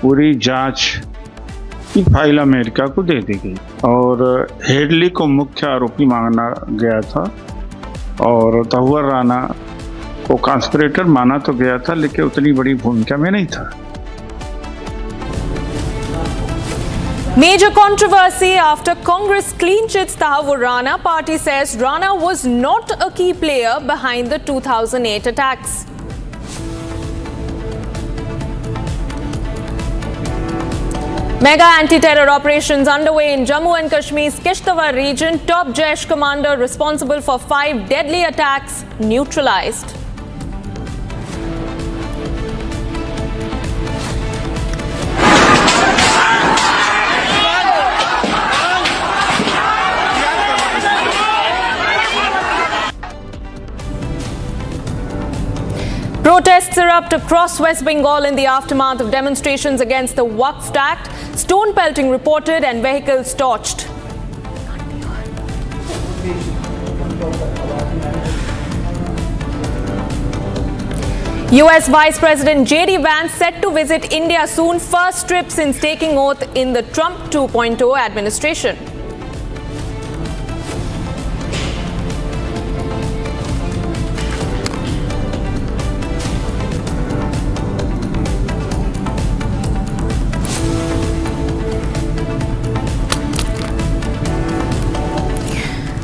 पूरी जांच की फाइल अमेरिका को दे दी गई और हेडली को मुख्य आरोपी माना गया था और तहव्वुर राणा को कॉन्स्पिरेटर माना तो गया था, लेकिन उतनी बड़ी भूमिका में नहीं था। Major controversy after Congress clean chits Tahawur Rana. Party says Rana was not a key player behind the 2008 attacks. Mega anti-terror operations underway in Jammu and Kashmir's Kishtwar region. Top Jaish commander responsible for 5 deadly attacks neutralized. Protests erupt across West Bengal in the aftermath of demonstrations against the Waqf Act. Stone pelting reported and vehicles torched. US Vice President JD Vance set to visit India soon, first trip since taking oath in the Trump 2.0 administration.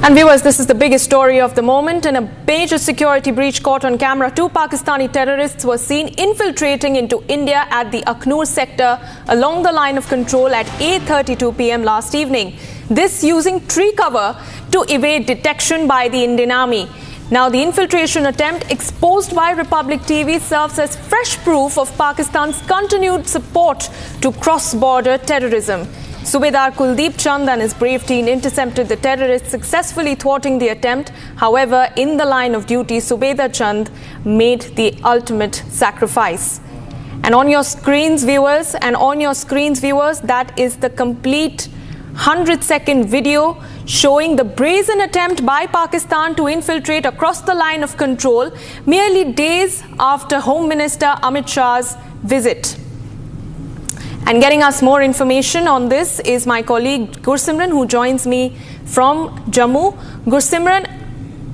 And viewers, this is the biggest story of the moment. In a major security breach caught on camera, 2 Pakistani terrorists were seen infiltrating into India at the Akhnur sector along the line of control at 8:32 p.m. last evening. This using tree cover to evade detection by the Indian Army. Now, the infiltration attempt exposed by Republic TV serves as fresh proof of Pakistan's continued support to cross-border terrorism. Subedar Kuldeep Chand and his brave team intercepted the terrorists, successfully thwarting the attempt. However, in the line of duty, Subedar Chand made the ultimate sacrifice. And on your screens, viewers, that is the complete 100-second video showing the brazen attempt by Pakistan to infiltrate across the line of control merely days after Home Minister Amit Shah's visit. And getting us more information on this is my colleague Gursimran, who joins me from Jammu. Gursimran,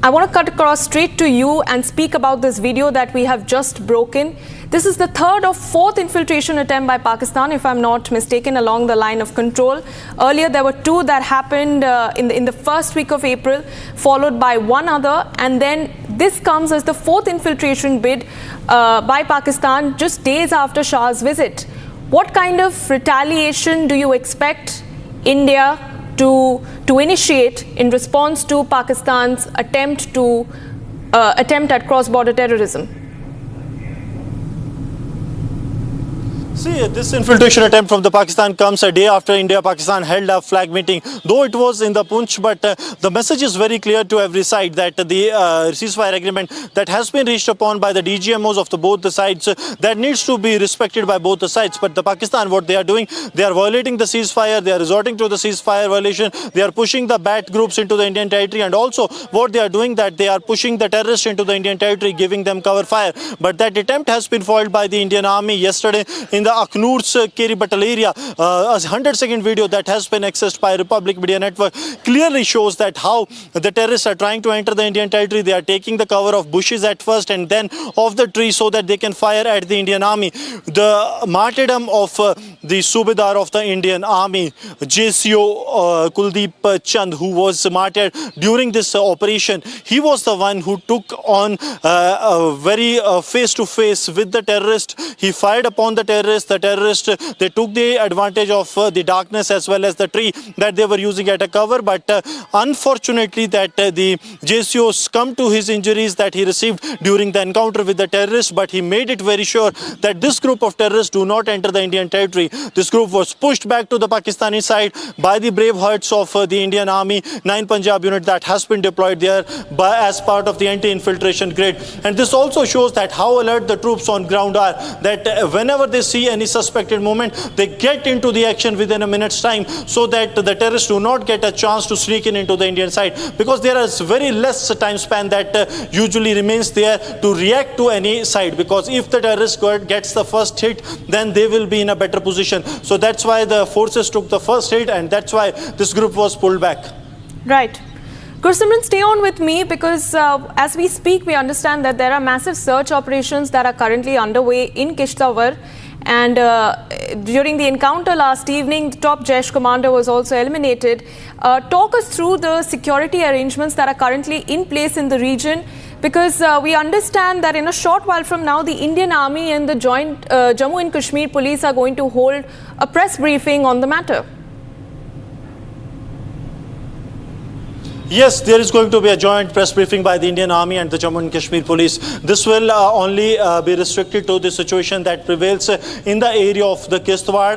I want to cut across straight to you and speak about this video that we have just broken. This is the 3rd or 4th infiltration attempt by Pakistan, if I'm not mistaken, along the line of control. Earlier, there were 2 that happened in the first week of April, followed by 1 other. And then this comes as the 4th infiltration bid by Pakistan just days after Shah's visit. What kind of retaliation do you expect India to initiate in response to Pakistan's attempt at cross-border terrorism? See, this infiltration attempt from the Pakistan comes a day after India-Pakistan held a flag meeting, though it was in the Punch, but the message is very clear to every side that the ceasefire agreement that has been reached upon by the DGMOs of both the sides, that needs to be respected by both the sides. But the Pakistan, what they are doing, they are violating the ceasefire, they are resorting to the ceasefire violation, they are pushing the BAT groups into the Indian territory, and also what they are doing, that they are pushing the terrorists into the Indian territory, giving them cover fire. But that attempt has been foiled by the Indian Army yesterday in the Akhnur's Keri Batal area. A 100-second video that has been accessed by Republic Media Network clearly shows that how the terrorists are trying to enter the Indian territory. They are taking the cover of bushes at first and then of the trees so that they can fire at the Indian Army. The martyrdom of the Subedar of the Indian Army, JCO Kuldeep Chand, who was martyred during this operation, he was the one who took on very face-to-face with the terrorist. He fired upon the terrorist. The terrorists, they took the advantage of the darkness as well as the tree that they were using at a cover. But unfortunately, that the JCO succumbed to his injuries that he received during the encounter with the terrorists. But he made it very sure that this group of terrorists do not enter the Indian territory. This group was pushed back to the Pakistani side by the brave hearts of the Indian Army, 9 Punjab unit that has been deployed there as part of the anti-infiltration grid. And this also shows that how alert the troops on ground are, that whenever they see any suspected movement, they get into the action within a minute's time so that the terrorists do not get a chance to sneak into the Indian side, because there is very less time span that usually remains there to react to any side, because if the terrorist gets the first hit, then they will be in a better position. So that's why the forces took the first hit, and that's why this group was pulled back. Right. Gursimran, stay on with me, because as we speak, we understand that there are massive search operations that are currently underway in Kishtwar. And during the encounter last evening, the top Jaish commander was also eliminated. Talk us through the security arrangements that are currently in place in the region, because we understand that in a short while from now, the Indian Army and the joint Jammu and Kashmir police are going to hold a press briefing on the matter. Yes, there is going to be a joint press briefing by the Indian Army and the Jammu and Kashmir police. This will only be restricted to the situation that prevails in the area of the Kishtwar,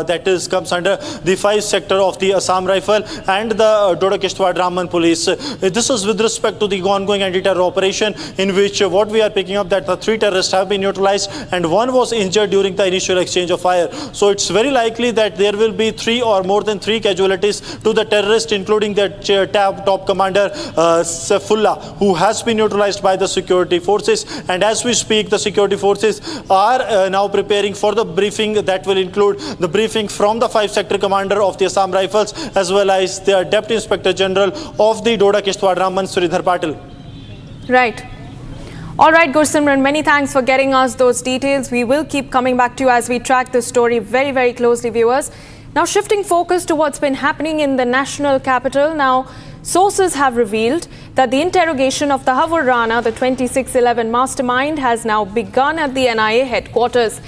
that comes under the 5th sector of the Assam Rifle and the Doda Kishtwar Raman police. This is with respect to the ongoing anti-terror operation, in which what we are picking up that the 3 terrorists have been neutralized and 1 was injured during the initial exchange of fire. So it's very likely that there will be 3 or more than 3 casualties to the terrorists, including the top commander Saifullah, who has been neutralized by the security forces. And as we speak, the security forces are now preparing for the briefing that will include the briefing from the 5th sector commander of the Assam Rifles, as well as the Deputy Inspector General of the Doda Kishtwar Raman, Sridhar Patil. Right. All right, Gursimran, many thanks for getting us those details. We will keep coming back to you as we track this story very, very closely, viewers. Now, shifting focus to what's been happening in the national capital. Now, sources have revealed that the interrogation of Tahawur Rana, the 2611 mastermind, has now begun at the NIA headquarters.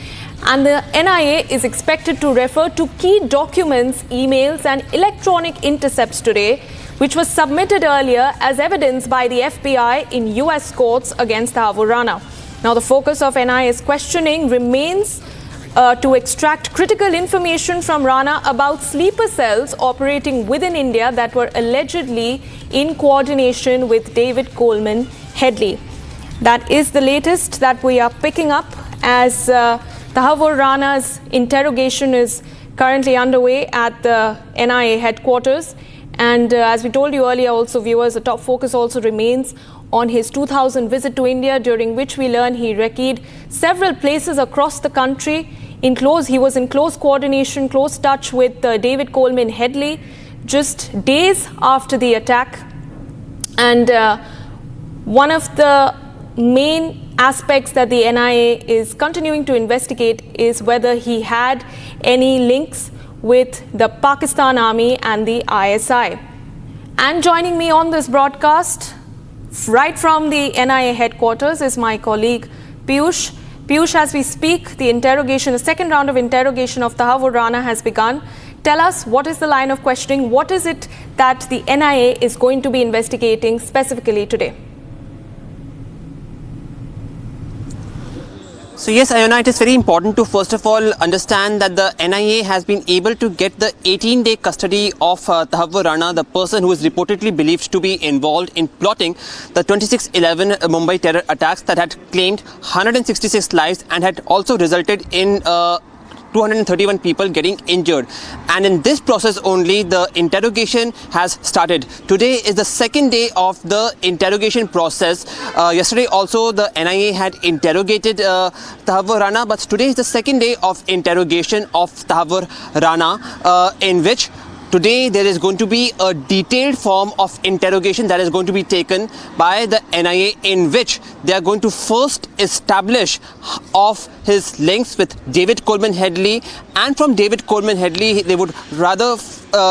And the NIA is expected to refer to key documents, emails and electronic intercepts today, which was submitted earlier as evidence by the FBI in US courts against Tahawur Rana. Now, the focus of NIA's questioning remains to extract critical information from Rana about sleeper cells operating within India that were allegedly in coordination with David Coleman Headley. That is the latest that we are picking up as Tahawur Rana's interrogation is currently underway at the NIA headquarters. And as we told you earlier also, viewers, the top focus also remains on his 2000 visit to India, during which we learn he recce'd several places across the country. He was in close coordination, close touch with David Coleman Headley just days after the attack. And one of the main aspects that the NIA is continuing to investigate is whether he had any links with the Pakistan Army and the ISI. And joining me on this broadcast, right from the NIA headquarters, is my colleague Piyush. Piyush, as we speak, the second round of interrogation of Tahawur Rana has begun. Tell us, what is the line of questioning? What is it that the NIA is going to be investigating specifically today? So yes, Ayana, it is very important to first of all understand that the NIA has been able to get the 18-day custody of Tahawur Rana, the person who is reportedly believed to be involved in plotting the 2611 Mumbai terror attacks that had claimed 166 lives and had also resulted in 231 people getting injured. And in this process only, the interrogation has started. Today is the second day of the interrogation process. Yesterday also the NIA had interrogated Tahawur Rana, but today is the second day of interrogation of Tahawur Rana, in which today there is going to be a detailed form of interrogation that is going to be taken by the NIA, in which they are going to first establish of his links with David Coleman Headley, and from David Coleman Headley they would rather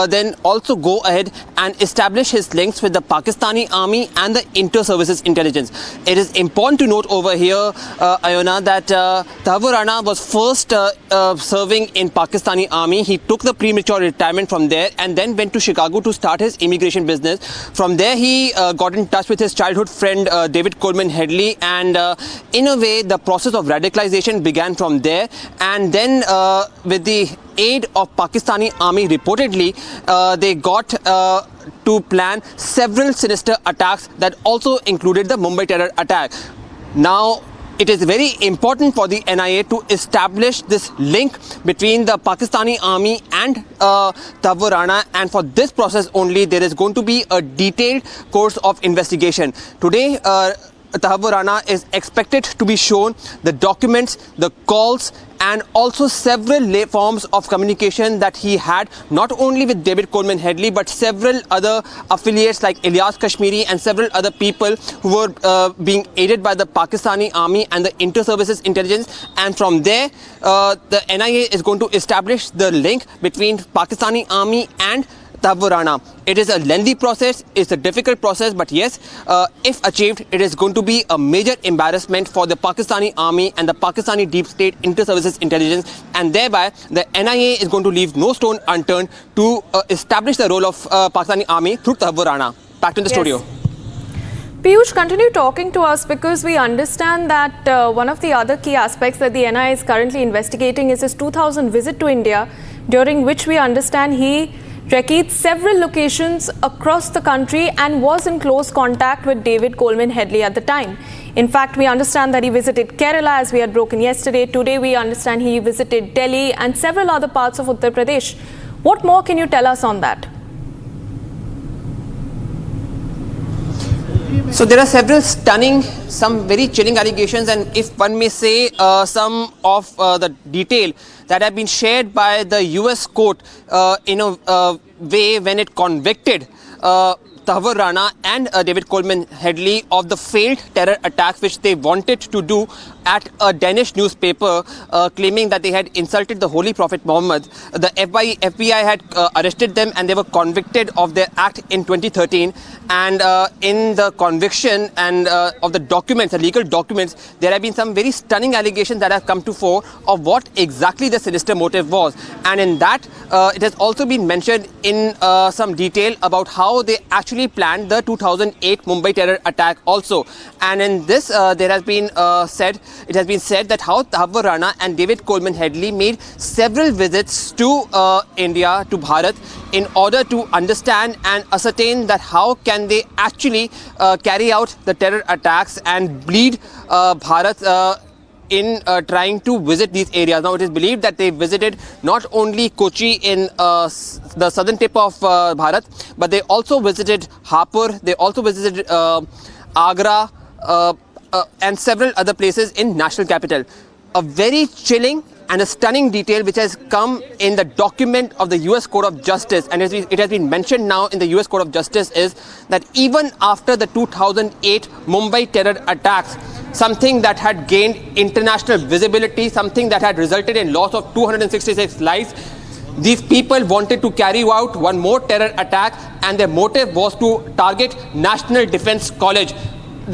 then also go ahead and establish his links with the Pakistani Army and the Inter-Services Intelligence. It is important to note over here, Ayana, that Tahawur Rana was first serving in Pakistani Army. He took the premature retirement from there and then went to Chicago to start his immigration business. From there he got in touch with his childhood friend David Coleman Headley, and in a way the process of radicalization investigation began from there, and then with the aid of Pakistani army, reportedly they got to plan several sinister attacks that also included the Mumbai terror attack. Now, it is very important for the NIA to establish this link between the Pakistani army and Tahawur Rana, and for this process only there is going to be a detailed course of investigation. Today, Tahawur Rana is expected to be shown the documents, the calls, and also several forms of communication that he had, not only with David Coleman Headley, but several other affiliates like Ilyas Kashmiri and several other people who were being aided by the Pakistani army and the inter-services intelligence. And from there, the NIA is going to establish the link between Pakistani army and Tahawur Rana. It is a lengthy process, it's a difficult process, but yes, if achieved, it is going to be a major embarrassment for the Pakistani army and the Pakistani deep state inter-services intelligence, and thereby the NIA is going to leave no stone unturned to establish the role of Pakistani army through Tahawur Rana. Back to the studio. Piyush, continue talking to us, because we understand that one of the other key aspects that the NIA is currently investigating is his 2000 visit to India, during which we understand he recce'd several locations across the country and was in close contact with David Coleman Headley at the time. In fact, we understand that he visited Kerala, as we had broken yesterday. Today, we understand he visited Delhi and several other parts of Uttar Pradesh. What more can you tell us on that? So there are several stunning, some very chilling allegations, and if one may say, some of the detail that have been shared by the US court in a way when it convicted Tahawur Rana and David Coleman Headley of the failed terror attacks which they wanted to do at a Danish newspaper, claiming that they had insulted the Holy Prophet Muhammad. The FBI had arrested them and they were convicted of their act in 2013. And in the conviction and of the documents, the legal documents, there have been some very stunning allegations that have come to fore of what exactly the sinister motive was. And in that, it has also been mentioned in some detail about how they actually planned the 2008 Mumbai terror attack also. And in this, there has been it has been said that how Tahawur Rana and David Coleman Headley made several visits to India, to Bharat, in order to understand and ascertain that how can they actually carry out the terror attacks and bleed Bharat in trying to visit these areas. Now, it is believed that they visited not only Kochi in the southern tip of Bharat, but they also visited Hapur, they also visited Agra and several other places in national capital. A very chilling and a stunning detail which has come in the document of the US Court of Justice, and it has been mentioned now in the US Court of Justice, is that even after the 2008 Mumbai terror attacks, something that had gained international visibility, something that had resulted in loss of 266 lives, these people wanted to carry out one more terror attack, and their motive was to target National Defence College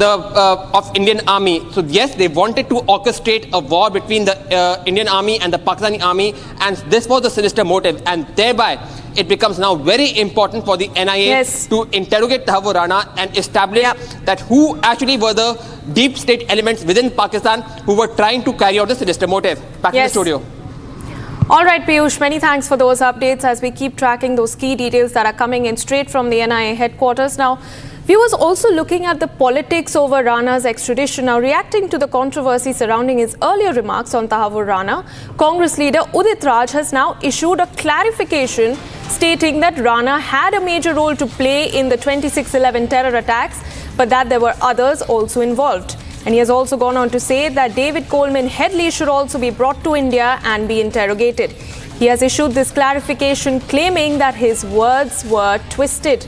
of Indian Army. So yes, they wanted to orchestrate a war between the Indian Army and the Pakistani Army, and this was the sinister motive, and thereby it becomes now very important for the NIA to interrogate Tahawur Rana and establish that who actually were the deep state elements within Pakistan who were trying to carry out the sinister motive. Back to the studio. All right, Piyush, many thanks for those updates as we keep tracking those key details that are coming in straight from the NIA headquarters. Now, viewers also looking at the politics over Rana's extradition. Now, reacting to the controversy surrounding his earlier remarks on Tahawur Rana, Congress leader Udit Raj has now issued a clarification stating that Rana had a major role to play in the 26/11 terror attacks, but that there were others also involved. And he has also gone on to say that David Coleman Headley should also be brought to India and be interrogated. He has issued this clarification claiming that his words were twisted.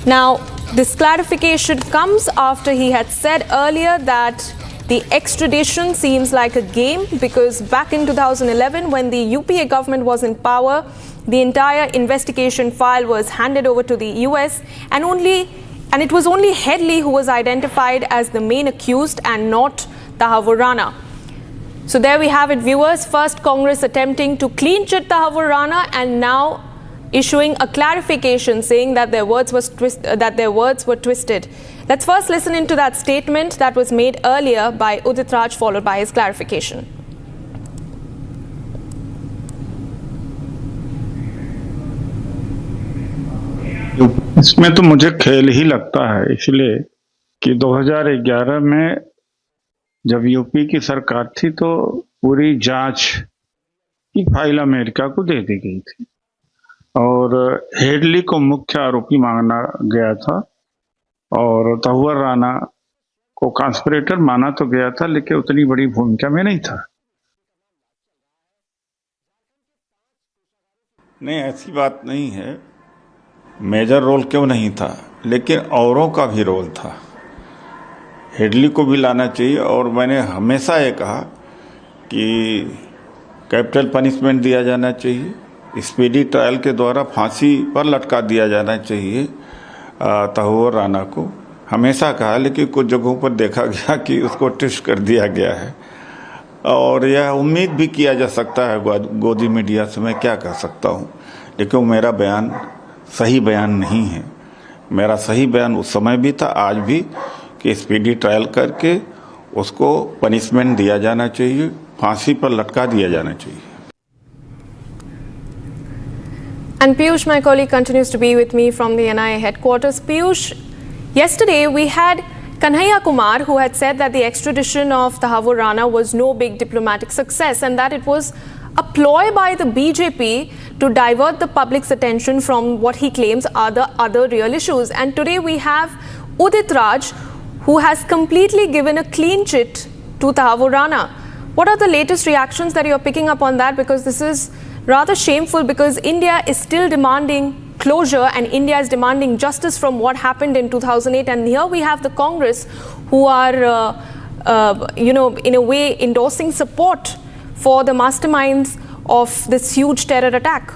Now, this clarification comes after he had said earlier that the extradition seems like a game, because back in 2011, when the UPA government was in power, the entire investigation file was handed over to the US, and it was only Headley who was identified as the main accused and not Tahawur Rana. So there we have it, viewers. First, Congress attempting to clean chit Tahawur Rana, and now issuing a clarification saying that their words were twisted. Let's first listen into that statement that was made earlier by Udit Raj, followed by his clarification. इसमें तो मुझे खेल ही लगता है, इसलिए कि 2011 में जब यूपी की सरकार थी तो पूरी जांच की फाइल अमेरिका को दे दी गई थी और हेडली को मुख्य आरोपी माना गया था और तहुवर राणा को कॉन्स्पिरेटर माना तो गया था, लेकिन उतनी बड़ी भूमिका में नहीं था। नहीं, ऐसी बात नहीं है। मेजर रोल क्यों नहीं था, लेकिन औरों का भी रोल था। हेडली को भी लाना चाहिए और मैंने हमेशा ये कहा कि कैपिटल पनिशमेंट दिया जाना चाहिए, स्पीडी ट्रायल के द्वारा फांसी पर लटका दिया जाना चाहिए तहुवर राणा को। हमेशा कहा, लेकिन कुछ जगहों पर देखा गया कि उसको ट्विस्ट कर दिया गया है और यह उम्मीद भी किया जा सकता है गोदी मीडिया से। मैं क्या कह सकता हूँ, लेकिन मेरा बयान सही बयान नहीं है। मेरा सही बयान उस समय भी था, आज भी, कि स्पीडी ट्रायल करके उसको पनिशमेंट दिया जाना चाहिए, फांसी पर लटका दिया जाना चाहिए। And Piyush, my colleague, continues to be with me from the NIA headquarters. Piyush, yesterday we had Kanhaiya Kumar, who had said that the extradition of Tahawur Rana was no big diplomatic success and that it was a ploy by the BJP to divert the public's attention from what he claims are the other real issues. And today we have Udit Raj, who has completely given a clean chit to Tahawur Rana. What are the latest reactions that you're picking up on that? Because this is rather shameful, because India is still demanding closure and India is demanding justice from what happened in 2008. And here we have the Congress who are, in a way endorsing support for the masterminds of this huge terror attack.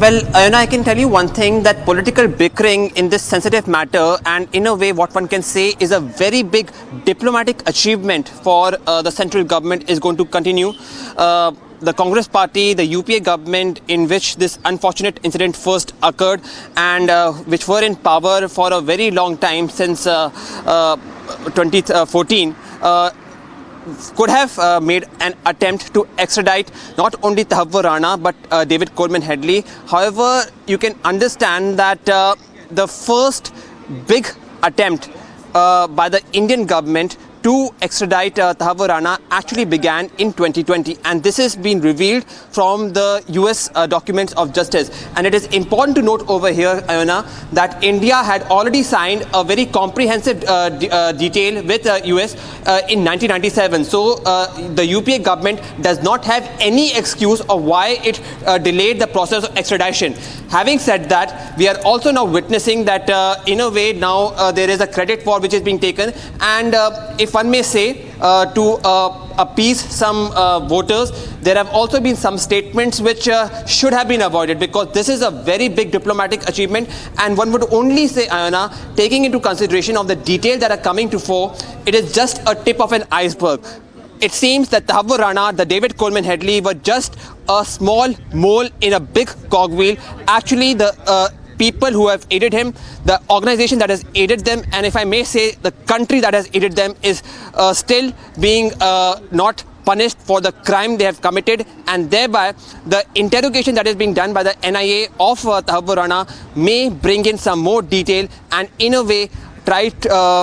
Well, Ayana, I can tell you one thing, that political bickering in this sensitive matter, and in a way what one can say is a very big diplomatic achievement for the central government, is going to continue. The Congress party, the UPA government in which this unfortunate incident first occurred and which were in power for a very long time, since 2014, could have made an attempt to extradite not only Tahawur Rana but David Coleman Headley. However, you can understand that the first big attempt by the Indian government to extradite Tahawur Rana actually began in 2020, and this has been revealed from the US documents of justice. And it is important to note over here, Ayana, that India had already signed a very comprehensive detail with US in 1997. So the UPA government does not have any excuse of why it delayed the process of extradition. Having said that, we are also now witnessing that in a way now there is a credit for which is being taken, and if one may say, to appease some voters, there have also been some statements which should have been avoided, because this is a very big diplomatic achievement, and one would only say, Ayana, taking into consideration of the details that are coming to fore, it is just a tip of an iceberg. It seems that Tahawur Rana, the David Coleman Headley, were just a small mole in a big cogwheel. Actually, the people who have aided him, the organization that has aided them, and if I may say, the country that has aided them, is still being not punished for the crime they have committed, and thereby the interrogation that is being done by the NIA of Tahawur Rana may bring in some more detail and in a way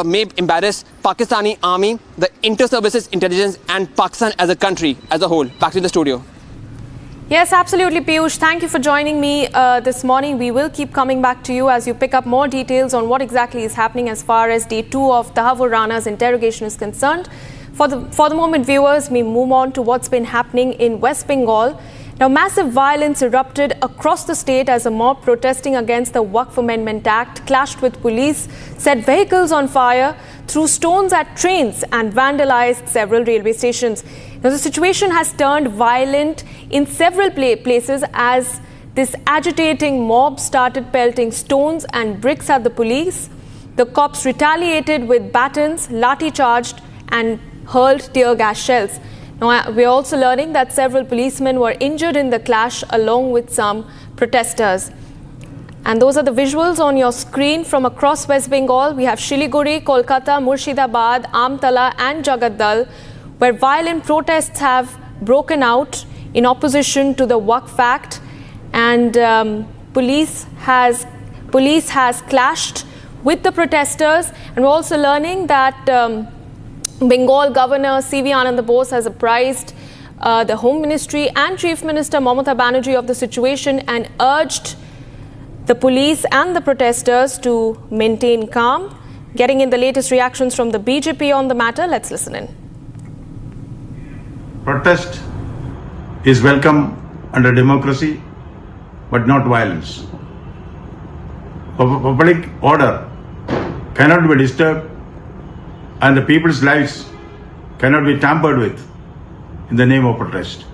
may embarrass Pakistani army, the inter-services intelligence, and Pakistan as a country as a whole. Back to the studio. Yes, absolutely, Piyush. Thank you for joining me this morning. We will keep coming back to you as you pick up more details on what exactly is happening as far as day 2 of Tahawur Rana's interrogation is concerned. For the moment, viewers, we move on to what's been happening in West Bengal. Now, massive violence erupted across the state as a mob protesting against the Waqf Amendment Act clashed with police, set vehicles on fire, threw stones at trains and vandalized several railway stations. Now, the situation has turned violent in several places as this agitating mob started pelting stones and bricks at the police. The cops retaliated with batons, lathi charged and hurled tear gas shells. Now, we're also learning that several policemen were injured in the clash along with some protesters. And those are the visuals on your screen from across West Bengal. We have Shiliguri, Kolkata, Murshidabad, Amtala and Jagaddal, where violent protests have broken out in opposition to the Waqf Act. and police has clashed with the protesters. And we're also learning that Bengal Governor C.V. Anand Bose has apprised the Home Ministry and Chief Minister Mamata Banerjee of the situation and urged the police and the protesters to maintain calm. Getting in the latest reactions from the BJP on the matter, let's listen in. Protest is welcome under democracy, but not violence. Public order cannot be disturbed and the people's lives cannot be tampered with in the name of protest.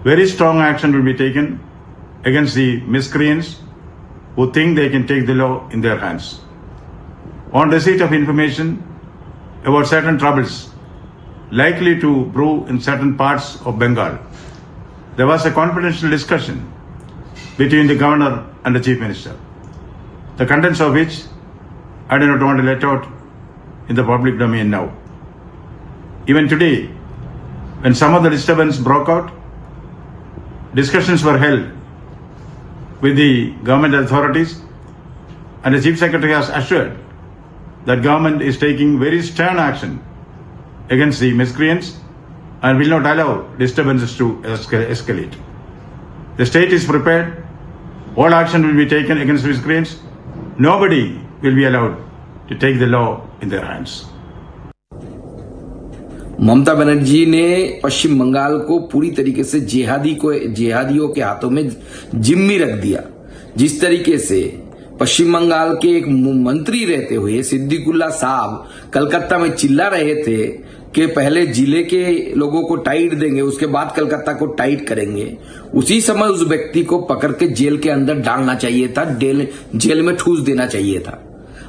Very strong action will be taken against the miscreants who think they can take the law in their hands. On receipt of information about certain troubles likely to brew in certain parts of Bengal, there was a confidential discussion between the governor and the chief minister, the contents of which I do not want to let out in the public domain now. Even today, when some of the disturbance broke out, discussions were held with the government authorities, and the chief secretary has assured that government is taking very stern action against the miscreants and will not allow disturbances to escalate. The state is prepared. All action will be taken against miscreants. Nobody will be allowed to take the law in their hands. Mamata Banerjee ने पश्चिम बंगाल को पूरी तरीके से जिहादियों के हाथों में जिम्मी रख दिया। जिस तरीके से पश्चिम बंगाल के एक मंत्री रहते हुए सिद्दीकुल्ला साहब कलकत्ता में चिल्ला रहे थे कि पहले जिले के लोगों को टाइट देंगे, उसके बाद कलकत्ता को टाइट करेंगे, उसी समय उस व्यक्ति को पकड़ के जेल के अंदर डालना चाहिए था, जेल में ठूस देना चाहिए था।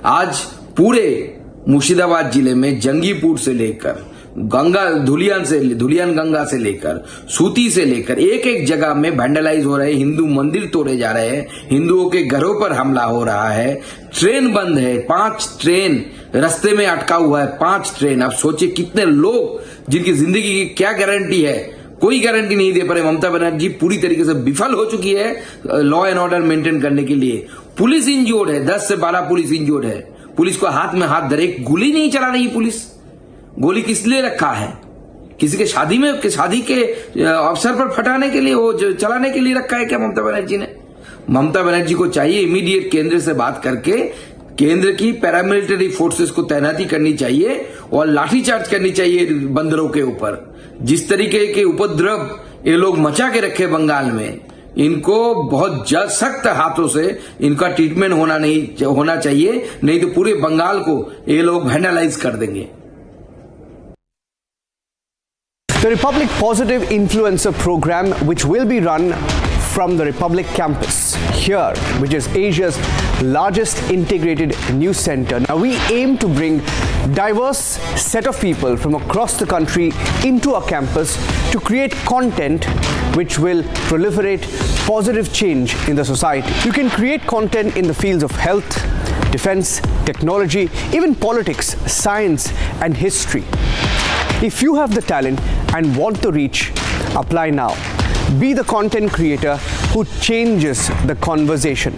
आज पूरे मुर्शिदाबाद जिले में जंगीपुर से लेकर धुलियान गंगा से लेकर सूती से लेकर एक जगह में वैंडलाइज हो रहे, हिंदू मंदिर तोड़े जा रहे हैं, हिंदुओं के घरों पर हमला हो रहा है, ट्रेन बंद है, 5 ट्रेन रास्ते में अटका हुआ है, 5 ट्रेन। आप सोचिए कितने लोग जिनकी जिंदगी की क्या गारंटी है, कोई गारंटी नहीं दे पा रहे। ममता बनर्जी पूरी तरीके से विफल हो चुकी है लॉ एंड ऑर्डर मेंटेन करने के लिए। पुलिस इंजोर्ड है, 10 से 12 पुलिस इंजोर्ड है। पुलिस को हाथ में हाथ धरे, गोली नहीं चला रही पुलिस। गोली किस लिए रखा है? किसी के शादी के अवसर पर फटाने के लिए, वो चलाने के लिए रखा है क्या ममता बनर्जी ने? ममता बनर्जी को चाहिए इमीडिएट केंद्र से बात करके केंद्र की पैरामिलिट्री फोर्सेस को तैनाती करनी चाहिए और लाठीचार्ज करनी चाहिए बंदरों के ऊपर। जिस तरीके के उपद्रव ये लोग मचा के रखे बंगाल में, इनको बहुत सख्त हाथों से इनका ट्रीटमेंट होना चाहिए, नहीं तो पूरे बंगाल को ये लोग वैंडलाइज कर देंगे। The Republic Positive Influencer Program, which will be run from the Republic campus here, which is Asia's largest integrated news center. Now, we aim to bring diverse set of people from across the country into our campus to create content which will proliferate positive change in the society. You can create content in the fields of health, defense, technology, even politics, science, and history. If you have the talent and want the reach, apply now. Be the content creator who changes the conversation.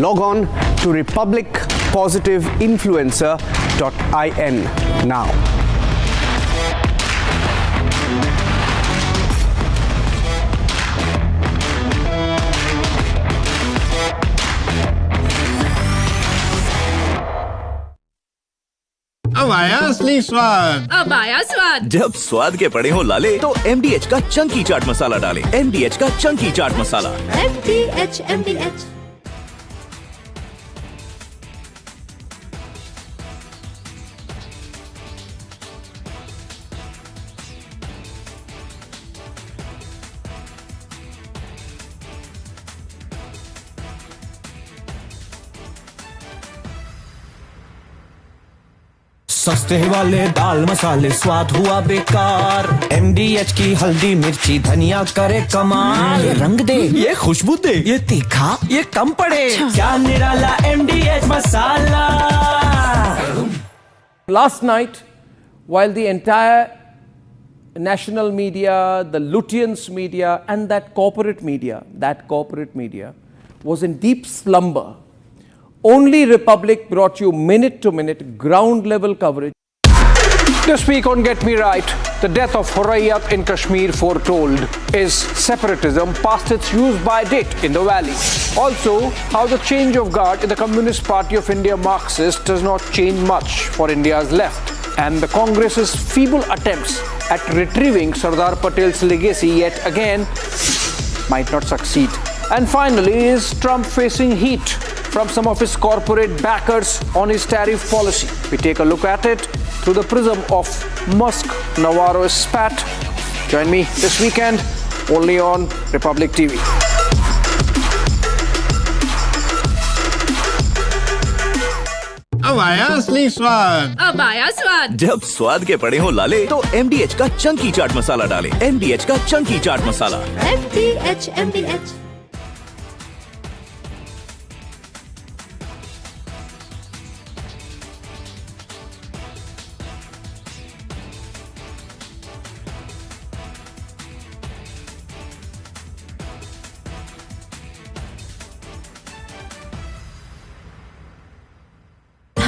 Log on to republicpositiveinfluencer.in now. अब आया असली स्वाद। अब आया स्वाद। जब स्वाद के पड़े हो लाले तो MDH का चंकी चाट मसाला डालें। MDH का चंकी चाट मसाला। MDH। सस्ते वाले दाल मसाले स्वाद हुआ बेकार। MDH की हल्दी मिर्ची धनिया करे कमाल। ये रंग दे, ये खुशबू दे, ये तीखा, ये कम पड़े। क्या निराला MDH masala. Last night, while the entire national media, the Lutyens media, and that corporate media was in deep slumber. Only Republic brought you minute-to-minute, ground-level coverage. This week on Get Me Right, the death of Hurriyat in Kashmir foretold. Is separatism past its use-by date in the valley? Also, how the change of guard in the Communist Party of India Marxist does not change much for India's left, and the Congress's feeble attempts at retrieving Sardar Patel's legacy yet again might not succeed. And finally, is Trump facing heat from some of his corporate backers on his tariff policy? We take a look at it through the prism of Musk-Navarro spat. Join me this weekend only on Republic TV. अब आया असली स्वाद। अब आया स्वाद। जब स्वाद के पड़े हो लाले तो MDH का चंकी चाट मसाला डालें। MDH का चंकी चाट मसाला। MDH।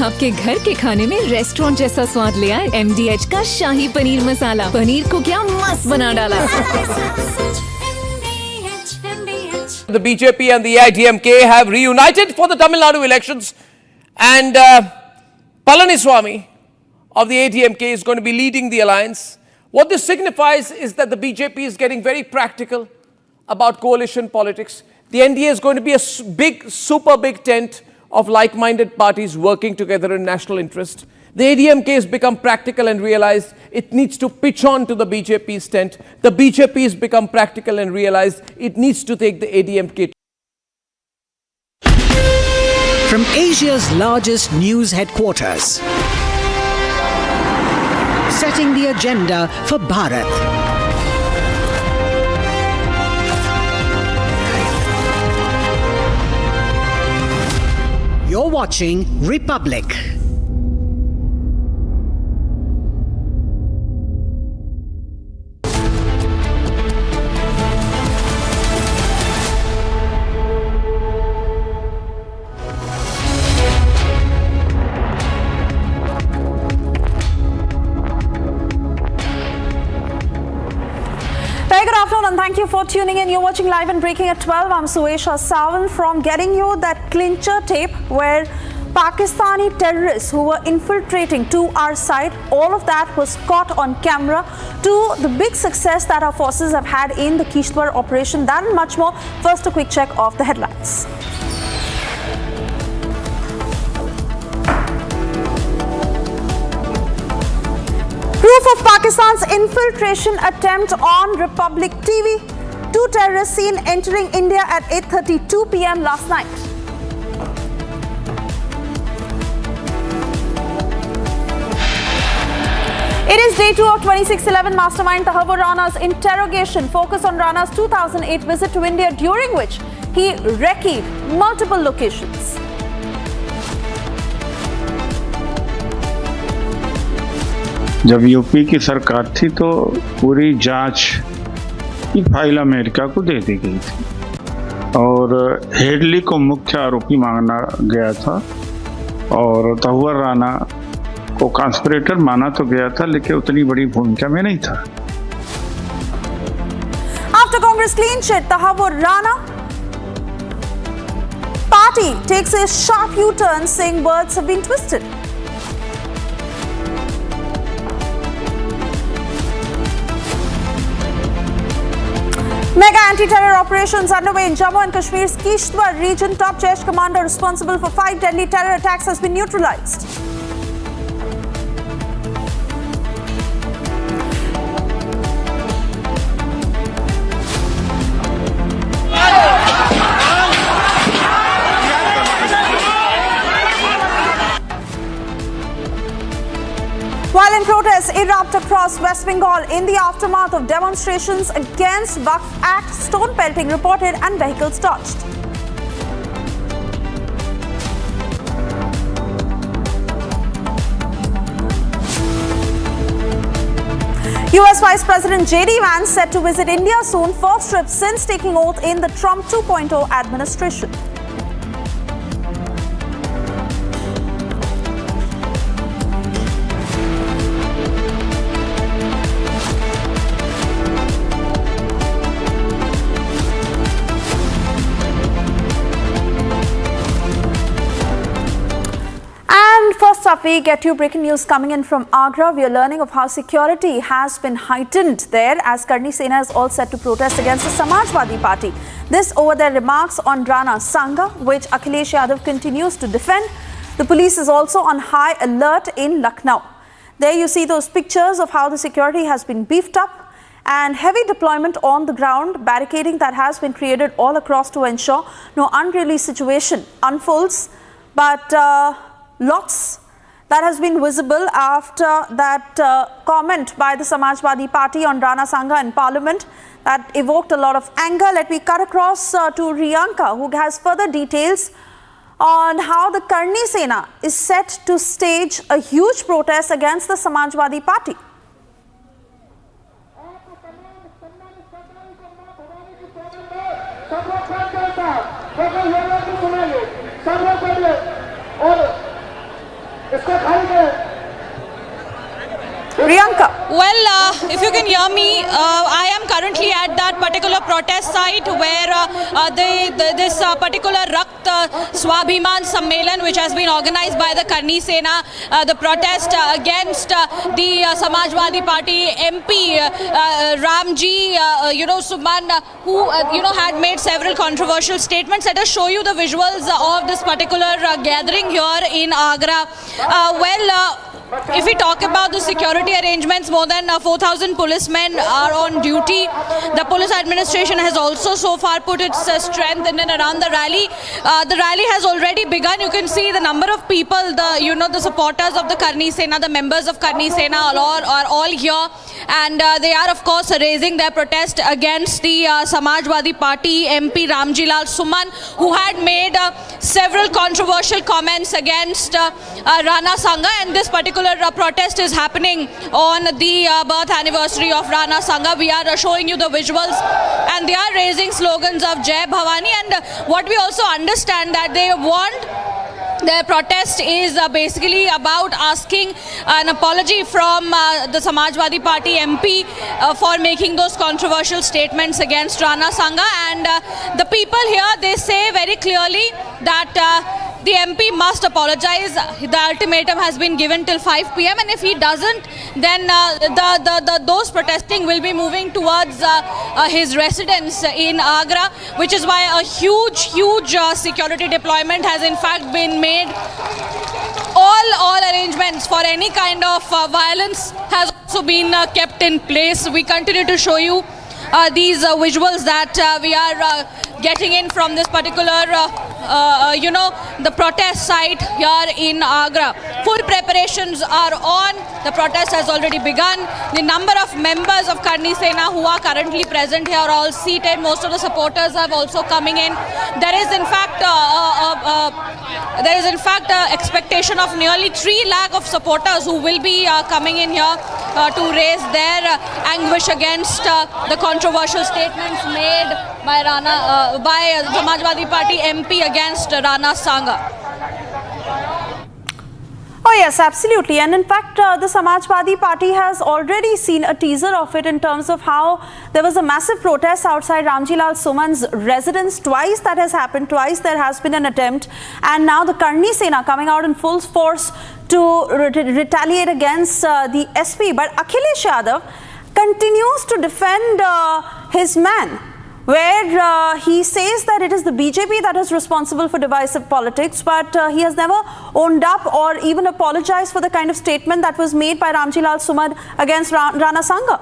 आपके घर के खाने में रेस्टोरेंट जैसा स्वाद ले आए MDH का शाही पनीर मसाला। पनीर को क्या मस्त बना डाला। The BJP and the AIADMK have reunited for the Tamil Nadu elections, and Palaniswamy of the AIADMK is going to be leading the alliance. What this signifies is that the BJP is getting very practical about coalition politics. The NDA is going to be a big, super big tent of like-minded parties working together in national interest. The AIADMK has become practical and realized it needs to pitch on to the BJP's tent. The BJP has become practical and realized it needs to take the AIADMK. From Asia's largest news headquarters, setting the agenda for Bharat. You're watching Republic. Very good afternoon and thank you for tuning in. You're watching Live and Breaking at 12. I'm Suesha Sawan from getting you that clincher tape where Pakistani terrorists who were infiltrating to our side, all of that was caught on camera, to the big success that our forces have had in the Kishtwar operation. That and much more. First, a quick check of the headlines. Proof of Pakistan's infiltration attempt on Republic TV. 2 terrorists seen entering India at 8:32 p.m. last night. It is day 2 of 2611 Mastermind Tahawur Rana's interrogation. Focus on Rana's 2008 visit to India, during which he recce'd multiple locations. जब UP की सरकार थी तो पूरी जांच की file America को दे दी गई थी और हेडली को मुख्य आरोपी माना गया था और तहव्वुर राना को कॉन्स्पिरेटर माना तो गया था, लेकिन उतनी बड़ी भूमिका में नहीं था। After Congress clean sheet, Tahawur Rana party takes a sharp U-turn, saying words have been twisted. Mega anti-terror operations underway in Jammu and Kashmir's Kishtwar region. Top Jaish commander responsible for 5 deadly terror attacks has been neutralized. Violent protests erupt across West Bengal in the aftermath of demonstrations against Waqf Act, stone pelting reported and vehicles torched. US Vice President J.D. Vance set to visit India soon, first trip since taking oath in the Trump 2.0 administration. First up, we get you breaking news coming in from Agra. We are learning of how security has been heightened there as Karni Sena is all set to protest against the Samajwadi Party. This over their remarks on Rana Sanga, which Akhilesh Yadav continues to defend. The police is also on high alert in Lucknow. There you see those pictures of how the security has been beefed up and heavy deployment on the ground, barricading that has been created all across to ensure no unruly situation unfolds. But lots that has been visible after that comment by the Samajwadi Party on Rana Sanga in Parliament that evoked a lot of anger. Let me cut across to Riyanka, who has further details on how the Karni Sena is set to stage a huge protest against the Samajwadi Party. Riyanka. Well, if you can hear me, I am currently at that particular protest site where this particular Rakt Swabhiman Sammelan, which has been organized by the Karni Sena, the protest against the Samajwadi Party MP Ramji, Suman, who had made several controversial statements. Let us show you the visuals of this particular gathering here in Agra. If we talk about the security arrangements, more than 4,000 policemen are on duty. The police administration has also so far put its strength in and around the rally. The rally has already begun. You can see the number of people, the supporters of the Karni Sena, the members of Karni Sena are all here. And they are, of course, raising their protest against the Samajwadi Party MP Ramji Lal Suman, who had made several controversial comments against Rana Sanga. And this particular protest is happening on the birth anniversary of Rana Sanga. We are showing you the visuals, and they are raising slogans of Jai Bhavani. And what we also understand that they want, their protest is basically about asking an apology from the Samajwadi Party MP for making those controversial statements against Rana Sanga. And the people here, they say very clearly that the MP must apologize. The ultimatum has been given till 5 p.m. and if he doesn't, then those protesting will be moving towards his residence in Agra, which is why a huge security deployment has in fact been made. All arrangements for any kind of violence has also been kept in place. We continue to show you these visuals that we are getting in from this particular the protest site here in Agra. Full preparations are on. The protest has already begun. The number of members of Karni Sena who are currently present here are all seated. Most of the supporters have also coming in. There is in fact expectation of nearly 3 lakh of supporters who will be coming in here to raise their anguish against the controversial statements made by by Samajwadi Party MP against Rana Sanga. Oh yes, absolutely. And in fact, the Samajwadi Party has already seen a teaser of it in terms of how there was a massive protest outside Ramji Lal Suman's residence. Twice that has happened. Twice there has been an attempt. And now the Karni Sena coming out in full force to retaliate against the SP. But Akhilesh Yadav continues to defend his man, where he says that it is the BJP that is responsible for divisive politics, but he has never owned up or even apologized for the kind of statement that was made by Ramji Lal Suman against Rana Sanga.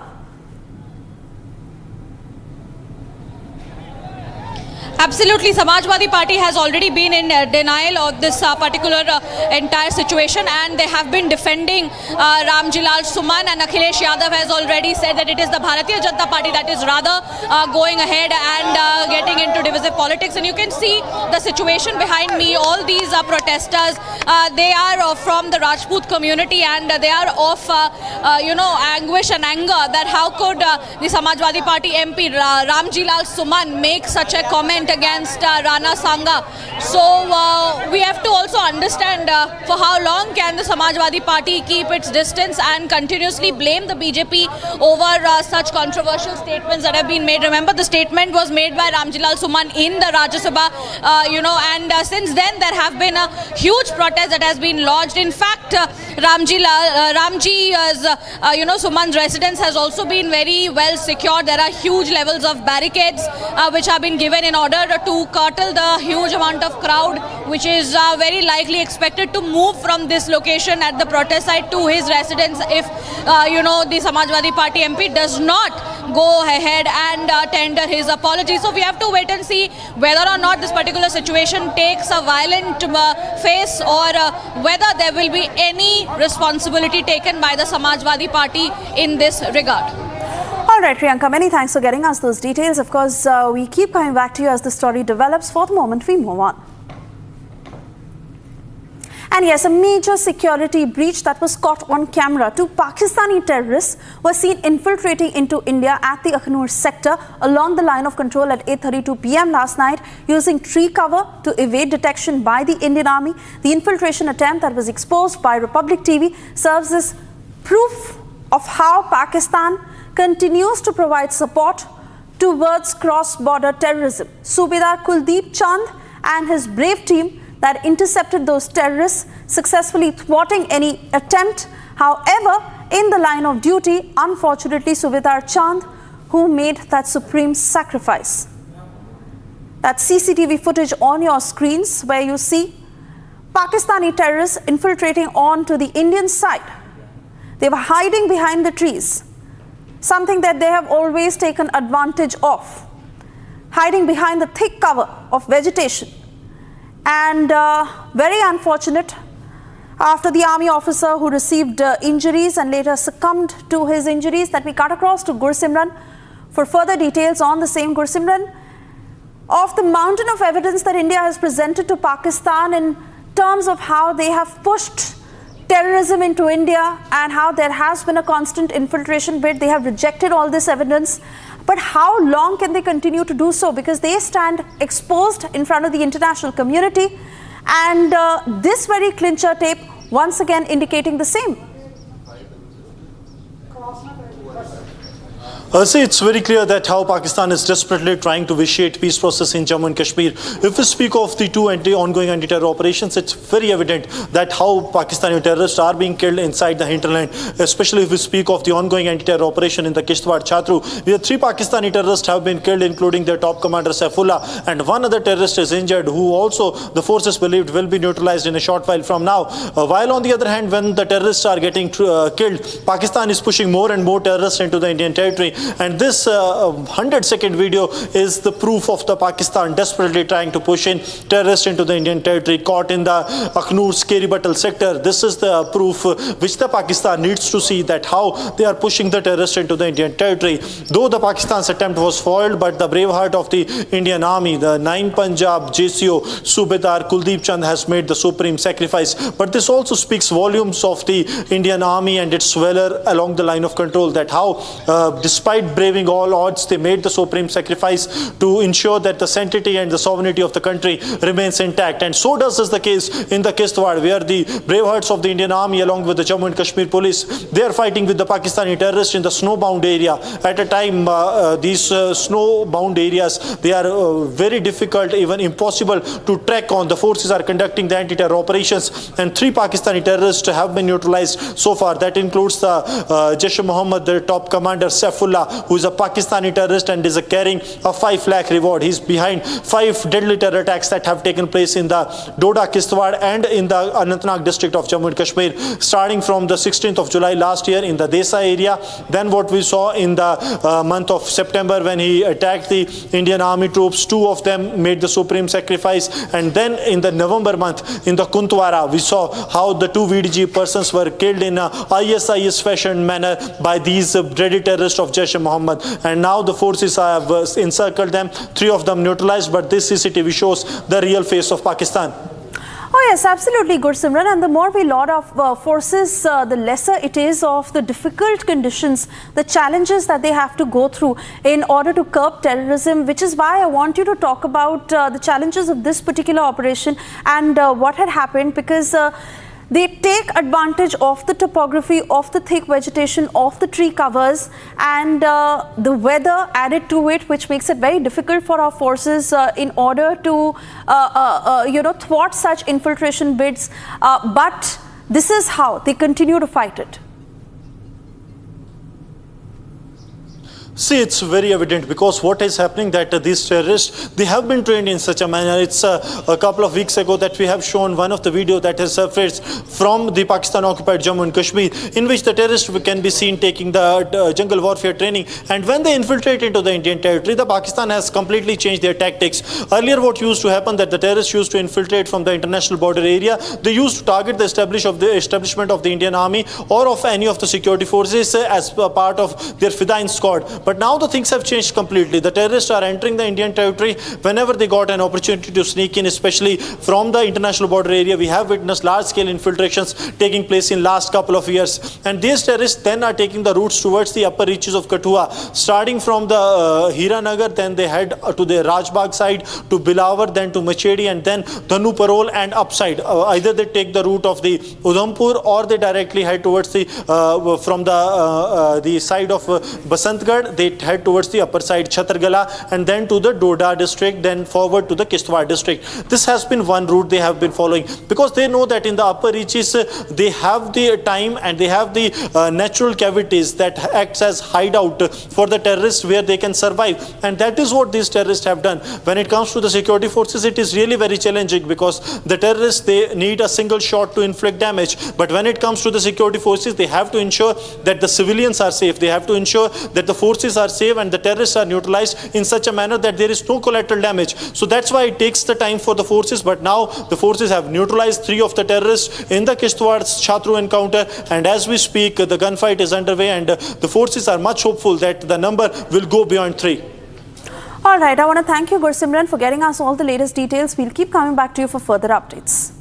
Absolutely, Samajwadi Party has already been in denial of this particular entire situation, and they have been defending Ramjilal Suman, and Akhilesh Yadav has already said that it is the Bharatiya Janata Party that is rather going ahead and getting into divisive politics. And you can see the situation behind me. All these protesters, they are from the Rajput community, and they are of anguish and anger that how could the Samajwadi Party MP Ramjilal Suman make such a comment against Rana Sangha. So we have to also understand for how long can the Samajwadi Party keep its distance and continuously blame the BJP over such controversial statements that have been made. Remember, the statement was made by Ramjilal Suman in the Rajya Sabha, and since then there have been a huge protest that has been lodged. In fact, Suman's residence has also been very well secured. There are huge levels of barricades which have been given in order to curtail the huge amount of crowd which is very likely expected to move from this location at the protest site to his residence if the Samajwadi Party MP does not go ahead and tender his apology. So we have to wait and see whether or not this particular situation takes a violent face, or whether there will be any responsibility taken by the Samajwadi Party in this regard. All right, Priyanka, many thanks for getting us those details. Of course, we keep coming back to you as the story develops. For the moment, we move on. And yes, a major security breach that was caught on camera. Two Pakistani terrorists were seen infiltrating into India at the Akhnur sector along the line of control at 8:32 p.m. last night using tree cover to evade detection by the Indian Army. The infiltration attempt that was exposed by Republic TV serves as proof of how Pakistan continues to provide support towards cross-border terrorism. Subedar Kuldeep Chand and his brave team that intercepted those terrorists, successfully thwarting any attempt. However, in the line of duty, unfortunately, Subedar Chand, who made that supreme sacrifice. That CCTV footage on your screens where you see Pakistani terrorists infiltrating onto the Indian side. They were hiding behind the trees, something that they have always taken advantage of, hiding behind the thick cover of vegetation. And very unfortunate, after the army officer who received injuries and later succumbed to his injuries, that we cut across to Gursimran for further details on the same. Gursimran, of the mountain of evidence that India has presented to Pakistan in terms of how they have pushed terrorism into India and how there has been a constant infiltration bid, they have rejected all this evidence. But how long can they continue to do so? Because they stand exposed in front of the international community, and this very clincher tape once again indicating the same. See, it's very clear that how Pakistan is desperately trying to vitiate peace process in Jammu and Kashmir. If we speak of the two ongoing anti-terror operations, it's very evident that how Pakistani terrorists are being killed inside the hinterland, especially if we speak of the ongoing anti-terror operation in the Kishtwar Chhatru, where 3 Pakistani terrorists have been killed, including their top commander Saifullah, and 1 other terrorist is injured, who also the forces believed will be neutralized in a short while from now. While on the other hand, when the terrorists are getting killed, Pakistan is pushing more and more terrorists into the Indian territory. And this 100-second video is the proof of the Pakistan desperately trying to push in terrorists into the Indian territory, caught in the Akhnur scary battle sector. This is the proof which the Pakistan needs to see, that how they are pushing the terrorists into the Indian territory. Though the Pakistan's attempt was foiled, but the brave heart of the Indian Army, the 9 Punjab JCO Subedar Kuldeep Chand, has made the supreme sacrifice. But this also speaks volumes of the Indian Army and its valor along the line of control, that how despite braving all odds, they made the supreme sacrifice to ensure that the sanctity and the sovereignty of the country remains intact. And so does is the case in the Kishtwar, where the brave hearts of the Indian Army along with the Jammu and Kashmir police, they are fighting with the Pakistani terrorists in the snowbound area. At a time, these snowbound areas, they are very difficult, even impossible to track on. The forces are conducting the anti-terror operations, and 3 Pakistani terrorists have been neutralized so far. That includes the Jaish-e-Mohammed, their top commander Saifullah, Abdullah, who is a Pakistani terrorist and is carrying a 5 lakh reward. He's behind 5 deadly terror attacks that have taken place in the Doda, Kishtwar and in the Anantnag district of Jammu and Kashmir, starting from the 16th of July last year in the Desa area. Then what we saw in the month of September when he attacked the Indian Army troops, 2 of them made the supreme sacrifice. And then in the November month in the Kuntwara, we saw how the 2 VDG persons were killed in a ISIS fashion manner by these Reddy terrorists of Jaish-e-Mohammed. And now the forces have encircled them, 3 of them neutralized, but this CCTV shows the real face of Pakistan. Oh yes, absolutely, Gursimran. And the more we lot of forces, the lesser it is of the difficult conditions, the challenges that they have to go through in order to curb terrorism, which is why I want you to talk about the challenges of this particular operation and what had happened, because they take advantage of the topography, of the thick vegetation, of the tree covers and the weather added to it, which makes it very difficult for our forces in order to thwart such infiltration bids. But this is how they continue to fight it. See, it's very evident because what is happening that these terrorists, they have been trained in such a manner. It's a couple of weeks ago that we have shown one of the video that has surfaced from the Pakistan occupied Jammu and Kashmir, in which the terrorists can be seen taking the jungle warfare training. And when they infiltrate into the Indian territory, the Pakistan has completely changed their tactics. Earlier what used to happen that the terrorists used to infiltrate from the international border area. They used to target the establishment of the Indian Army or of any of the security forces as a part of their Fidain squad. But now the things have changed completely. The terrorists are entering the Indian territory whenever they got an opportunity to sneak in, especially from the international border area. We have witnessed large-scale infiltrations taking place in last couple of years. And these terrorists then are taking the routes towards the upper reaches of Kathua, starting from the Hiranagar, then they head to the Rajbagh side, to Bilawar, then to Machedi, and then Dhanu Parol and upside. Either they take the route of the Udhampur or they directly head towards the from the side of Basantgarh. They head towards the upper side Chhatargala and then to the Doda district, then forward to the Kishtwar district. This has been one route they have been following because they know that in the upper reaches they have the time and they have the natural cavities that acts as hideout for the terrorists where they can survive. And that is what these terrorists have done. When it comes to the security forces, it is really very challenging because the terrorists, they need a single shot to inflict damage. But when it comes to the security forces, they have to ensure that the civilians are safe. They have to ensure that the forces are safe and the terrorists are neutralized in such a manner that there is no collateral damage. So that's why it takes the time for the forces. But now the forces have neutralized 3 of the terrorists in the Kishtwar Chatru encounter. And as we speak, the gunfight is underway and the forces are much hopeful that the number will go beyond 3. All right, I want to thank you, Gursimran, for getting us all the latest details. We'll keep coming back to you for further updates.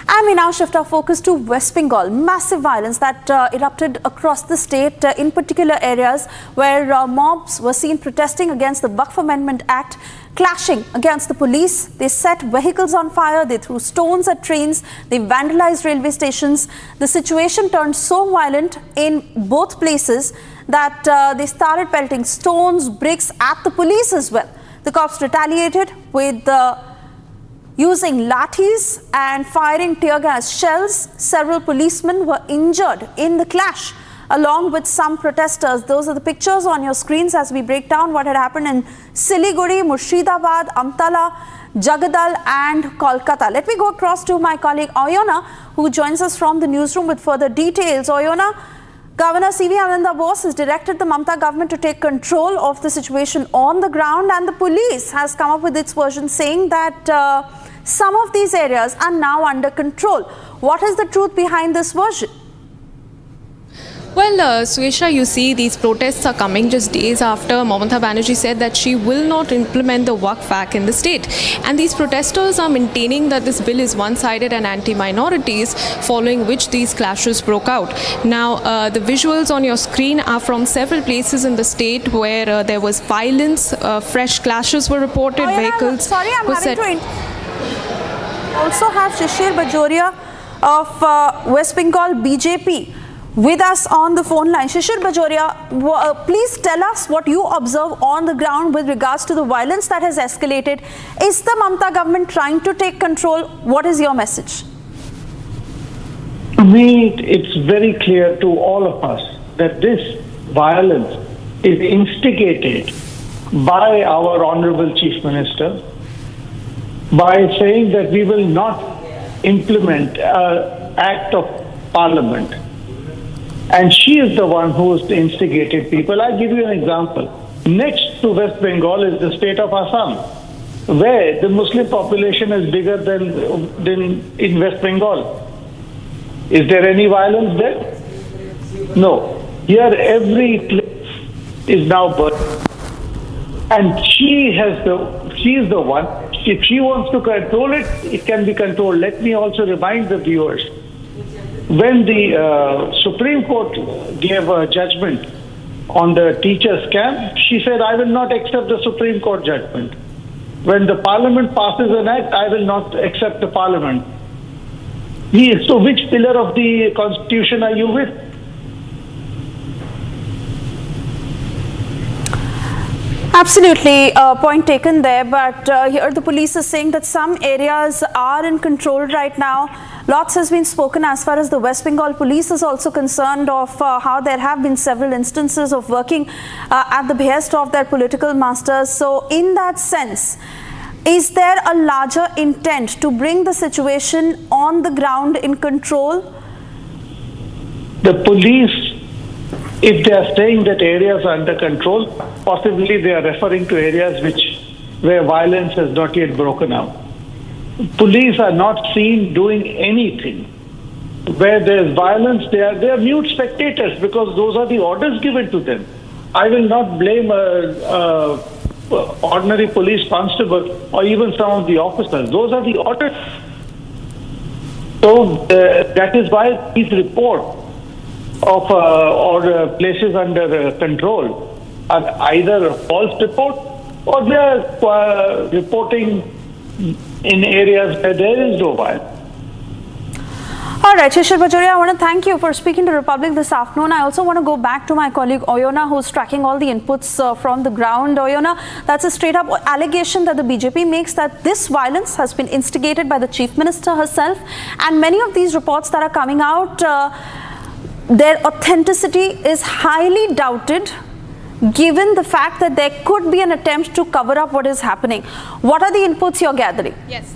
And we now shift our focus to West Bengal. Massive violence that erupted across the state, in particular areas where mobs were seen protesting against the Waqf Amendment Act, clashing against the police. They set vehicles on fire, they threw stones at trains, they vandalized railway stations. The situation turned so violent in both places that they started pelting stones, bricks at the police as well. The cops retaliated with using lathis and firing tear gas shells. Several policemen were injured in the clash, along with some protesters. Those are the pictures on your screens as we break down what had happened in Siliguri, Murshidabad, Amtala, Jagadal and Kolkata. Let me go across to my colleague Oyona, who joins us from the newsroom with further details. Oyona, Governor C.V. Ananda Bose has directed the Mamata government to take control of the situation on the ground, and the police has come up with its version saying that some of these areas are now under control. What is the truth behind this version? Well, Suesha, you see, these protests are coming just days after Mamata Banerjee said that she will not implement the Waqf Act in the state. And these protesters are maintaining that this bill is one-sided and anti-minorities, following which these clashes broke out. Now, the visuals on your screen are from several places in the state where there was violence, fresh clashes were reported, vehicles were set. Also have Shishir Bajoria of West Bengal BJP with us on the phone line. Shishir Bajoria, please tell us what you observe on the ground with regards to the violence that has escalated. Is the Mamata government trying to take control? What is your message? To me, it's very clear to all of us that this violence is instigated by our Honorable Chief Minister by saying that we will not implement an act of Parliament. And she is the one who has instigated people. I'll give you an example. Next to West Bengal is the state of Assam, where the Muslim population is bigger than in West Bengal. Is there any violence there? No. Here every place is now burnt. And she is the one. If she wants to control it, it can be controlled. Let me also remind the viewers, when the Supreme Court gave a judgment on the teacher scam, she said, I will not accept the Supreme Court judgment. When the Parliament passes an act, I will not accept the Parliament. So which pillar of the Constitution are you with? Absolutely, point taken there, but here the police is saying that some areas are in control right now. Lots has been spoken as far as the West Bengal police is also concerned of how there have been several instances of working at the behest of their political masters. So in that sense, is there a larger intent to bring the situation on the ground in control? The police, if they are saying that areas are under control, possibly they are referring to areas where violence has not yet broken out. Police are not seen doing anything. Where there is violence, they are mute spectators because those are the orders given to them. I will not blame a ordinary police constable or even some of the officers. Those are the orders. So that is why these reports of or places under control are either a false report or they are reporting in areas where there is no violence. All right, Shishir Bajoria, I want to thank you for speaking to Republic this afternoon. I also want to go back to my colleague Oyona, who's tracking all the inputs from the ground. Oyona, that's a straight up allegation that the BJP makes that this violence has been instigated by the Chief Minister herself. And many of these reports that are coming out, their authenticity is highly doubted, given the fact that there could be an attempt to cover up what is happening. What are the inputs you're gathering? Yes.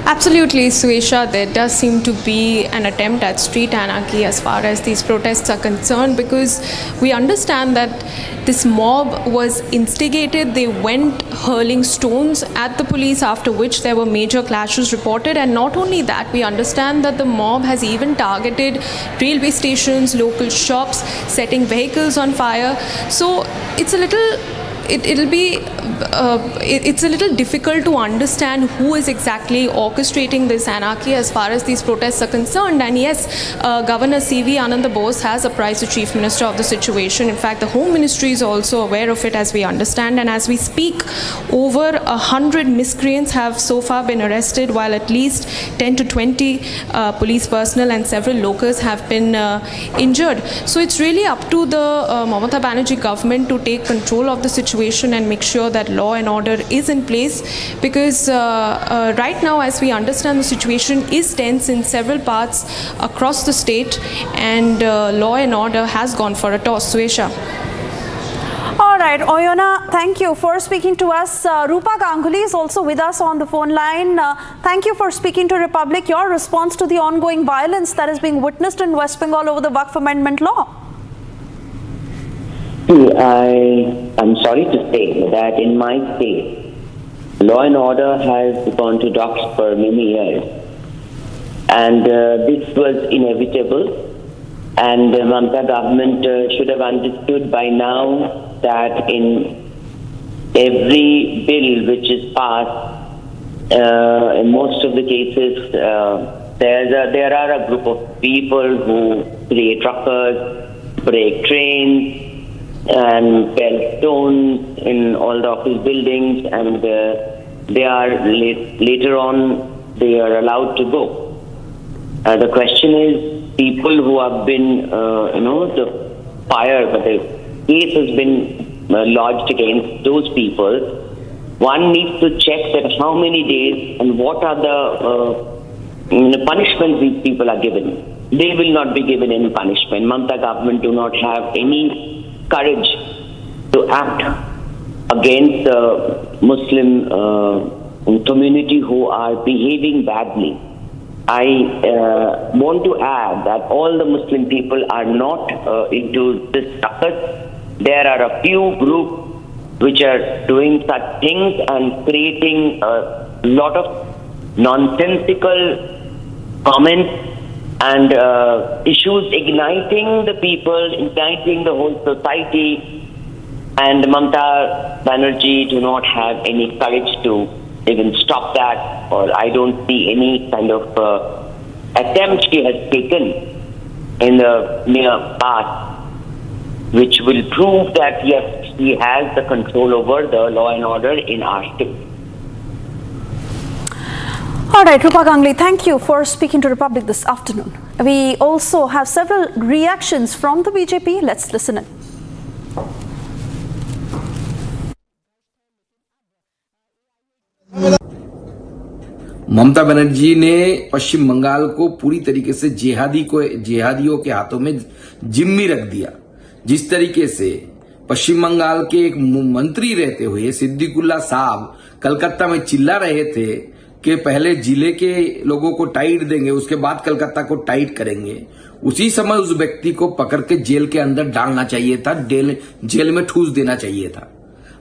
Absolutely, Suesha. There does seem to be an attempt at street anarchy as far as these protests are concerned, because we understand that this mob was instigated. They went hurling stones at the police, after which there were major clashes reported. And not only that, we understand that the mob has even targeted railway stations, local shops, setting vehicles on fire. So it's a little it's a little difficult to understand who is exactly orchestrating this anarchy as far as these protests are concerned. And yes, Governor C.V. Ananda Bose has apprised the Chief Minister of the situation. In fact, the Home Ministry is also aware of it, as we understand. And as we speak, over 100 miscreants have so far been arrested, while at least 10 to 20 police personnel and several locals have been injured. So it's really up to the Mamata Banerjee government to take control of the situation and make sure that law and order is in place, because right now, as we understand, the situation is tense in several parts across the state, and law and order has gone for a toss. Suesha. All right, Oyona, thank you for speaking to us. Rupa Ganguly is also with us on the phone line. Thank you for speaking to Republic. Your response to the ongoing violence that is being witnessed in West Bengal over the Waqf Amendment law? I'm sorry to say that in my state, law and order has gone to dogs for many years. And this was inevitable. And the Mamata government should have understood by now that in every bill which is passed, in most of the cases, there are a group of people who create truckers, break trains, and pelt stones in all the office buildings, and they are later on they are allowed to go. The question is, people who have been, the fire, but the case has been lodged against those people. One needs to check that how many days and what are the punishments these people are given. They will not be given any punishment. Mamata government do not have any courage to act against the Muslim community who are behaving badly. I want to add that all the Muslim people are not into this success. There are a few groups which are doing such things and creating a lot of nonsensical comments and issues, igniting the people, igniting the whole society. And Mamata Banerjee do not have any courage to even stop that, or I don't see any kind of attempt she has taken in the near past, which will prove that yes, she has the control over the law and order in our state. All right, Rupa Gangli, thank you for speaking to Republic this afternoon. We also have several reactions from the BJP. Let's listen in. Mamata Banerjee ने पश्चिम बंगाल को पूरी तरीके से जिहादियों के हाथों में जिम्मी रख दिया। जिस तरीके से पश्चिम बंगाल के एक मंत्री रहते हुए सिद्दीकुल्ला साहब कलकत्ता में चिल्ला रहे थे कि पहले जिले के लोगों को टाइट देंगे, उसके बाद कलकत्ता को टाइट करेंगे, उसी समय उस व्यक्ति को पकड़ के जेल के अंदर डालना चाहिए था, जेल में ठूस देना चाहिए था।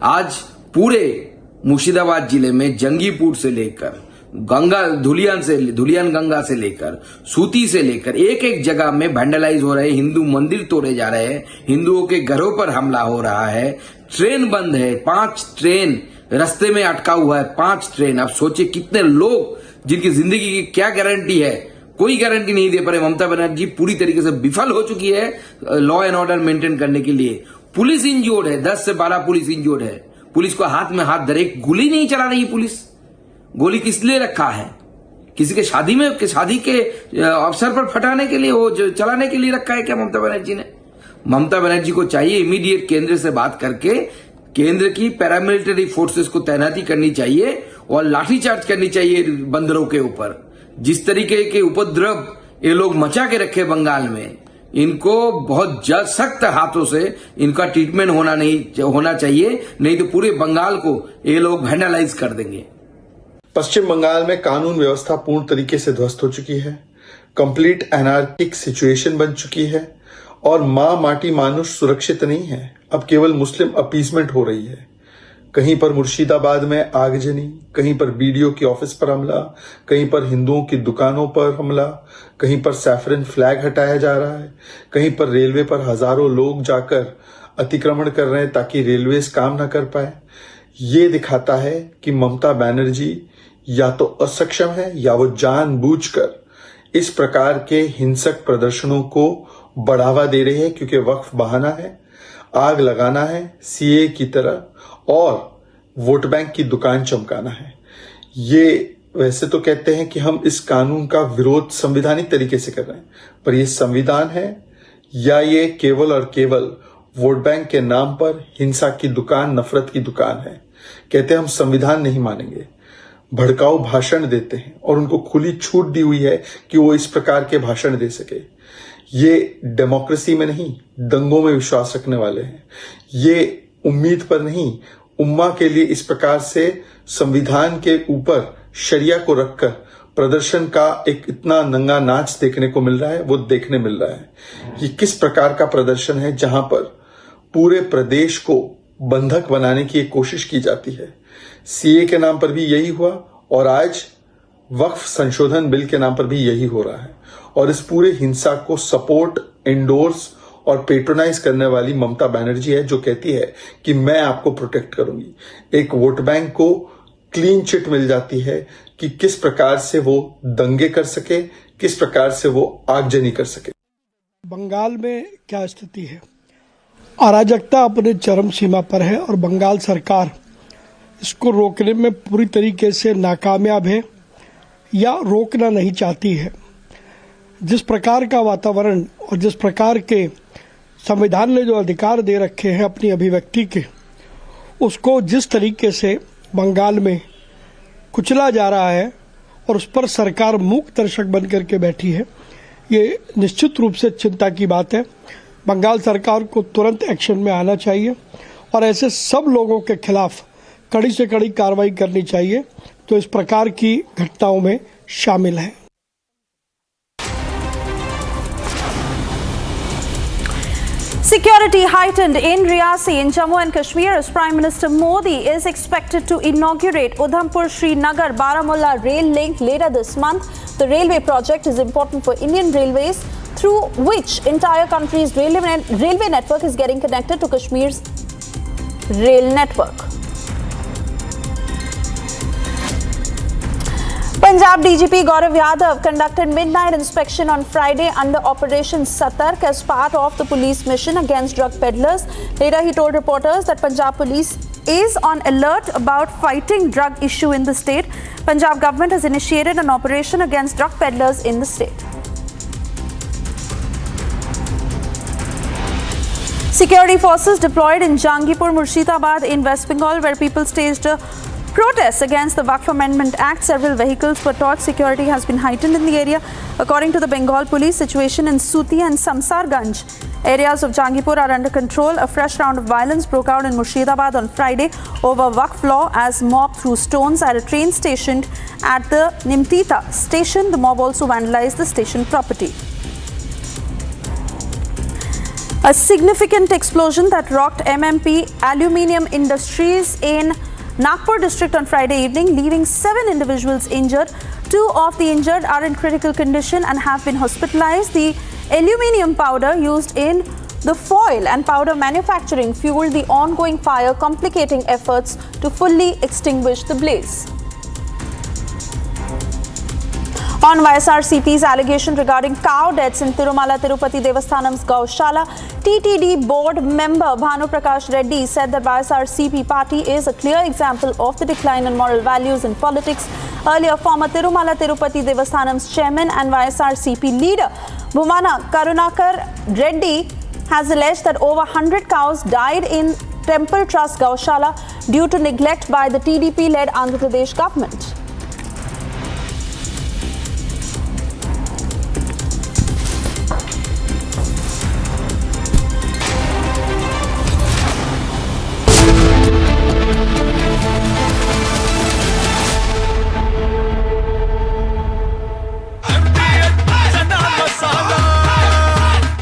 आज पूरे मुर्शिदाबाद जिले में जंगीपुर से लेकर धुलियान गंगा से लेकर सूती से लेकर एक एक जगह में वैंडलाइज हो रहे, हिंदू मंदिर तोड़े जा रहे हैं, हिंदुओं के घरों पर हमला हो रहा है, ट्रेन बंद है, 5 ट्रेन रास्ते में अटका हुआ है, 5 ट्रेन। आप सोचिए कितने लोग जिनकी जिंदगी की क्या गारंटी है, कोई गारंटी नहीं दे पा रहे। ममता बनर्जी पूरी तरीके से विफल हो चुकी है लॉ एंड ऑर्डर मेंटेन करने के लिए। पुलिस इंजोर्ड है, 10 से 12 पुलिस इंजोर्ड है। पुलिस को हाथ में हाथ धरे, गोली नहीं चला रही पुलिस। गोली किस लिए रखा है? किसी के शादी के अवसर पर फटाने के लिए, वो चलाने के लिए रखा है क्या ममता बनर्जी ने? ममता बनर्जी को चाहिए इमीडिएट केंद्र से बात करके केंद्र की पैरामिलिट्री फोर्सेस को तैनाती करनी चाहिए और लाठीचार्ज करनी चाहिए बंदरों के ऊपर। जिस तरीके के उपद्रव ये लोग मचा के रखे बंगाल में, इनको बहुत सख्त हाथों से इनका ट्रीटमेंट होना चाहिए, नहीं तो पूरे बंगाल को ये लोग वैंडलाइज कर देंगे। पश्चिम बंगाल में कानून व्यवस्था पूर्ण तरीके से ध्वस्त हो चुकी है, कंप्लीट एनार्किक सिचुएशन बन चुकी है और मां माटी मानुष सुरक्षित नहीं है। अब केवल मुस्लिम अपीसमेंट हो रही है। कहीं पर मुर्शिदाबाद में आगजनी, कहीं पर बीडीओ की ऑफिस पर हमला, कहीं पर हिंदुओं की दुकानों पर हमला, कहीं पर सैफरन फ्लैग हटाया जा रहा है, कहीं पर रेलवे पर हजारों लोग जाकर अतिक्रमण कर रहे हैं ताकि रेलवेज काम न कर पाए। ये दिखाता है कि ममता बनर्जी या तो असक्षम है या वो जानबूझकर इस प्रकार के हिंसक प्रदर्शनों को बढ़ावा दे रही है, क्योंकि वक्फ बहाना है, आग लगाना है सीए की तरह और वोट बैंक की दुकान चमकाना है। ये वैसे तो कहते हैं कि हम इस कानून का विरोध संवैधानिक तरीके से कर रहे हैं, पर यह संविधान है या ये केवल और केवल वोट बैंक के नाम पर हिंसा की दुकान, नफरत की दुकान है। कहते हैं हम संविधान नहीं मानेंगे, भड़काऊ भाषण देते हैं और उनको खुली छूट दी हुई है कि वो इस प्रकार के भाषण दे सके। ये डेमोक्रेसी में नहीं, दंगों में विश्वास रखने वाले हैं। ये उम्मीद पर नहीं, उम्मा के लिए इस प्रकार से संविधान के ऊपर शरिया को रखकर प्रदर्शन का एक इतना नंगा नाच देखने को मिल रहा है, वो देखने मिल रहा है। ये किस प्रकार का प्रदर्शन है जहां पर पूरे प्रदेश को बंधक बनाने की एक कोशिश की जाती है। सीए के नाम पर भी यही हुआ और आज वक्फ संशोधन बिल के नाम पर भी यही हो रहा है। और इस पूरे हिंसा को सपोर्ट, एंडोर्स और पेट्रोनाइज करने वाली ममता बनर्जी है, जो कहती है कि मैं आपको प्रोटेक्ट करूंगी। एक वोट बैंक को क्लीन चिट मिल जाती है कि किस प्रकार से वो दंगे कर सके, किस प्रकार से वो आगजनी कर सके। बंगाल में क्या स्थिति है? अराजकता अपने चरम सीमा पर है और बंगाल सरकार इसको रोकने में पूरी तरीके से नाकामयाब है या रोकना नहीं चाहती है। जिस प्रकार का वातावरण और जिस प्रकार के संविधान ने जो अधिकार दे रखे हैं अपनी अभिव्यक्ति के, उसको जिस तरीके से बंगाल में कुचला जा रहा है और उस पर सरकार मूक दर्शक बन करके बैठी है, ये निश्चित रूप से चिंता की बात है। बंगाल सरकार को तुरंत एक्शन में आना चाहिए और ऐसे सब लोगों के खिलाफ कड़ी से कड़ी कार्रवाई करनी चाहिए तो इस प्रकार की घटनाओं में शामिल है। Security heightened in Riyasi in Jammu and Kashmir as Prime Minister Modi is expected to inaugurate Udhampur-Srinagar Baramulla rail link later this month. The railway project is important for Indian Railways, through which entire country's railway network is getting connected to Kashmir's rail network. Punjab DGP Gaurav Yadav conducted midnight inspection on Friday under Operation Satark as part of the police mission against drug peddlers. Later, he told reporters that Punjab police is on alert about fighting drug issue in the state. Punjab government has initiated an operation against drug peddlers in the state. Security forces deployed in Jangipur, Murshidabad in West Bengal, where people staged a protests against the Waqf Amendment Act. Several vehicles were torched. Security has been heightened in the area. According to the Bengal police, situation in Suti and Samsarganj areas of Jangipur are under control. A fresh round of violence broke out in Murshidabad on Friday over Waqf law as mob threw stones at a train stationed at the Nimtita station. The mob also vandalized the station property. A significant explosion that rocked MMP Aluminium Industries in Nagpur district on Friday evening, leaving 7 individuals injured. 2 of the injured are in critical condition and have been hospitalized. The aluminium powder used in the foil and powder manufacturing fueled the ongoing fire, complicating efforts to fully extinguish the blaze. On YSRCP's allegation regarding cow deaths in Tirumala Tirupati Devasthanam's Gaushala, TTD board member Bhanu Prakash Reddy said that YSRCP party is a clear example of the decline in moral values in politics. Earlier, former Tirumala Tirupati Devasthanam's chairman and YSRCP leader Bhumana Karunakar Reddy has alleged that over 100 cows died in Temple Trust Gaushala due to neglect by the TDP-led Andhra Pradesh government.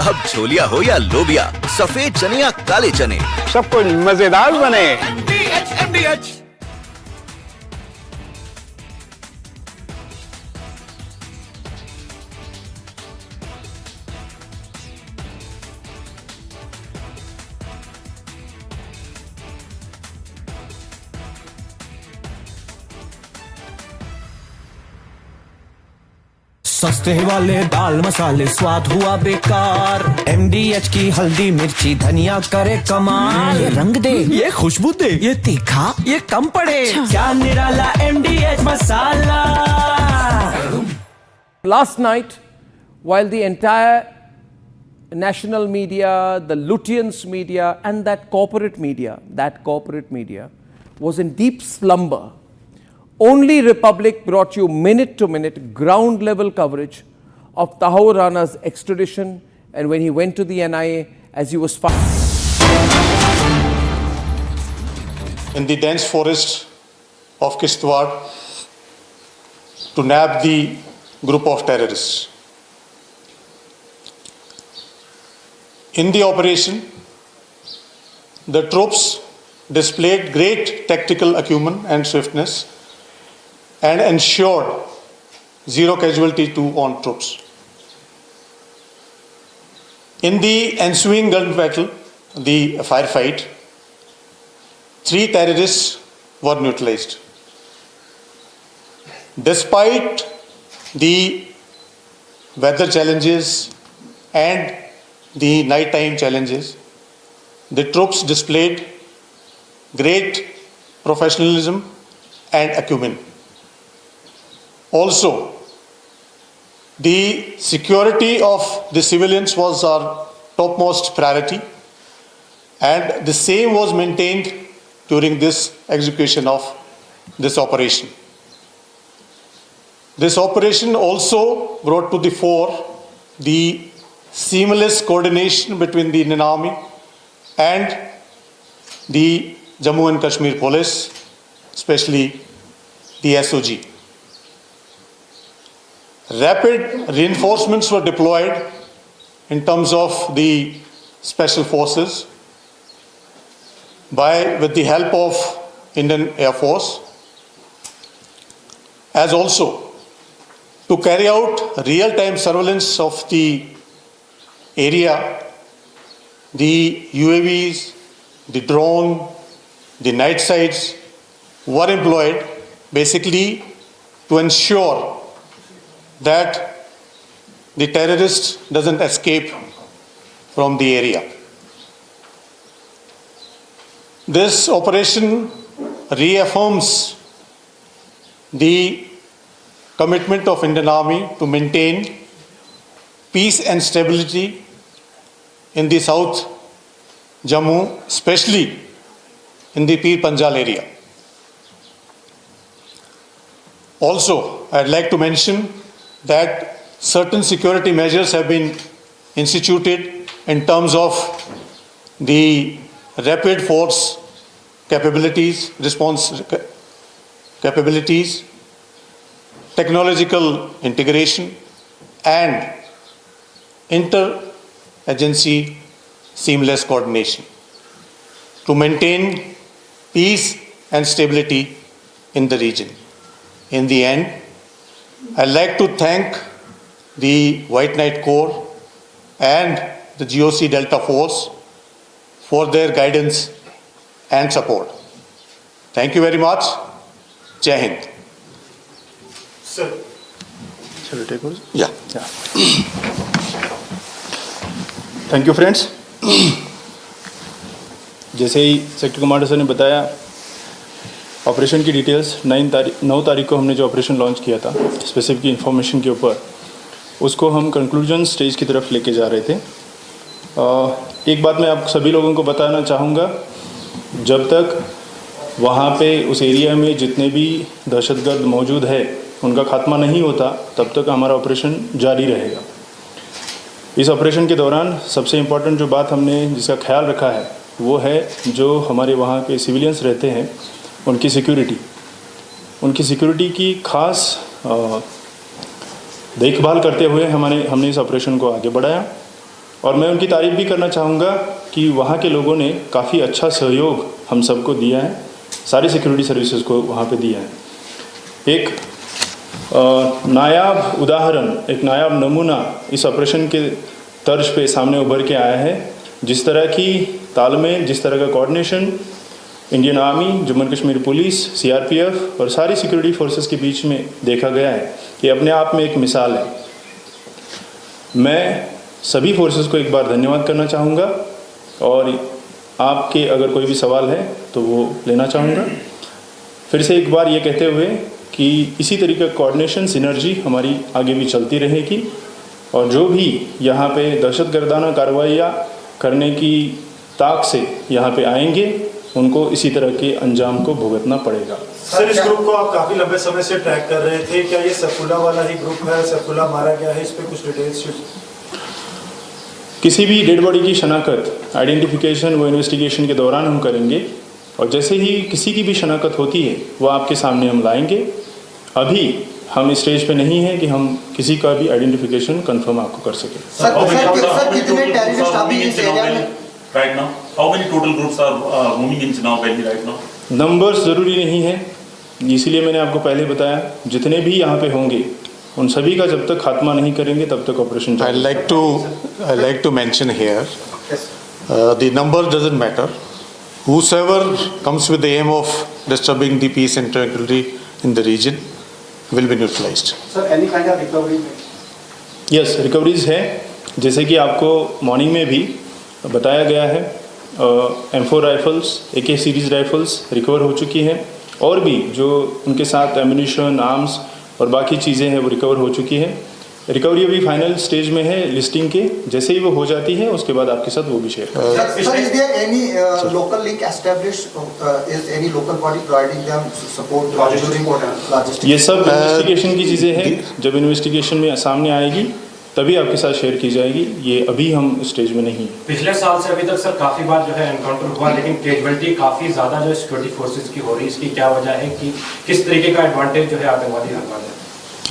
अब छोलिया हो या लोबिया, सफेद चने या काले चने, सब कुछ मजेदार बने। सस्ते वाले दाल मसाले स्वाद हुआ बेकार। MDH की हल्दी मिर्ची धनिया करे कमाल। ये रंग दे, ये खुशबू दे, ये तीखा, ये कम पड़े। क्या निराला MDH masala. Last night, while the entire national media, the Lutyens media and that corporate media was in deep slumber, only Republic brought you minute-to-minute, ground-level coverage of Tahawur Rana's extradition and when he went to the NIA as he was found. In the dense forest of Kishtwar to nab the group of terrorists. In the operation, the troops displayed great tactical acumen and swiftness and ensured zero casualty to on troops. In the ensuing gun battle, the firefight, 3 terrorists were neutralized. Despite the weather challenges and the nighttime challenges, the troops displayed great professionalism and acumen. Also, the security of the civilians was our topmost priority, and the same was maintained during this execution of this operation. This operation also brought to the fore the seamless coordination between the Indian Army and the Jammu and Kashmir police, especially the SOG. Rapid reinforcements were deployed in terms of the special forces with the help of Indian Air Force, as also to carry out real-time surveillance of the area. The UAVs, the drone, the night sights were employed basically to ensure that the terrorist doesn't escape from the area. This operation reaffirms the commitment of Indian Army to maintain peace and stability in the South Jammu, especially in the Pir Panjal area. Also, I'd like to mention that certain security measures have been instituted in terms of the rapid force capabilities, response capabilities, technological integration, and inter-agency seamless coordination to maintain peace and stability in the region. In the end, I'd like to thank the White Knight Corps and the GOC Delta Force for their guidance and support. Thank you very much. Jai Hind. Sir. Shall we take over? Yeah. Thank you friends. जैसे ही sector commander sir ने बताया, operation की details 9 तारीख को हमने जो operation launch किया था स्पेसिफिक इन्फॉर्मेशन के ऊपर, उसको हम कंक्लूजन स्टेज की तरफ लेके जा रहे थे। एक बात मैं आप सभी लोगों को बताना चाहूँगा, जब तक वहाँ पे उस एरिया में जितने भी दहशतगर्द मौजूद है उनका खात्मा नहीं होता, तब तक हमारा ऑपरेशन जारी रहेगा। इस ऑपरेशन के दौरान सबसे इम्पॉर्टेंट जो बात हमने जिसका ख्याल रखा है वो है जो हमारे वहाँ पे सिविलियंस रहते हैं उनकी सिक्योरिटी की खास देखभाल करते हुए हमने इस ऑपरेशन को आगे बढ़ाया। और मैं उनकी तारीफ़ भी करना चाहूँगा कि वहाँ के लोगों ने काफ़ी अच्छा सहयोग हम सबको दिया है, सारी सिक्योरिटी सर्विसेज को वहाँ पे दिया है। एक नायाब उदाहरण, एक नायाब नमूना इस ऑपरेशन के तर्ज पे सामने उभर के आया है। जिस तरह की तालमेल, जिस तरह का coordination Indian army, Jammu and Kashmir police, CRPF और सारी सिक्योरिटी फोर्सेस के बीच में देखा गया है, ये अपने आप में एक मिसाल है। मैं सभी फोर्सेस को एक बार धन्यवाद करना चाहूँगा और आपके अगर कोई भी सवाल है तो वो लेना चाहूँगा। फिर से एक बार ये कहते हुए कि इसी तरीके का कोऑर्डिनेशन, सिनर्जी हमारी आगे भी चलती रहेगी और जो भी यहाँ पे दहशतगर्दाना कार्रवाइयाँ करने की ताक से यहाँ पे आएंगे उनको इसी तरह के अंजाम को भुगतना पड़ेगा। सर, इस ग्रुप को आप काफ़ी लंबे समय से ट्रैक कर रहे थे, क्या ये सफुला वाला ही ग्रुप है? सफुला मारा गया है, इस पर कुछ डिटेल्स? किसी भी डेड बॉडी की शनाख्त, आइडेंटिफिकेशन वो इन्वेस्टिगेशन के दौरान हम करेंगे और जैसे ही किसी की भी शनाख्त होती है वो आपके सामने हम लाएंगे। अभी हम इस स्टेज पे नहीं है कि हम किसी का भी आइडेंटिफिकेशन कंफर्म आपको कर सकें। नंबर्स ज़रूरी नहीं है, इसीलिए मैंने आपको पहले बताया जितने भी यहाँ पे होंगे उन सभी का जब तक खात्मा नहीं करेंगे तब तक operation. I like to mention here, the number doesn't matter. Whosoever comes with the aim of disturbing the peace and tranquility in the region will be neutralized. Sir, any kind of recovery? Yes, recoveries है, जैसे कि आपको morning में भी बताया गया है। M4 rifles, AK series rifles recover हो चुकी हैं और भी जो उनके साथ एम्यूनिशन, आर्म्स और बाकी चीज़ें हैं वो रिकवर हो चुकी है। रिकवरी अभी फाइनल स्टेज में है लिस्टिंग के, जैसे ही वो हो जाती है उसके बाद आपके साथ वो भी शेयर करेंगे। Sir, is there any local link established? Is any local body providing them support during logistics? ये सब इन्वेस्टिगेशन की चीज़ें हैं, जब इन्वेस्टिगेशन में सामने आएगी तभी आपके साथ शेयर की जाएगी। ये अभी हम स्टेज में नहीं हैं। पिछले साल से अभी तक सर काफ़ी बार जो है एनकाउंटर हुआ, लेकिन कैजुअलिटी काफ़ी ज़्यादा जो सिक्योरिटी फोर्सेज की हो रही है, इसकी क्या वजह है कि किस तरीके का एडवांटेज जो है आतंकवादी हर बार है?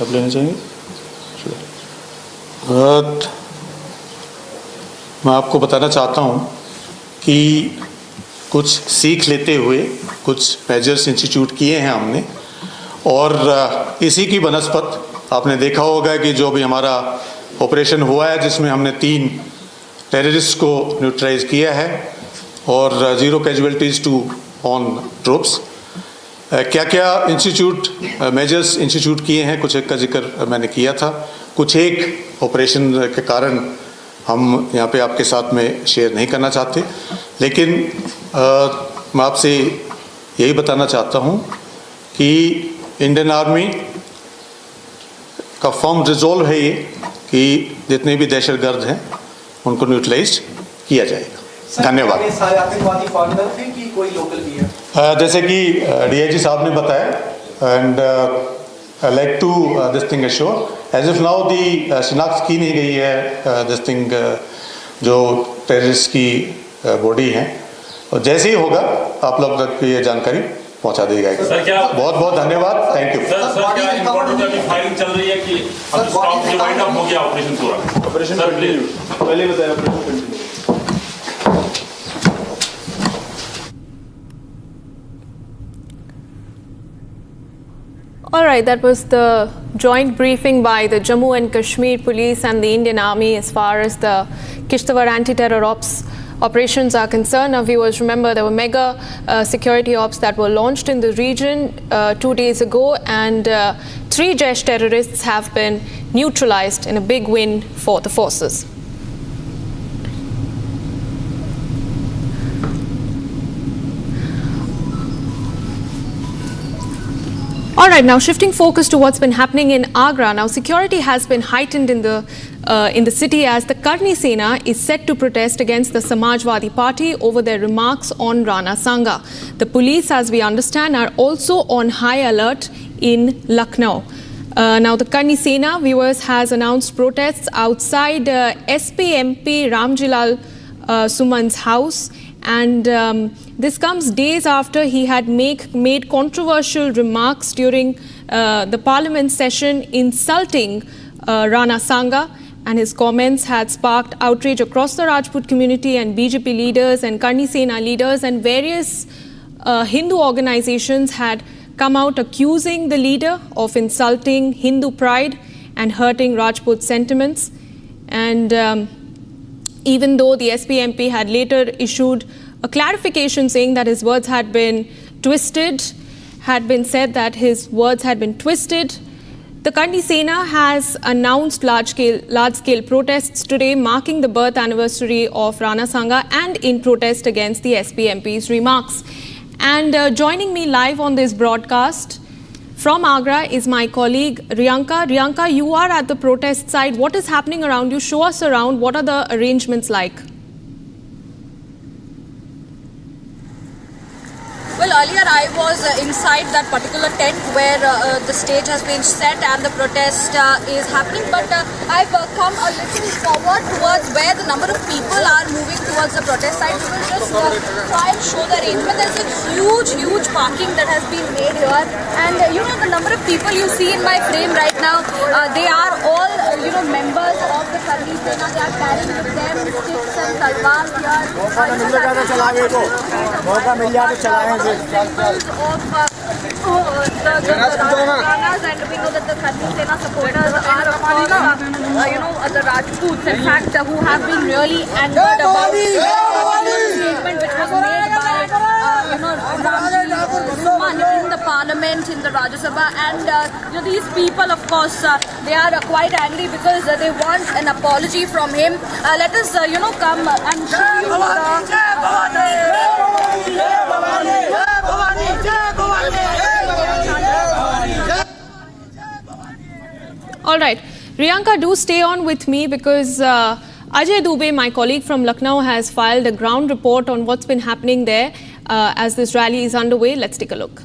आप लेना चाहेंगे? मैं आपको बताना चाहता हूँ कि कुछ सीख लेते हुए कुछ मेजर्स इंस्टीट्यूट किए हैं हमने, और इसी की बनस्पत आपने देखा होगा कि जो भी हमारा ऑपरेशन हुआ है जिसमें हमने 3 टेररिस्ट को न्यूट्रलाइज किया है और 0 कैजुअलिटीज़ टू ऑन ट्रूप्स। क्या क्या मेजर्स इंस्टीट्यूट किए हैं, कुछ एक का जिक्र मैंने किया था, कुछ एक ऑपरेशन के कारण हम यहाँ पे आपके साथ में शेयर नहीं करना चाहते, लेकिन मैं आपसे यही बताना चाहता हूँ कि इंडियन आर्मी का फर्म रिजॉल्व है ये कि जितने भी दहशतगर्द हैं उनको न्यूट्रलाइज किया जाएगा। धन्यवाद। सारे आतंकवादी फॉरेनर थे कि कोई लोकल भी है? जैसे कि डीआईजी साहब ने बताया, and I like to this thing assure as if now the शिनाख्त की नहीं गई है दिस थिंग जो टेररिस्ट की बॉडी है, और जैसे ही होगा आप लोग तक ये जानकारी पहुंचा दी जाएगी। बहुत बहुत धन्यवाद, थैंक यू। फायरिंग चल रही है कि अब स्टॉप जो वाइंड अप हो गया ऑपरेशन पूरा? ऑपरेशन पहले बताया, operation continue. All right, that was the joint briefing by the Jammu and Kashmir Police and the Indian Army as far as the Kishtwar anti-terror operations are concerned. Now, viewers, remember there were mega security ops that were launched in the region 2 days ago, and 3 Jaish terrorists have been neutralized in a big win for the forces. All right, now shifting focus to what's been happening in Agra. Now, security has been heightened in the city as the Karni Sena is set to protest against the Samajwadi Party over their remarks on Rana Sanga. The police, as we understand, are also on high alert in Lucknow. Now, the Karni Sena, viewers, has announced protests outside SP MP Ramjilal Suman's house, and this comes days after he had made controversial remarks during the parliament session insulting Rana Sanga, and his comments had sparked outrage across the Rajput community, and BJP leaders and Karni Sena leaders and various Hindu organizations had come out accusing the leader of insulting Hindu pride and hurting Rajput sentiments. And even though the SPMP had later issued a clarification saying that his words had been twisted, had been said that his words had been twisted, the Karni Sena has announced large-scale protests today, marking the birth anniversary of Rana Sanga and in protest against the SPMP's remarks. And joining me live on this broadcast from Agra is my colleague Riyanka. Riyanka, you are at the protest side. What is happening around you? Show us around. What are the arrangements like? Well, earlier I was inside that particular tent where the stage has been set and the protest is happening, but I've come a little forward towards where the number of people are moving towards the protest site. We will just try and show the arrangement. There's a huge parking that has been made here, and you know the number of people you see in my frame right now, they are all members of the Karni Sena. They are carrying with them sticks and talwars here. The Ranas, and we know that the Karni Sena supporters are of course, the Rajputs, in fact, who have been really angered about the statement which was made by Suman in the parliament, in the Rajya Sabha, and these people, of course, they are quite angry because they want an apology from him. Let us, come and show you All right, Riyanka, do stay on with me because Ajay Dubey, my colleague from Lucknow, has filed a ground report on what's been happening there as this rally is underway. Let's take a look.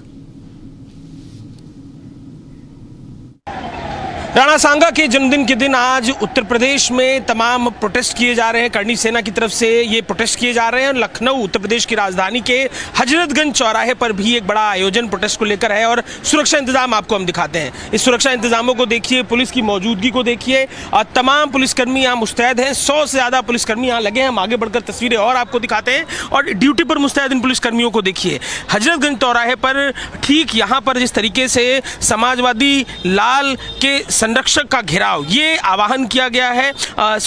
Rana Sanga के जन्मदिन के दिन आज उत्तर प्रदेश में तमाम protest किए जा रहे हैं। करनी सेना की तरफ से ये प्रोटेस्ट किए जा रहे हैं। लखनऊ उत्तर प्रदेश की राजधानी के हजरतगंज चौराहे पर भी एक बड़ा आयोजन प्रोटेस्ट को लेकर है और सुरक्षा इंतजाम आपको हम दिखाते हैं। इस सुरक्षा इंतजामों को देखिए, पुलिस की मौजूदगी को देखिए और तमाम पुलिसकर्मी यहाँ मुस्तैद हैं। 100 से ज़्यादा पुलिसकर्मी यहाँ लगे हैं। हम आगे बढ़कर तस्वीरें और आपको दिखाते हैं और ड्यूटी पर मुस्तैद इन पुलिसकर्मियों को देखिए। हजरतगंज चौराहे पर ठीक यहाँ पर जिस तरीके से समाजवादी लाल के संरक्षक का घेराव, ये आह्वान किया गया है।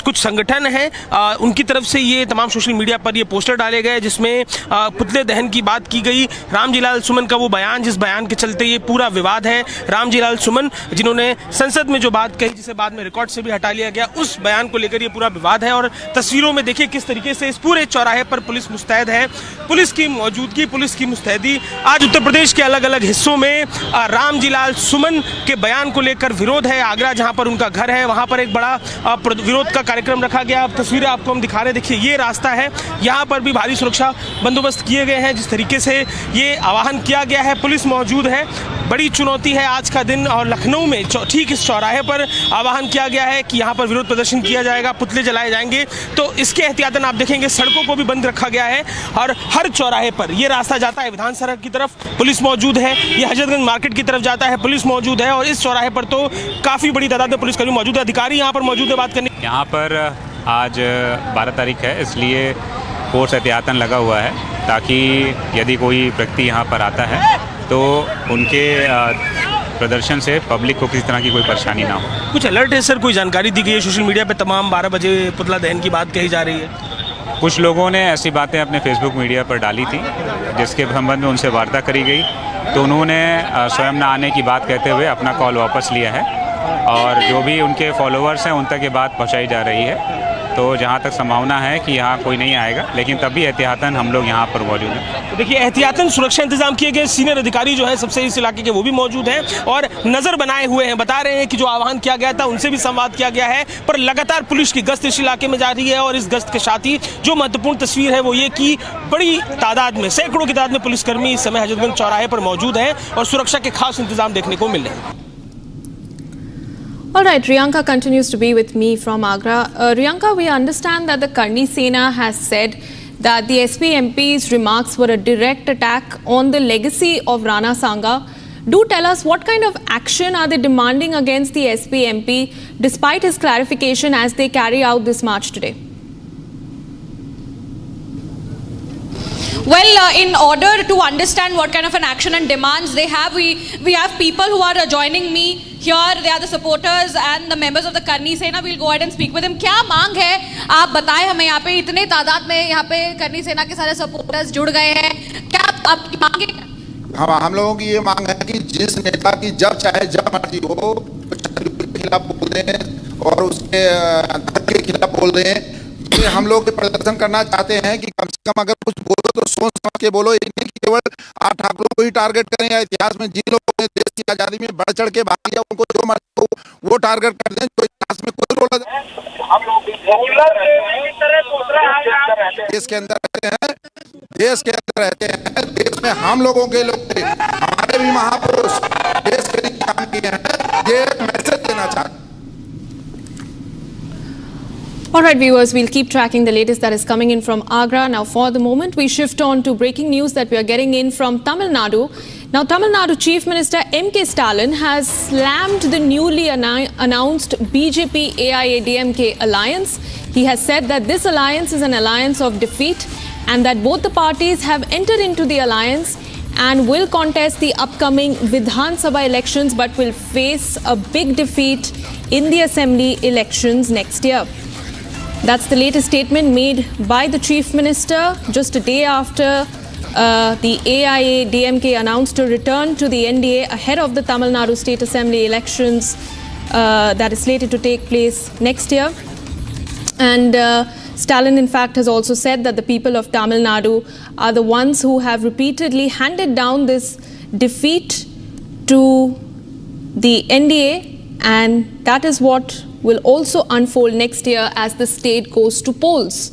कुछ संगठन हैं उनकी तरफ से ये तमाम सोशल मीडिया पर ये पोस्टर डाले गए जिसमें पुतले दहन की बात की गई। रामजीलाल सुमन का वो बयान, जिस बयान के चलते ये पूरा विवाद है। रामजीलाल सुमन जिन्होंने संसद में जो बात कही, जिसे बाद में रिकॉर्ड से भी हटा लिया गया, उस बयान को लेकर ये पूरा विवाद है। और तस्वीरों में देखिए किस तरीके से इस पूरे चौराहे पर पुलिस मुस्तैद है। पुलिस की मौजूदगी, पुलिस की मुस्तैदी। आज उत्तर प्रदेश के अलग अलग हिस्सों में रामजीलाल सुमन के बयान को लेकर विरोध है। आगरा जहां पर उनका घर है वहां पर एक बड़ा विरोध का कार्यक्रम रखा गया। अब तस्वीरें आपको हम दिखा रहे हैं। देखिए ये रास्ता है, यहाँ पर भी भारी सुरक्षा बंदोबस्त किए गए हैं। जिस तरीके से ये आह्वान किया गया है, पुलिस मौजूद है। बड़ी चुनौती है आज का दिन। और लखनऊ में ठीक इस चौराहे पर आह्वान किया गया है कि यहाँ पर विरोध प्रदर्शन किया जाएगा, पुतले जलाए जाएंगे। तो इसके एहतियातन आप देखेंगे सड़कों को भी बंद रखा गया है और हर चौराहे पर ये रास्ता जाता है विधान सड़क की तरफ, पुलिस मौजूद है। ये हजरतगंज मार्केट की तरफ जाता है, पुलिस मौजूद है। और इस चौराहे पर तो काफ़ी बड़ी तादाद में पुलिसकर्मी मौजूद है। अधिकारी यहाँ पर मौजूद है बात करने। यहाँ पर आज 12 तारीख है, इसलिए फोर्स एहतियातन लगा हुआ है ताकि यदि कोई व्यक्ति यहाँ पर आता है तो उनके प्रदर्शन से पब्लिक को किसी तरह की कोई परेशानी ना हो। कुछ अलर्ट है सर, कोई जानकारी दी गई है सोशल मीडिया पे? तमाम 12 बजे पुतला दहन की बात कही जा रही है। कुछ लोगों ने ऐसी बातें अपने फेसबुक मीडिया पर डाली थी जिसके संबंध में उनसे वार्ता करी गई, तो उन्होंने स्वयं न आने की बात कहते हुए अपना कॉल वापस लिया है और जो भी उनके फॉलोअर्स हैं उन तक ये बात पहुंचाई जा रही है। तो जहां तक संभावना है कि यहाँ कोई नहीं आएगा, लेकिन तब भी एहतियातन हम लोग यहाँ पर मौजूद हैं। देखिए एहतियातन सुरक्षा इंतजाम किए गए। सीनियर अधिकारी जो है सबसे इस इलाके के वो भी मौजूद हैं और नज़र बनाए हुए हैं। बता रहे हैं कि जो आह्वान किया गया था उनसे भी संवाद किया गया है, पर लगातार पुलिस की गश्त इस इलाके में जारी है। और इस गश्त के साथ ही जो महत्वपूर्ण तस्वीर है वो ये कि बड़ी तादाद में, सैकड़ों की तादाद में पुलिसकर्मी इस समय हजरतगंज चौराहे पर मौजूद हैं और सुरक्षा के खास इंतजाम देखने को मिल रहे हैं। All right, Riyanka continues to be with me from Agra. Riyanka, we understand that the Karni Sena has said that the SP MP's remarks were a direct attack on the legacy of Rana Sanga. Do tell us what kind of action are they demanding against the SP MP despite his clarification as they carry out this march today? Well, in order to understand what kind of an action and demands they have, we have people who are joining me here. They are the supporters and the members of the Karni Sena. We'll go ahead and speak with them. क्या मांग है आप बताएं हमें। यहाँ पे इतने तादाद में यहाँ पे करनी सेना के सारे सपोर्टर्स जुड़ गए हैं, क्या आपकी मांग है? हम लोगों की ये मांग है कि जिस नेता की जब चाहे जब मर्जी हो के खिलाफ बोल दें और उसके के खिलाफ बोल दें। ये हम लोग प्रदर्शन करना चाहते हैं कि कम से कम अगर कुछ बोलो तो सोच समझ के बोलो, ये नहीं कि केवल आप ठाकुरों को ही टारगेट करें या इतिहास में जिन लोगों ने देश की आज़ादी में बढ़ चढ़ के भाग लिया उनको जो मर्जी हो वो टारगेट कर दें, जो इतिहास में कोई रोल देश के अंदर रहते हैं, देश के अंदर रहते हैं, देश में हम लोगों के लोग थे, हमारे भी महापुरुष देश के लिए काम किए हैं। ये मैसेज देना चाहते हैं। All right, viewers, we'll keep tracking the latest that is coming in from Agra. Now, for the moment, we shift on to breaking news that we are getting in from Tamil Nadu. Now, Tamil Nadu Chief Minister M.K. Stalin has slammed the newly announced BJP AIADMK alliance. He has said that this alliance is an alliance of defeat and that both the parties have entered into the alliance and will contest the upcoming Vidhan Sabha elections but will face a big defeat in the assembly elections next year. That's the latest statement made by the Chief Minister just a day after the AIADMK announced to return to the NDA ahead of the Tamil Nadu State Assembly elections that is slated to take place next year. And Stalin, in fact, has also said that the people of Tamil Nadu are the ones who have repeatedly handed down this defeat to the NDA, and that is what will also unfold next year as the state goes to polls.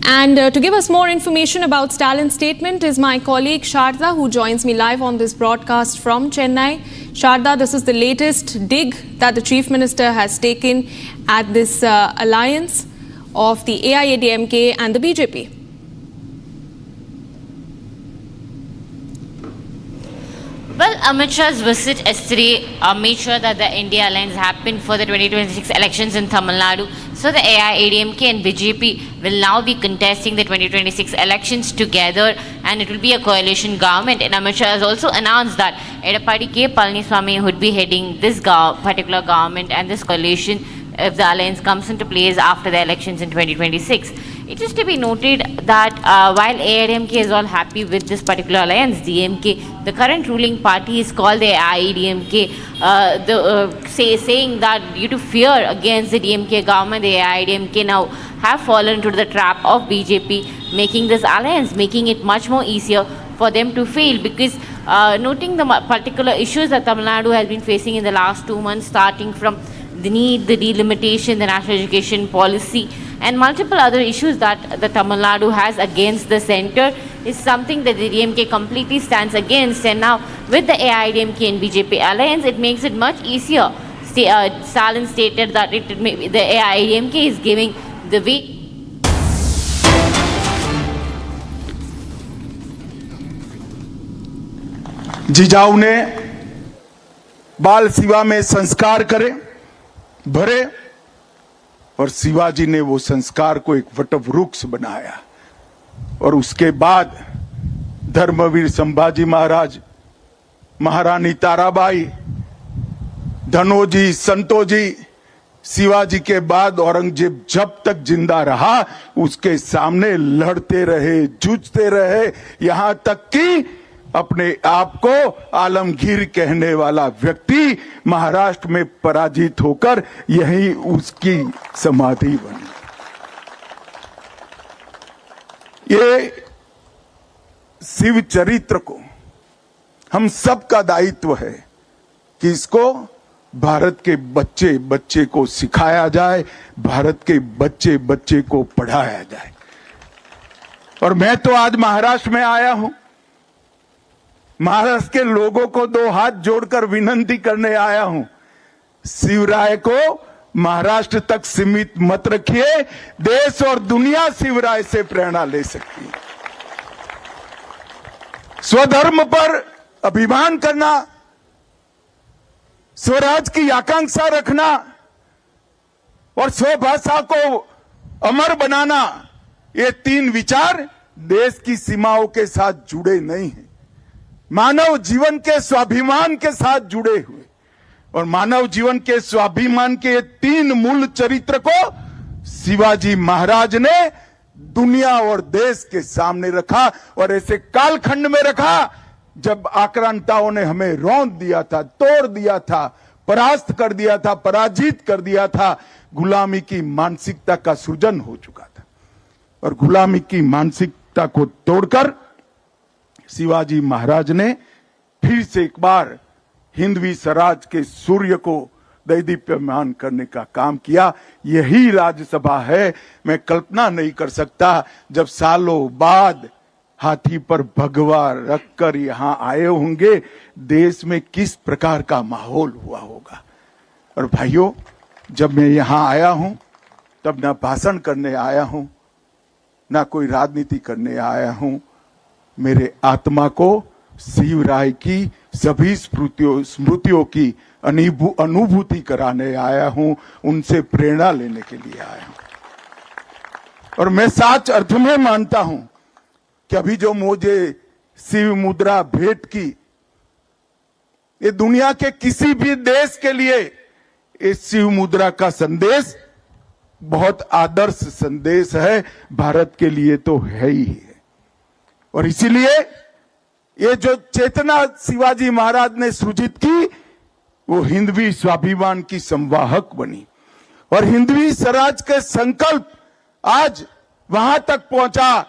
And to give us more information about Stalin's statement is my colleague Sharda, who joins me live on this broadcast from Chennai. Sharda, this is the latest dig that the Chief Minister has taken at this alliance of the AIADMK and the BJP. Well, Amit Shah's visit yesterday made sure that the India alliance happened for the 2026 elections in Tamil Nadu. So the AIADMK and BJP will now be contesting the 2026 elections together, and it will be a coalition government. And Amit Shah has also announced that Edappadi K. Palaniswamy would be heading this particular government and this coalition if the alliance comes into place after the elections in 2026. It is to be noted that while AIADMK is all happy with this particular alliance, DMK, the current ruling party, is called the AIADMK, saying that due to fear against the DMK government, the AIADMK now have fallen into the trap of BJP, making this alliance, making it much more easier for them to fail, because noting the particular issues that Tamil Nadu has been facing in the last 2 months, starting from the need, the delimitation, the national education policy, and multiple other issues that the Tamil Nadu has against the centre, is something that the DMK completely stands against. And now with the AIADMK and BJP alliance, it makes it much easier. Stalin stated that the AIADMK is giving the way. Jijau ने बाल सेवा में संस्कार करे, भरे, और शिवाजी ने वो संस्कार को एक वटवृक्ष बनाया। और उसके बाद धर्मवीर संभाजी महाराज, महारानी ताराबाई, धनोजी, संतोजी, शिवाजी के बाद औरंगजेब जब तक जिंदा रहा उसके सामने लड़ते रहे, जूझते रहे, यहां तक कि अपने आप को आलमगीर कहने वाला व्यक्ति महाराष्ट्र में पराजित होकर यही उसकी समाधि बनी। ये शिव चरित्र को हम सबका दायित्व है कि इसको भारत के बच्चे बच्चे को सिखाया जाए, भारत के बच्चे बच्चे को पढ़ाया जाए। और मैं तो आज महाराष्ट्र में आया हूं, महाराष्ट्र के लोगों को 2 हाथ जोड़कर विनती करने आया हूं, शिवराय को महाराष्ट्र तक सीमित मत रखिए, देश और दुनिया शिवराय से प्रेरणा ले सकती है। स्वधर्म पर अभिमान करना, स्वराज की आकांक्षा रखना और स्वभाषा को अमर बनाना, ये 3 विचार देश की सीमाओं के साथ जुड़े नहीं हैं, मानव जीवन के स्वाभिमान के साथ जुड़े हुए। और मानव जीवन के स्वाभिमान के 3 मूल चरित्र को शिवाजी महाराज ने दुनिया और देश के सामने रखा, और ऐसे कालखंड में रखा जब आक्रांताओं ने हमें रौंद दिया था, तोड़ दिया था, परास्त कर दिया था, पराजित कर दिया था। गुलामी की मानसिकता का सृजन हो चुका था, और गुलामी की मानसिकता को तोड़कर शिवाजी महाराज ने फिर से एक बार हिंदवी स्वराज के सूर्य को दैदीप्यमान करने का काम किया। यही राज्यसभा है। मैं कल्पना नहीं कर सकता जब सालों बाद हाथी पर भगवा रखकर यहां आए होंगे, देश में किस प्रकार का माहौल हुआ होगा। और भाइयों, जब मैं यहां आया हूं तब ना भाषण करने आया हूं, ना कोई राजनीति करने आया हूं, मेरे आत्मा को शिवराय की सभी स्मृतियों की अनुभूति कराने आया हूं, उनसे प्रेरणा लेने के लिए आया हूं। और मैं सच अर्थ में मानता हूं कि अभी जो मुझे शिव मुद्रा भेंट की, ये दुनिया के किसी भी देश के लिए इस शिव मुद्रा का संदेश बहुत आदर्श संदेश है, भारत के लिए तो है ही है। और इसीलिए ये जो चेतना शिवाजी महाराज ने सृजित की, वो हिंदवी स्वाभिमान की संवाहक बनी, और हिंदवी स्वराज के संकल्प आज वहां तक पहुंचा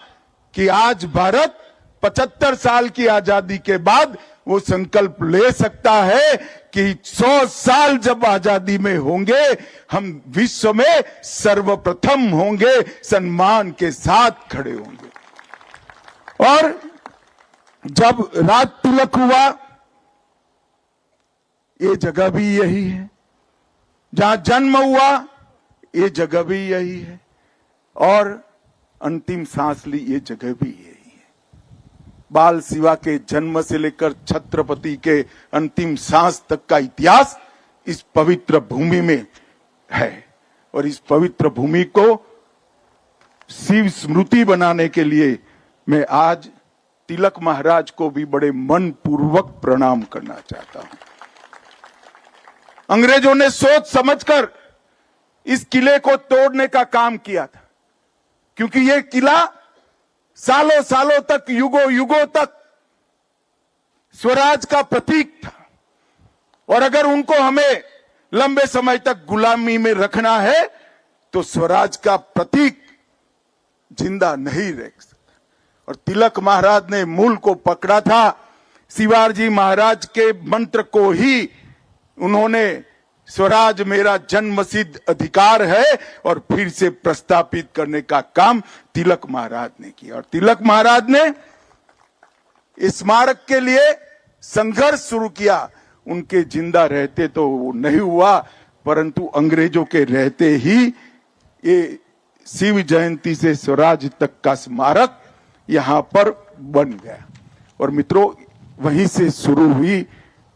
कि आज भारत 75 साल की आजादी के बाद वो संकल्प ले सकता है कि 100 साल जब आजादी में होंगे हम विश्व में सर्वप्रथम होंगे, सम्मान के साथ खड़े होंगे। और जब राज तिलक हुआ, ये जगह भी यही है, जहां जन्म हुआ ये जगह भी यही है, और अंतिम सांस ली ये जगह भी यही है। बाल शिवा के जन्म से लेकर छत्रपति के अंतिम सांस तक का इतिहास इस पवित्र भूमि में है, और इस पवित्र भूमि को शिव स्मृति बनाने के लिए मैं आज तिलक महाराज को भी बड़े मन पूर्वक प्रणाम करना चाहता हूं। अंग्रेजों ने सोच समझकर इस किले को तोड़ने का काम किया था, क्योंकि यह किला सालों सालों तक, युगों युगों तक स्वराज का प्रतीक था, और अगर उनको हमें लंबे समय तक गुलामी में रखना है तो स्वराज का प्रतीक जिंदा नहीं रह सकता। और तिलक महाराज ने मूल को पकड़ा था, शिवाजी महाराज के मंत्र को ही उन्होंने स्वराज मेरा जन्मसिद्ध अधिकार है और फिर से प्रस्तापित करने का काम तिलक महाराज ने किया। और तिलक महाराज ने इस स्मारक के लिए संघर्ष शुरू किया। उनके जिंदा रहते तो वो नहीं हुआ, परंतु अंग्रेजों के रहते ही ये शिव जयंती से स्वराज तक का स्मारक यहां पर बन गया। और मित्रों, वहीं से शुरू हुई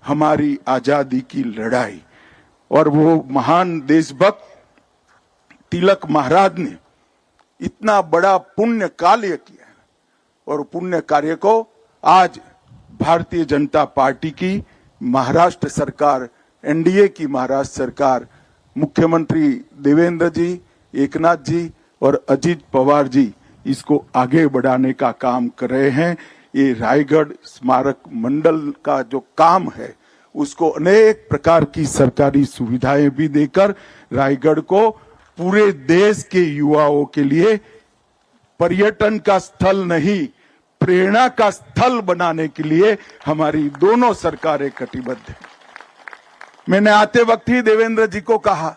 हमारी आजादी की लड़ाई, और वो महान देशभक्त तिलक महाराज ने इतना बड़ा पुण्य कार्य किया, और पुण्य कार्य को आज भारतीय जनता पार्टी की महाराष्ट्र सरकार, एनडीए की महाराष्ट्र सरकार, मुख्यमंत्री देवेंद्र जी, एकनाथ जी और अजित पवार जी इसको आगे बढ़ाने का काम कर रहे हैं। ये रायगढ़ स्मारक मंडल का जो काम है उसको अनेक प्रकार की सरकारी सुविधाएं भी देकर रायगढ़ को पूरे देश के युवाओं के लिए पर्यटन का स्थल नहीं, प्रेरणा का स्थल बनाने के लिए हमारी दोनों सरकारें कटिबद्ध हैं। मैंने आते वक्त ही देवेंद्र जी को कहा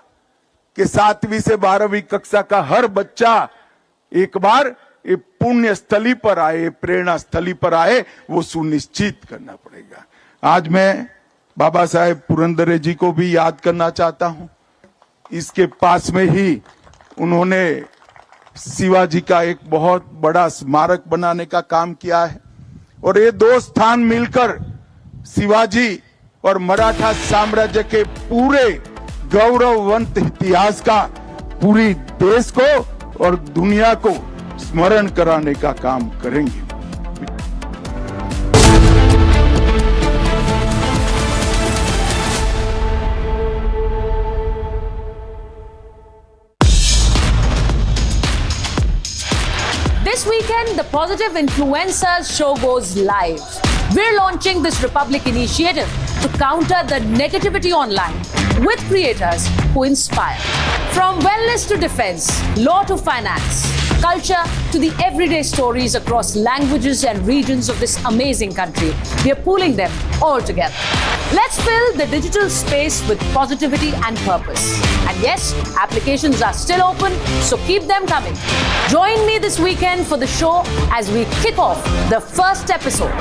कि 7वीं से 12वीं कक्षा का हर बच्चा एक बार ये पुण्य स्थली पर आए, प्रेरणा स्थली पर आए, वो सुनिश्चित करना पड़ेगा। आज मैं बाबा साहेब पुरंदरे जी को भी याद करना चाहता हूं। इसके पास में ही उन्होंने शिवाजी का एक बहुत बड़ा स्मारक बनाने का काम किया है, और ये दो स्थान मिलकर शिवाजी और मराठा साम्राज्य के पूरे गौरववंत इतिहास का पूरी देश को और दुनिया को स्मरण कराने का काम करेंगे। This weekend, the Positive Influencers show goes live. We're launching this Republic initiative to counter the negativity online with creators who inspire. From wellness to defense, law to finance, culture to the everyday stories across languages and regions of this amazing country. We are pooling them all together. Let's fill the digital space with positivity and purpose. And yes, applications are still open, so keep them coming. Join me this weekend for the show as we kick off the first episode.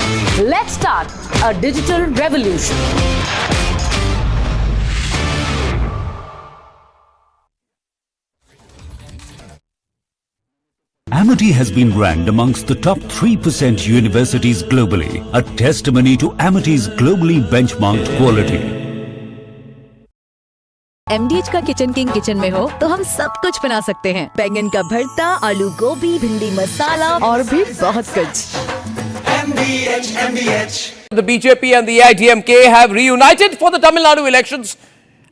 Let's start a digital revolution. Amity has been ranked amongst the top 3% universities globally, a testimony to Amity's globally benchmarked quality. MDH का kitchen king kitchen में हो तो हम सब कुछ बना सकते हैं। बैंगन का भरता, आलू गोभी, भिंडी मसाला और भी बहुत कुछ। The BJP and the AIADMK have reunited for the Tamil Nadu elections,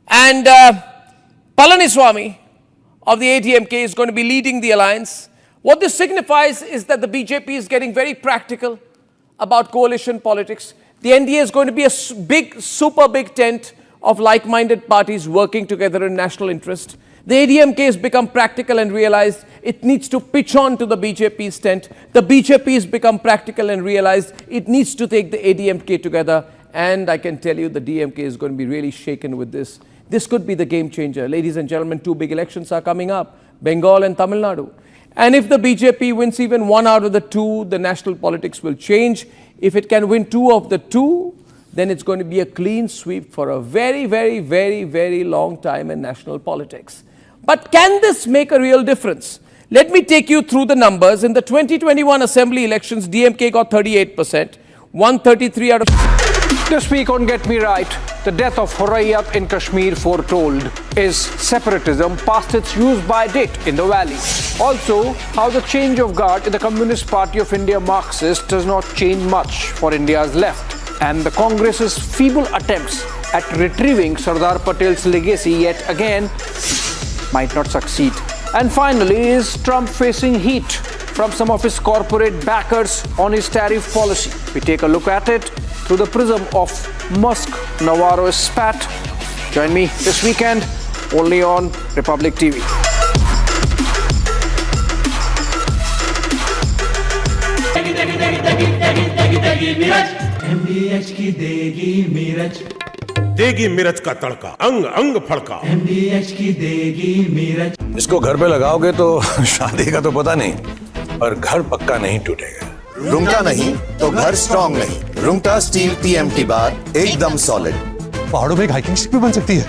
and Palaniswamy of the AIADMK is going to be leading the alliance. What this signifies is that the BJP is getting very practical about coalition politics. The NDA is going to be a big, super big tent of like-minded parties working together in national interest. The AIADMK has become practical and realized it needs to pitch on to the BJP's tent. The BJP has become practical and realized it needs to take the AIADMK together And I can tell you the DMK is going to be really shaken with this. This could be the game changer. Ladies and gentlemen, two big elections are coming up, Bengal and Tamil Nadu. And if the BJP wins even one out of the two, the national politics will change. If it can win two of the two, then it's going to be a clean sweep for a very, very, very, very long time in national politics. But can this make a real difference? Let me take you through the numbers. In the 2021 assembly elections, DMK got 38%, 133 out of... This week on Get Me Right, the death of Hurriyat in Kashmir foretold. Is separatism past its use-by date in the valley? Also, how the change of guard in the Communist Party of India Marxist does not change much for India's left. And the Congress's feeble attempts at retrieving Sardar Patel's legacy yet again might not succeed. And finally, is Trump facing heat from some of his corporate backers on his tariff policy? We take a look at it through the prism of Musk-Navarro spat. Join me this weekend only on Republic TV. MDH की देगी मिर्च, देगी मिर्च का तड़का, अंग अंग फड़का। MDH की देगी मिर्च। इसको घर पे लगाओगे तो शादी का तो पता नहीं, पर घर पक्का नहीं टूटेगा। रुंगटा नहीं तो घर स्ट्रॉन्ग नहीं। रुंगटा स्टील TMT बार एकदम सॉलिड। पहाड़ों में एक हाइकिंग स्टिक भी बन सकती है।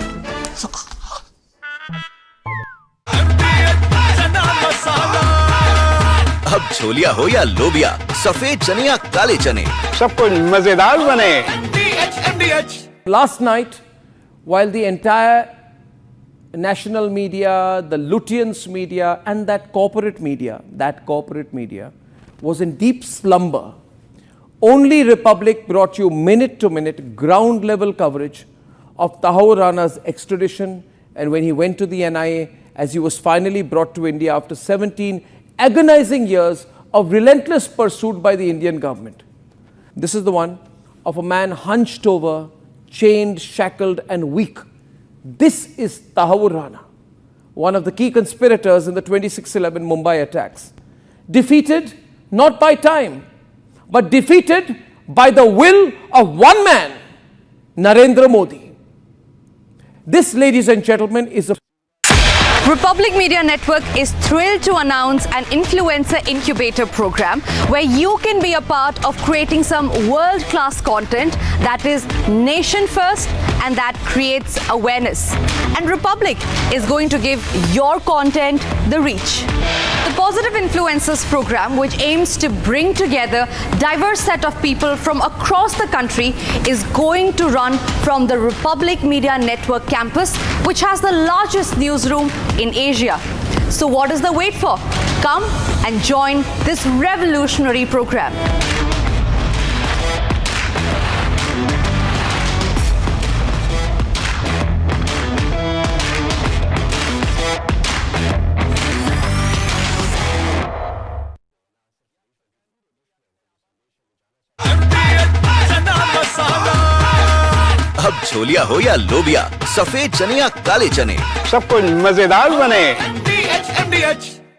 अब छोलिया हो या लोबिया, सफेद चने या काले चने, सब कुछ मजेदार बने। Last night, while the entire national media, the Lutyens media and that corporate media was in deep slumber, only Republic brought you minute-to-minute ground-level coverage of Tahawur Rana's extradition and when he went to the NIA as he was finally brought to India after 17 agonizing years of relentless pursuit by the Indian government. This is the one of a man hunched over, chained, shackled and weak. This is Tahawur Rana, one of the key conspirators in the 26/11 Mumbai attacks. Defeated not by time, but defeated by the will of one man, Narendra Modi. This, ladies and gentlemen, is a... Republic Media Network is thrilled to announce an influencer incubator program where you can be a part of creating some world-class content that is nation first and that creates awareness. And Republic is going to give your content the reach. The Positive Influencers program, which aims to bring together diverse set of people from across the country, is going to run from the Republic Media Network campus, which has the largest newsroom in Asia. So what is the wait for? Come and join this revolutionary program. अब छोलिया हो या लोबिया, सफेद चने या काले चने, सब कुछ मजेदार बने।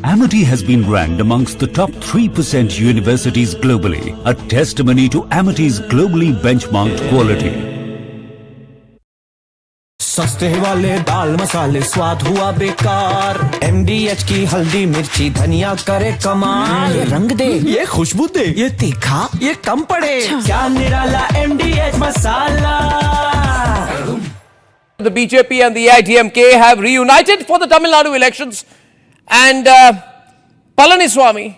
Amity has been ranked amongst the top 3% universities globally, a testimony to Amity's globally benchmarked quality. सस्ते वाले दाल मसाले स्वाद हुआ बेकार। MDH की हल्दी मिर्ची धनिया करे कमाल। ये रंग दे, ये खुशबू दे, ये तीखा, ये कम पड़े। क्या निराला MDH masala. The BJP and the AIADMK have reunited for the Tamil Nadu elections, and Palaniswamy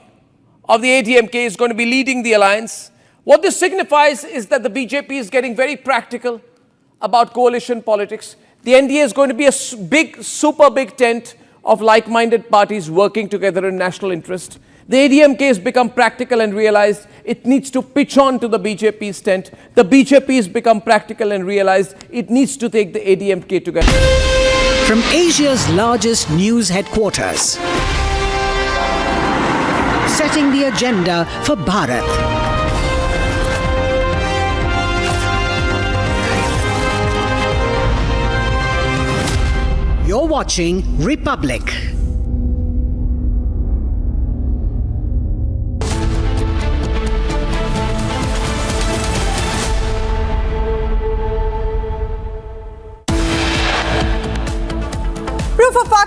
of the AIADMK is going to be leading the alliance. What this signifies is that the BJP is getting very practical about coalition politics. The NDA is going to be a big, super big tent of like-minded parties working together in national interest. The AIADMK has become practical and realized it needs to pitch on to the BJP's tent. The BJP has become practical and realized it needs to take the AIADMK together. From Asia's largest news headquarters, setting the agenda for Bharat. You're watching Republic.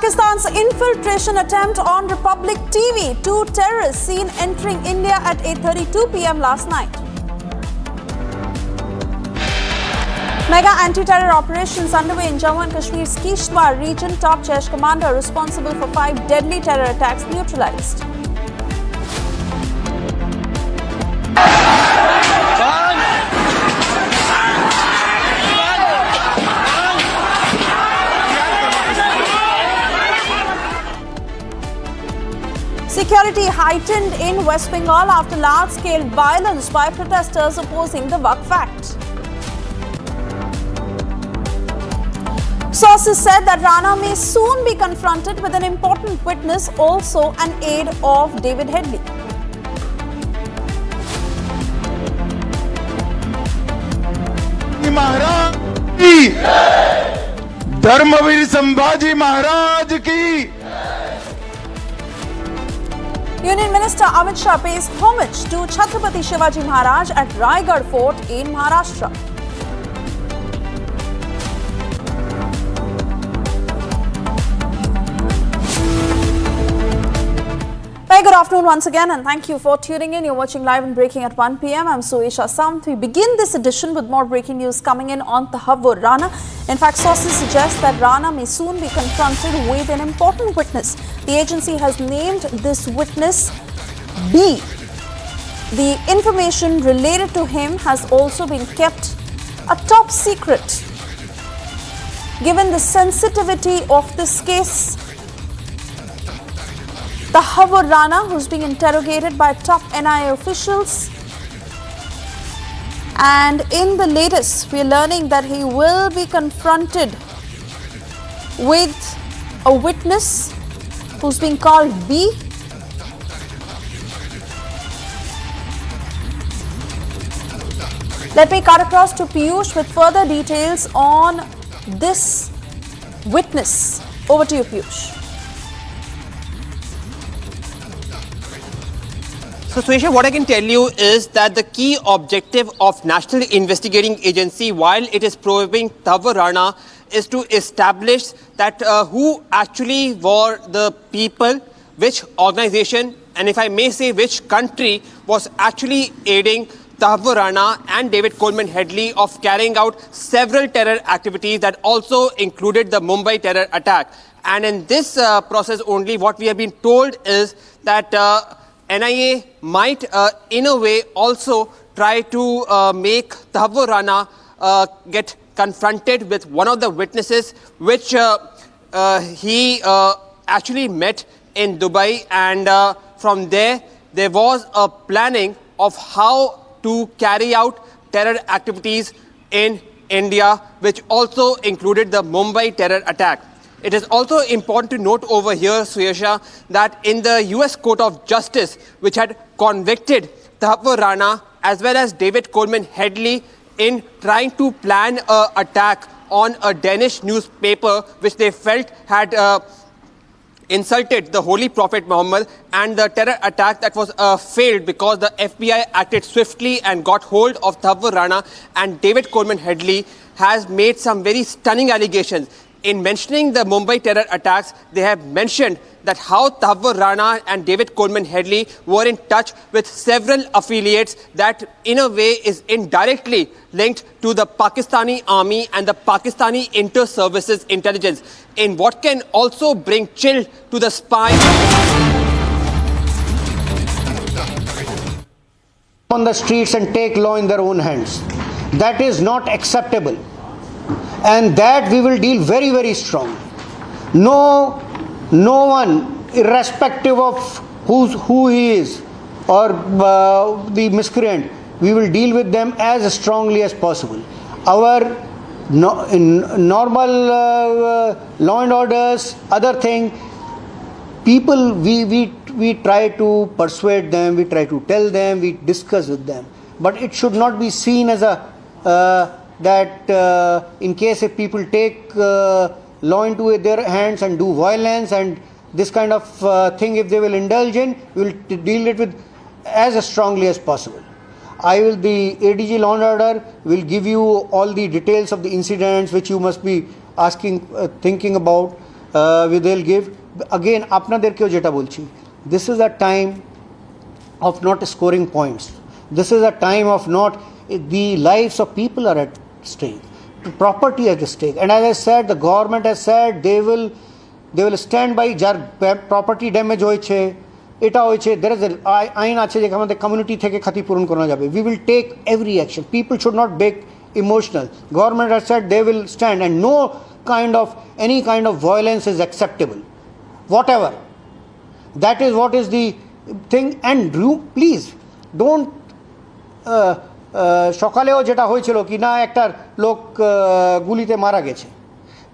Pakistan's infiltration attempt on Republic TV. 2 terrorists seen entering India at 8:32 p.m. last night. Mega anti-terror operations underway in Jammu and Kashmir's Kishtwar region. Top Jaish commander responsible for 5 deadly terror attacks neutralized. Security heightened in West Bengal after large-scale violence by protesters opposing the Waqf Act. Sources said that Rana may soon be confronted with an important witness, also an aide of David Headley. महाराज की धर्मवीर संभाजी महाराज की Union Minister Amit Shah pays homage to Chhatrapati Shivaji Maharaj at Raigad Fort in Maharashtra. Very good afternoon once again, and thank you for tuning in. You're watching Live and Breaking at 1 p.m. I'm Suesha Samt. We begin this edition with more breaking news coming in on Tahawur Rana. In fact, sources suggest that Rana may soon be confronted with an important witness. The agency has named this witness B. The information related to him has also been kept a top secret. Given the sensitivity of this case, Tahawur Rana, who's being interrogated by top NIA officials, and in the latest, we are learning that he will be confronted with a witness who's being called B. Let me cut across to Piyush with further details on this witness. Over to you, Piyush. So, Suesha, what I can tell you is that the key objective of National Investigating Agency, while it is probing Tahawur Rana, is to establish that who actually were the people, which organization, and if I may say which country was actually aiding Tahawur Rana and David Coleman Headley of carrying out several terror activities that also included the Mumbai terror attack. And in this process only, what we have been told is that NIA might, in a way, also try to make Tahawur Rana get confronted with one of the witnesses, which he actually met in Dubai. And from there was a planning of how to carry out terror activities in India, which also included the Mumbai terror attack. It is also important to note over here, Suesha, that in the US Court of Justice, which had convicted Tahawur Rana as well as David Coleman Headley in trying to plan an attack on a Danish newspaper, which they felt had insulted the Holy Prophet Muhammad, and the terror attack that was failed because the FBI acted swiftly and got hold of Tahawur Rana, and David Coleman Headley has made some very stunning allegations. In mentioning the Mumbai terror attacks, they have mentioned that how Tahawur Rana and David Coleman Headley were in touch with several affiliates that in a way is indirectly linked to the Pakistani army and the Pakistani inter-services intelligence, in what can also bring chill to the spine. On the streets and take law in their own hands. That is not acceptable. And that we will deal very, very strong. No one, irrespective of who he is or the miscreant, we will deal with them as strongly as possible. Our normal law and orders, other thing, people, we try to persuade them, we try to tell them, we discuss with them. But it should not be seen as a that in case if people take law into their hands and do violence and this kind of thing, if they will indulge in, we will deal it with as strongly as possible. The ADG Law and Order will give you all the details of the incidents which you must be asking, thinking about. they'll give. Again, আপনাদেরকেও যেটা বলছি, this is a time of not scoring points. This is a time of not, the lives of people are at stake, property at stake. And as I said, the government has said they will stand by যার property damage হয়েছে, এটা হয়েছে, there is a আইন আছে যে আমাদের community থেকে ক্ষতিপূরণ করা যাবে. We will take every action. People should not be emotional. Government has said they will stand, and no kind of, any kind of violence is acceptable. Whatever. That is what is the thing. And please don't সকালেও যেটা হয়েছিল কি না একটা লোক গুলিতে মারা গেছে,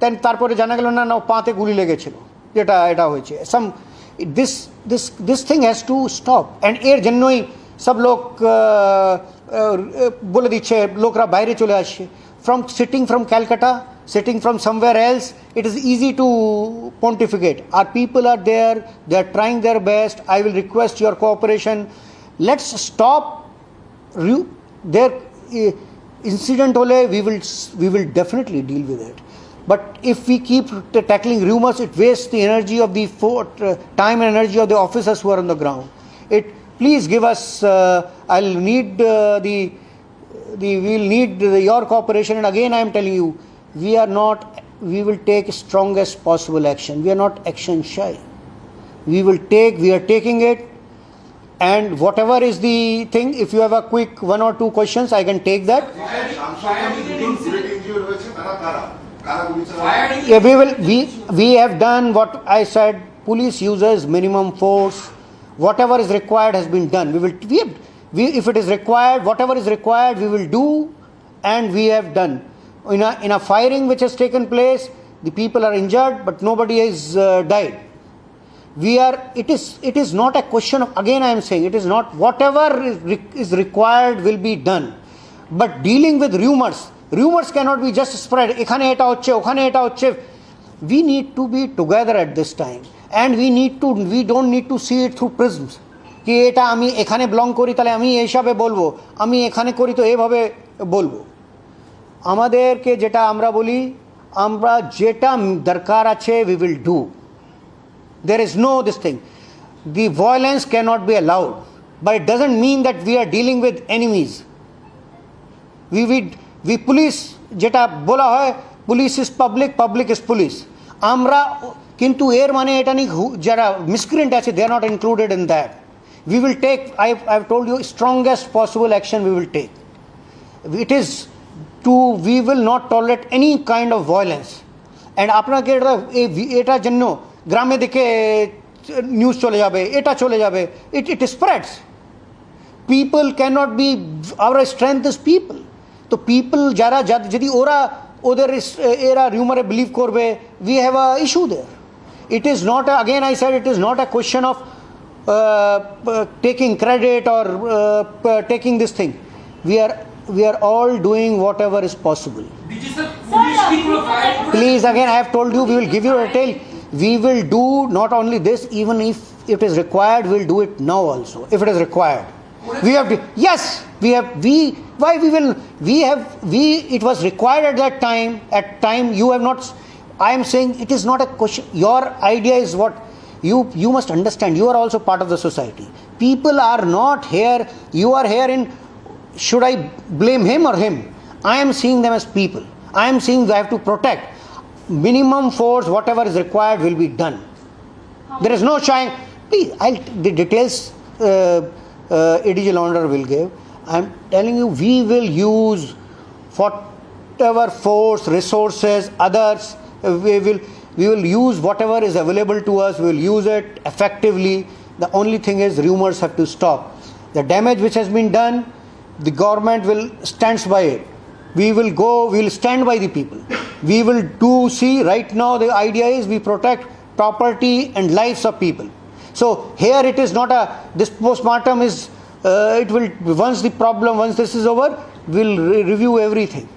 দেন তারপরে জানা গেল না পাতে গুলি লেগেছিল, যেটা এটা হয়েছে সাম this thing has to stop. And এর জন্যই সব লোক বলে দিচ্ছে, লোকরা বাইরে চলে আসছে, from sitting from Calcutta, sitting from somewhere else. It is easy to pontificate. Our people are there, they are trying their best. I will request your cooperation. Let's stop their incident. We will definitely deal with it. But if we keep tackling rumors, it wastes the energy of the time and energy of the officers who are on the ground. Please give us, I'll need we'll need your cooperation. And again I am telling you, we will take strongest possible action. We are not action shy. We are taking it. And whatever is the thing, if you have a quick 1 or 2 questions, I can take that. Yeah, we have done what I said. Police uses minimum force. Whatever is required has been done. If it is required, whatever is required, we will do, and we have done. In a firing which has taken place, the people are injured, but nobody has died. It is not a question of, again I am saying, it is not, whatever is required will be done. But dealing with rumors cannot be just spread. এখানে এটা হচ্ছে, ওখানে এটা হচ্ছে. We need to be together at this time, and we don't need to see it through prisms. কি এটা আমি এখানে belong করি তাহলে আমি এই হিসাবে বলবো, আমি এখানে করি তো এইভাবে বলবো. আমাদেরকে যেটা আমরা বলি, আমরা যেটা দরকার আছে we will do. There is no this thing. The violence cannot be allowed, but it doesn't mean that we are dealing with enemies. We police যেটা বলা হয়, police is public, public is police. আমরা কিন্তু এর মানে এটা নেই যারা miscreant আছে, they are not included in that. We will take, I've told you, strongest possible action we will take. We will not tolerate any kind of violence. And আপনাকে এটার জন্য গ্রামে দেখে নিউজ চলে যাবে, এটা চলে যাবে, it spreads. People cannot be, our strength is people. তো people যারা যদি এরা rumor believe করবে, we have a issue there. It is not, again I said, it is not a question of taking credit or taking this thing. We are all doing whatever is possible. Please, again I have told you, we will give you a detail. We will do not only this, even if it is required, we will do it now also, if it is required. It was required at that time, you have not, I am saying it is not a question. Your idea is what, you must understand, you are also part of the society. People are not here, you are here in, should I blame him or him? I am seeing them as people. I am seeing they have to protect. Minimum force, whatever is required will be done. There is no shying. Please, the details ADG Launder will give. I am telling you, we will use whatever force, resources, others. We will use whatever is available to us. We will use it effectively. The only thing is, rumors have to stop. The damage which has been done, the government will stand by it. We will stand by the people. We will see, right now the idea is we protect property and lives of people. So here it is not this postmortem is, it will, once this is over, we'll review everything.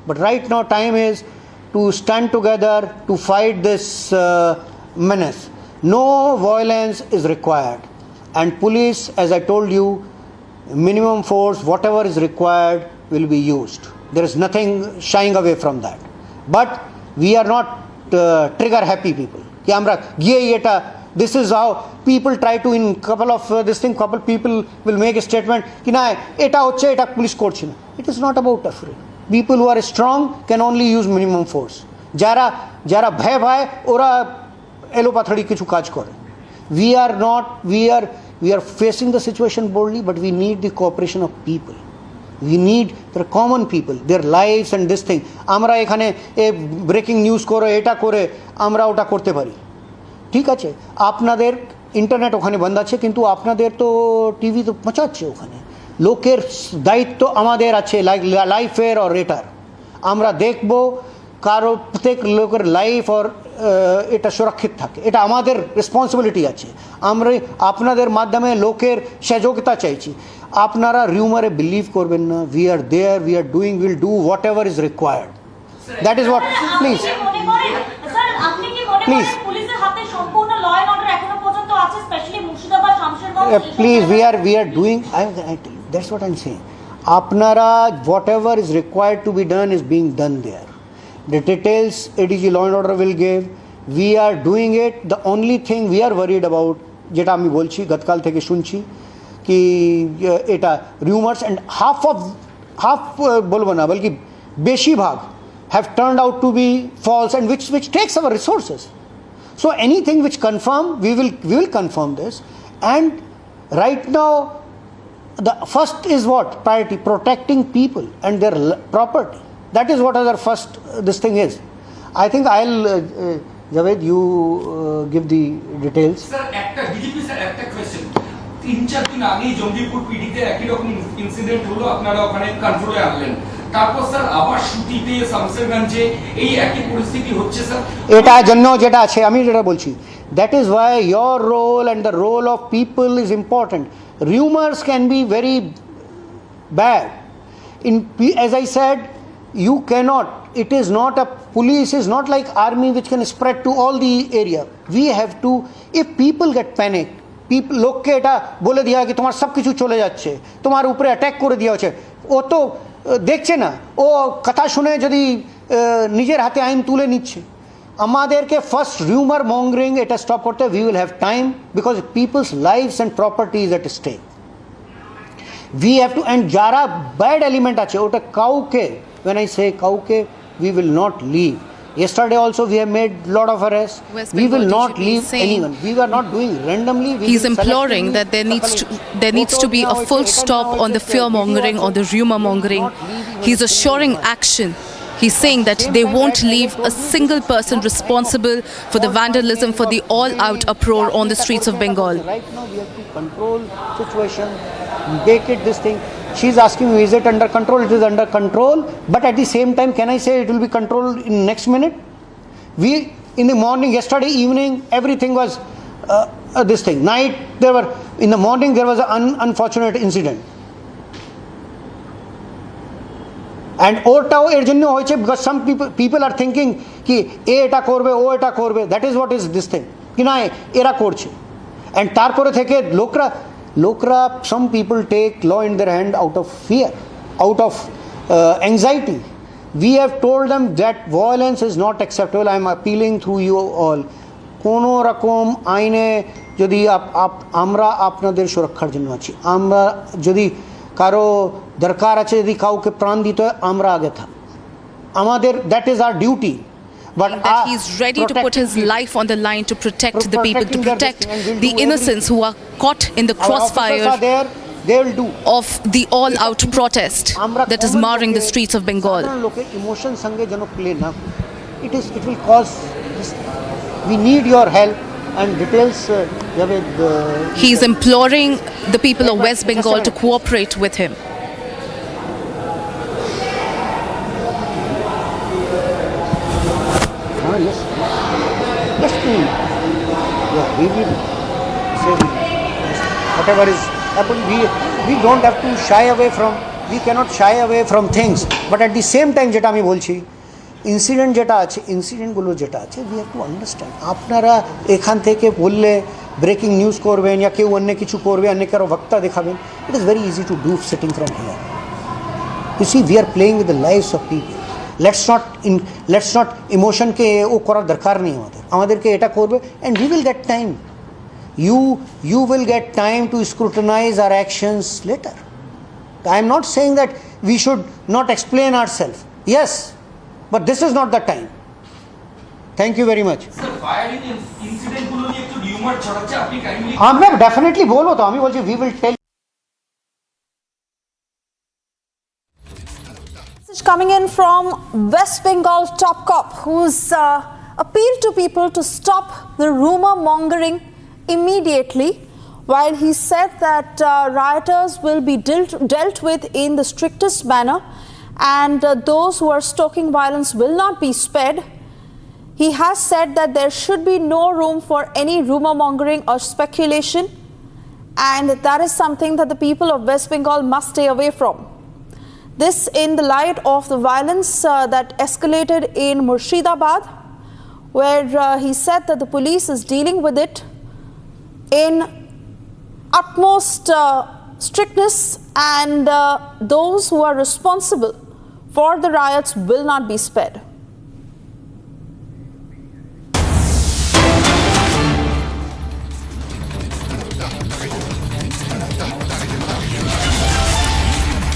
But right now time is to stand together to fight this menace. No violence is required. And police, as I told you, minimum force, whatever is required will be used. There is nothing shying away from that. But we are not trigger happy people ki amra giye eta this is how people try to in couple of couple people will make a statement ki na eta hocche eta police korche na. It is not about afraid. People who are strong can only use minimum force. jara bhay bhay ora elo pathadi kichu kaj kore. We are facing the situation boldly, but we need the cooperation of people. We need the common people, their lives and this thing. আমরা এখানে breaking news করে এটা করে আমরা ওটা করতে পারি, ঠিক আছে। আপনাদের ইন্টারনেট ওখানে বন্ধ আছে, কিন্তু আপনাদের তো টিভি তো পৌঁছাচ্ছে ওখানে। লোকের দায়িত্ব আমাদের আছে, লাইফের আর এটার আমরা দেখব কারো প্রত্যেক লোকের লাইফ আর এটা সুরক্ষিত থাকে, এটা আমাদের রেসপন্সিবিলিটি আছে। আমরা আপনাদের মাধ্যমে লোকের সহযোগিতা চাইছি। আপনারা রিউমারে বিলিভ করবেন না। We are there, we are doing, will do whatever is required. That is what. Please please please we are doing, that's what I am saying. আপনারা whatever is required to be done is being done there. The details ADG Law and Order will give. We are doing it. The only thing we are worried about, যেটা আমি বলছি গতকাল থেকে শুনছি কি এটা rumors and half বলবো না বলকি বেশিরভাগ have turned out to be false and which takes our resources. So anything which confirm, we will confirm this. And right now the first is what? Priority, protecting people and their property. That is what our first this thing is. I think I'll Javed, you give the details. Sir, DGP sir, একটা question. 3-4 দিন আগে জঙ্গিপুর পিডিতে একই রকম incident হলো, আপনারা ওখানে কন্ট্রোলে আনলেন। তারপর স্যার আবার শুটিতে শামসেরগঞ্জে এই একই পরিস্থিতি হচ্ছে স্যার। এটা জন্য যেটা আছে আমি যেটা বলছি, that is why your role and the role of people is important. Rumors can be very bad. As I said, you cannot, it is not a police is not like army which can spread to all the area. We have to, if people get panicked, people লোককে এটা বলে দেওয়া কি তোমার সব কিছু চলে যাচ্ছে, তোমার উপরে অ্যাটাক করে দেওয়া হচ্ছে, ও তো দেখছে না, ও কথা শুনে যদি নিজের হাতে আইন তুলে নিচ্ছে। আমাদেরকে ফার্স্ট রিউমার মঙ্গারিং এটা স্টপ করতে, we will have time because people's lives and property is at stake. We have to, and যারা ব্যাড এলিমেন্ট আছে ওটা কাউকে, when I say kauke, we will not leave. Yesterday also we have made lot of arrests. We will not leave anyone. We were not doing randomly. He's imploring that there needs to be a full stop on the fear mongering or the rumor mongering. He's assuring action. He's saying that they won't leave a single person responsible for the vandalism, for the all-out uproar on the streets of Bengal. Right now we have to control situation, make it this thing. She's asking me, is it under control? It is under control, but at the same time, can I say it will be controlled in next minute? We, in the morning, yesterday evening, everything was this thing. Night, in the morning, there was an unfortunate incident. And ওটাও এর জন্য হয়েছে because some people are thinking কি এটা করবে ও এটা করবে, that is what is this thing, কি না এরা করছে। and তারপরে থেকে লোকরা some people take law in their hand out of fear, out of anxiety. We have told them that violence is not acceptable. I am appealing through you all, কোনো রকম আইনে যদি আমরা আপনাদের সুরক্ষার জন্য আছি, আমরা যদি কারো দরকার আছে, যদি কাউকে প্রাণ দিতে হয় আমরা আগে থাক, আমাদের that is our duty. But that he's ready to put his life on the line to protect the people, to protect the innocents who are caught in the crossfire of the all-out protest that is marring the streets of Bengal. Emotion sange jano play na, it will cause this. We need your help and details. He's imploring the people of West Bengal to cooperate with him. We will say whatever is happened. We don't have to shy away from. We cannot shy away from things. But at the same time, যেটা আমি বলছি, incident যেটা আছে, ইনসিডেন্টগুলো যেটা আছে, we have to understand. আপনারা এখান থেকে বললে ব্রেকিং নিউজ করবেন या কেউ অন্য কিছু করবে, অন্য কারো বক্তা দেখাবেন. It is very easy to do sitting from here. You see, we are playing with the lives of people. let's not emotion ke o kora darkar nahi amader ke eta korbe, and we will get time. You will get time to scrutinize our actions later. I am not saying that we should not explain ourselves. Yes, but this is not the time. Thank you very much. Sir, firing incident গুলো নিয়ে একটু rumour ছড়াচ্ছে, আপনি kindly আমি definitely বলবো তো, আমি বলছি we will tell. Coming in from West Bengal top cop, who's appealed to people to stop the rumor mongering immediately, while he said that rioters will be dealt with in the strictest manner, and those who are stoking violence will not be spared. He has said that there should be no room for any rumor mongering or speculation, and that is something that the people of West Bengal must stay away from. This in the light of the violence that escalated in Murshidabad, where he said that the police is dealing with it in utmost strictness, and those who are responsible for the riots will not be spared.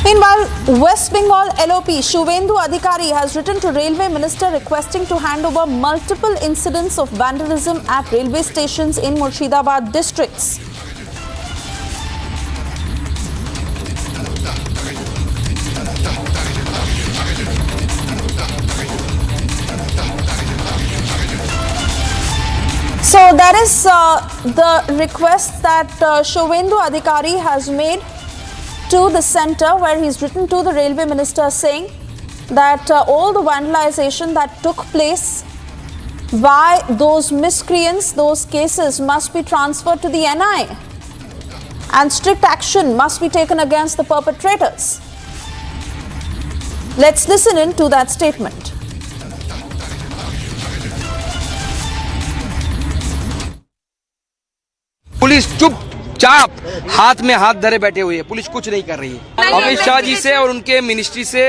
Meanwhile, West Bengal LOP Shuvendu Adhikari has written to Railway Minister requesting to hand over multiple incidents of vandalism at railway stations in Murshidabad districts. So that is the request that Shuvendu Adhikari has made to the centre, where he's written to the railway minister saying that all the vandalization that took place by those miscreants, those cases must be transferred to the NI, and strict action must be taken against the perpetrators. Let's listen in to that statement. Police चुपचाप हाथ में हाथ धरे बैठे हुए है, police कुछ नहीं कर रही है। अमित शाह जी से और उनके मिनिस्ट्री से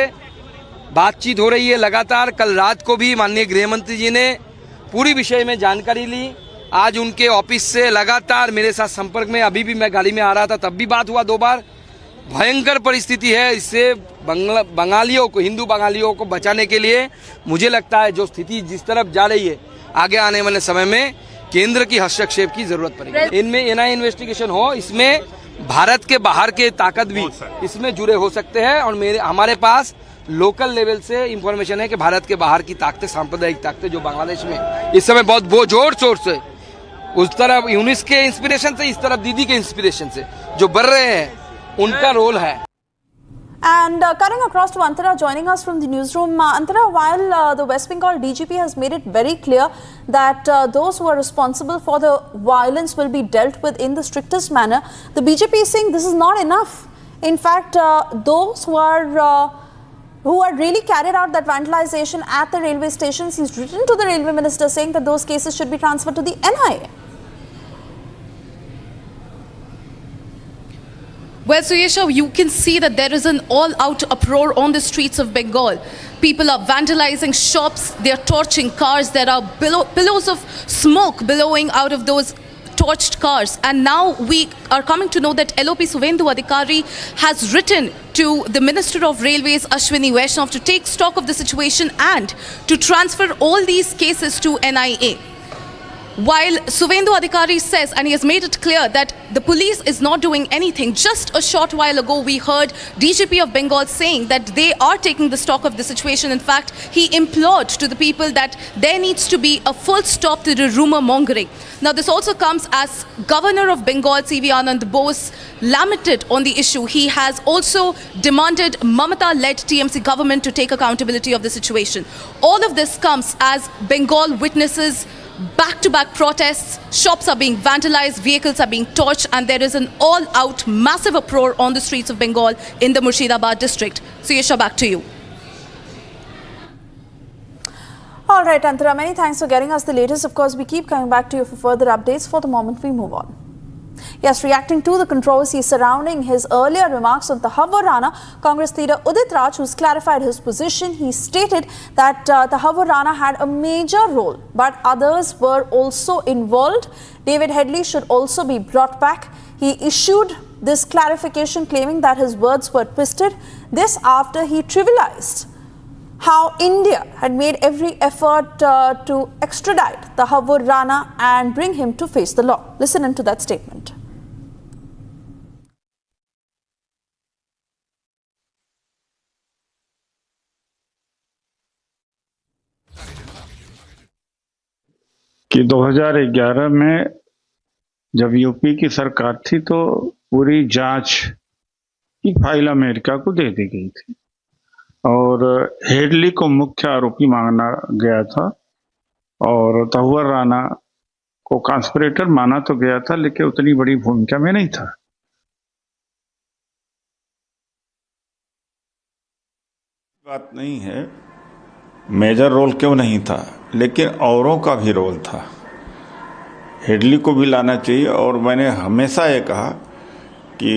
बातचीत हो रही है लगातार। कल रात को भी माननीय गृह मंत्री जी ने पूरी विषय में जानकारी ली। आज उनके ऑफिस से लगातार मेरे साथ संपर्क में, अभी भी मैं गाड़ी में आ रहा था तब भी बात हुआ 2 बार। भयंकर परिस्थिति है, इससे बंगालियों को, हिंदू बंगालियों को बचाने के लिए मुझे लगता है जो स्थिति जिस तरफ जा रही है, आगे आने वाले समय में केंद्र की हस्तक्षेप की जरूरत पड़ेगी। इनमें एनआई इन्वेस्टिगेशन हो, इसमें भारत के बाहर के ताकत भी इसमें जुड़े हो सकते हैं। और हमारे पास लोकल लेवल से इंफॉर्मेशन है कि भारत के बाहर की ताकतें, सांप्रदायिक ताकतें जो बांग्लादेश में इस समय बहुत जोर शोर से, उस तरफ यूनिस के इंस्पिरेशन से, इस तरफ दीदी के इंस्पिरेशन से जो बढ़ रहे हैं, उनका रोल है। And cutting across to Antara, joining us from the newsroom. Antara, while the West Bengal DGP has made it very clear that those who are responsible for the violence will be dealt with in the strictest manner, the BJP is saying this is not enough. In fact, those who are really carried out that vandalization at the railway stations, he's written to the railway minister saying that those cases should be transferred to the NI. Well, Suyesha, you can see that there is an all-out uproar on the streets of Bengal. People are vandalizing shops, they are torching cars, there are billows of smoke billowing out of those torched cars. And now we are coming to know that LOP Shuvendu Adhikari has written to the Minister of Railways, Ashwini Vaishnav, to take stock of the situation and to transfer all these cases to NIA. While Shuvendu Adhikari says, and he has made it clear, that the police is not doing anything. Just a short while ago, we heard DGP of Bengal saying that they are taking the stock of the situation. In fact, he implored to the people that there needs to be a full stop to the rumor mongering. Now, this also comes as Governor of Bengal, C.V. Anand Bose, lamented on the issue. He has also demanded Mamata-led TMC government to take accountability of the situation. All of this comes as Bengal witnesses back-to-back protests, shops are being vandalized, vehicles are being torched, and there is an all-out massive uproar on the streets of Bengal in the Murshidabad district. Suyesha, back to you. All right, Antara, many thanks for getting us the latest. Of course, we keep coming back to you for further updates. For the moment, we move on. Yes, reacting to the controversy surrounding his earlier remarks on Tahawur Rana, Congress leader Udit Raj, who's clarified his position, he stated that Tahawur Rana had a major role, but others were also involved. David Headley should also be brought back. He issued this clarification claiming that his words were twisted. This after he trivialized how India had made every effort to extradite Tahawur Rana and bring him to face the law. Listen into that statement. कि 2011 में जब UP की सरकार थी तो पूरी जांच की फाइल अमेरिका को दे दी गई थी और हेडली को मुख्य आरोपी माना गया था और तहव्वुर राना को कॉन्स्पिरेटर माना तो गया था, लेकिन उतनी बड़ी भूमिका में नहीं था। बात नहीं है मेजर रोल क्यों नहीं था, लेकिन औरों का भी रोल था। हेडली को भी लाना चाहिए और मैंने हमेशा ये कहा कि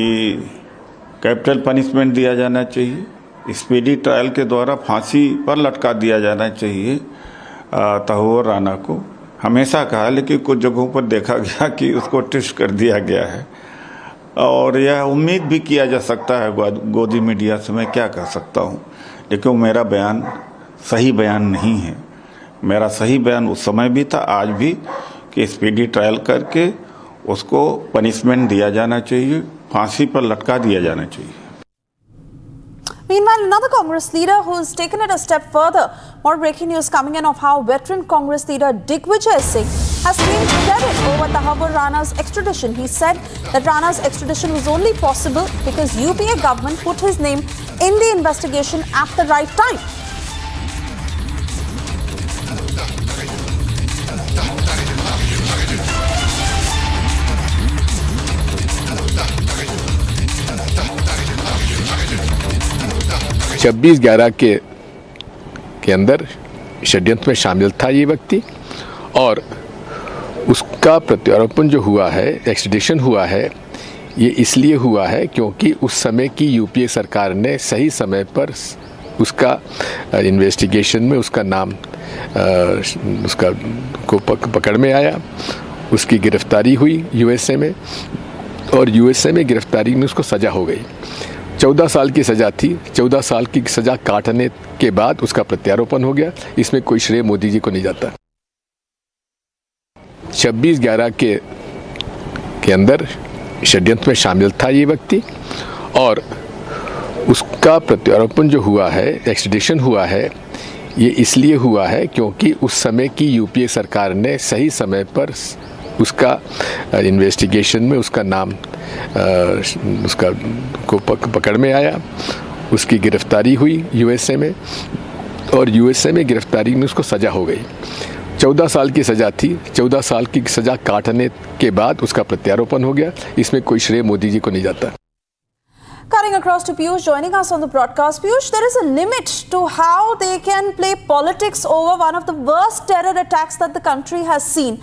कैपिटल पनिशमेंट दिया जाना चाहिए, स्पीडी ट्रायल के द्वारा फांसी पर लटका दिया जाना चाहिए तहव्वुर राना को। हमेशा कहा, लेकिन कुछ जगहों पर देखा गया कि उसको ट्विस्ट कर दिया गया है और यह उम्मीद भी किया जा सकता है गोदी मीडिया से, मैं क्या कर सकता हूँ, लेकिन मेरा बयान सही बयान नहीं है। मेरा सही बयान उस समय भी था, आज भी, कि स्पीडी ट्रायल करके उसको पनिशमेंट दिया जाना चाहिए, फांसी पर लटका दिया जाना चाहिए। Meanwhile, another Congress leader who's taken it a step further. More breaking news coming in of how veteran Congress leader Digvijay Singh has claimed credit over Tahawur Rana's extradition. He said that Rana's extradition was only possible because UPA government put his name in the investigation at the right time. छब्बीस 11 के अंदर षड्यंत्र में शामिल था ये व्यक्ति और उसका प्रत्यारोपण जो हुआ है, एक्सट्रेडिशन हुआ है, ये इसलिए हुआ है क्योंकि उस समय की यूपीए सरकार ने सही समय पर उसका इन्वेस्टिगेशन में उसका नाम उसका को पकड़ में आया, उसकी गिरफ्तारी हुई यूएसए में और यूएसए में गिरफ्तारी में उसको सज़ा हो गई। 14 साल की सज़ा थी, 14 साल की सज़ा काटने के बाद उसका प्रत्यारोपण हो गया। इसमें कोई श्रेय मोदी जी को नहीं जाता। 26/11 के अंदर षड्यंत्र में शामिल था ये व्यक्ति और उसका प्रत्यारोपण जो हुआ है, एक्सट्रेडिशन हुआ है, ये इसलिए हुआ है क्योंकि उस समय की यूपीए सरकार ने सही समय पर उसका इन्वेस्टिगेशन में उसका नाम उसका को पकड़ में आया, उसकी गिरफ्तारी हुई यूएसए में और यूएसए में गिरफ्तारी में उसको सज़ा हो गई। 14 साल की सज़ा थी, 14 साल की सज़ा काटने के बाद उसका प्रत्यारोपण हो गया। इसमें कोई श्रेय मोदी जी को नहीं जाता। Cutting across to Piyush, joining us on the broadcast. Piyush, there is a limit to how they can play politics over one of the worst terror attacks that the country has seen.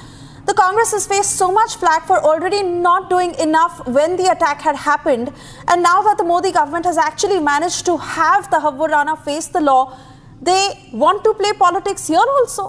The Congress has faced so much flack for already not doing enough when the attack had happened. And now that the Modi government has actually managed to have Tahawur Rana face the law, they want to play politics here also.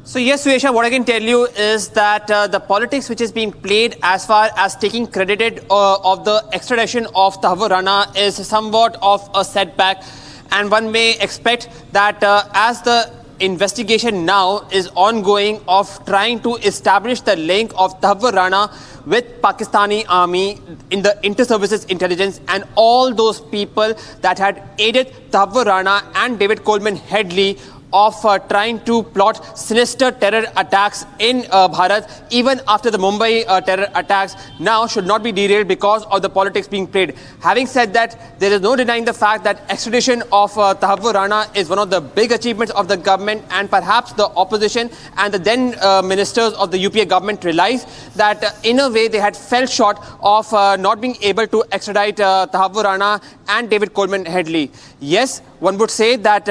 So yes, Suesha, what I can tell you is that the politics which is being played as far as taking credit of the extradition of Tahawur Rana is somewhat of a setback. And one may expect that as the investigation now is ongoing of trying to establish the link of Tahawur Rana with Pakistani army in the inter-services intelligence and all those people that had aided Tahawur Rana and David Coleman Headley of trying to plot sinister terror attacks in Bharat, even after the Mumbai terror attacks, now should not be derailed because of the politics being played. Having said that, there is no denying the fact that extradition of Tahawur Rana is one of the big achievements of the government, and perhaps the opposition and the then ministers of the UPA government realized that in a way they had fell short of not being able to extradite Tahawur Rana and David Coleman Headley. Yes, one would say that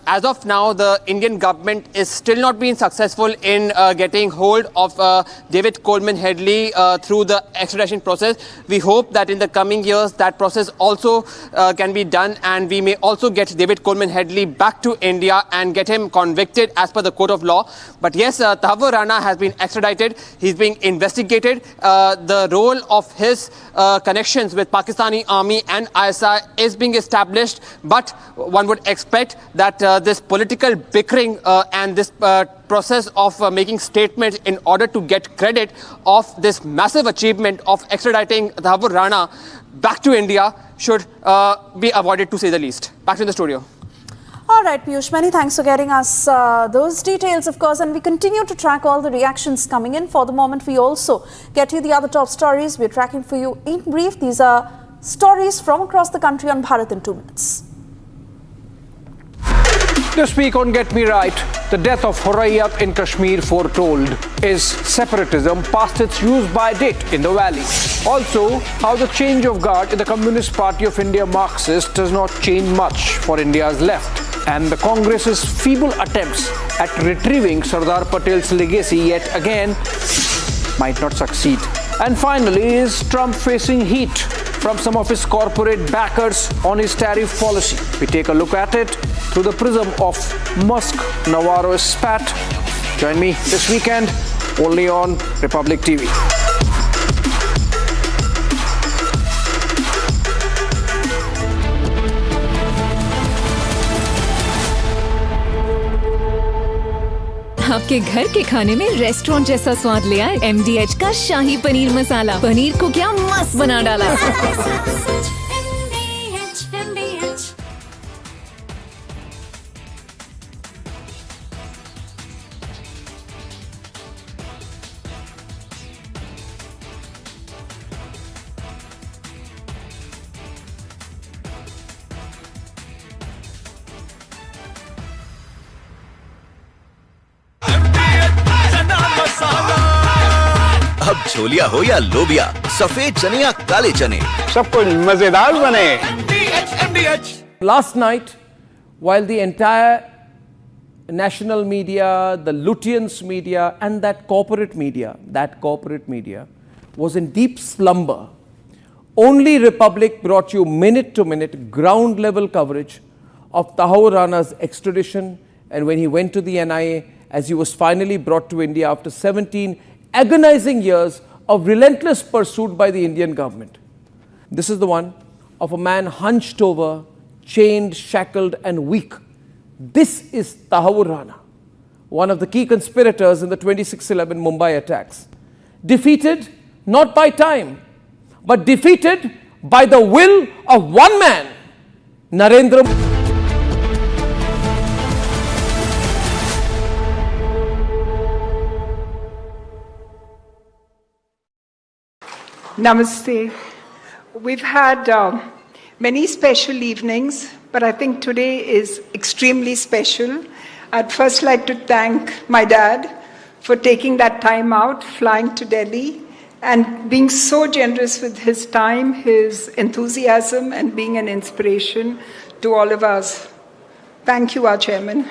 as of now, the Indian government is still not being successful in getting hold of David Coleman Headley through the extradition process. We hope that in the coming years that process also can be done, and we may also get David Coleman Headley back to India and get him convicted as per the court of law. But yes, Tahawur Rana has been extradited. He's being investigated. The role of his connections with Pakistani army and ISI is being established, but one would expect that this political bickering and this process of making statements in order to get credit of this massive achievement of extraditing Tahawur Rana back to India should be avoided, to say the least. Back to the studio. All right, Piyush, many thanks for getting us those details, of course, and we continue to track all the reactions coming in. For the moment, we also get you the other top stories we're tracking for you in brief. These are stories from across the country on Bharat in 2 minutes. This week on Get Me Right, the death of Hurriyat in Kashmir foretold. Is separatism past its use-by date in the valley? Also, how the change of guard in the Communist Party of India Marxist does not change much for India's left. And the Congress's feeble attempts at retrieving Sardar Patel's legacy yet again might not succeed. And finally, is Trump facing heat from some of his corporate backers on his tariff policy? We take a look at it through the prism of Musk-Navarro spat. Join me this weekend only on Republic TV. आपके घर के खाने में restaurant जैसा स्वाद ले आए MDH का शाही पनीर मसाला। पनीर को क्या मस्त बना डाला। अब छोलिया हो या लोबिया, सफेद चने या काले चने, सब कुछ मजेदार बने। Last night, while the entire national media, the Lutyens media and that corporate media was in deep slumber, only Republic brought you minute-to-minute ground-level coverage of Tahawur Rana's extradition and when he went to the NIA as he was finally brought to India after 17 agonizing years of relentless pursuit by the Indian government. This is the one of a man hunched over, chained, shackled and weak. This is Tahawur Rana, one of the key conspirators in the 26/11 Mumbai attacks. Defeated not by time, but defeated by the will of one man, Narendra Modi. Namaste. We've had many special evenings, but I think today is extremely special. I'd first like to thank my dad for taking that time out, flying to Delhi, and being so generous with his time, his enthusiasm, and being an inspiration to all of us. Thank you, our chairman.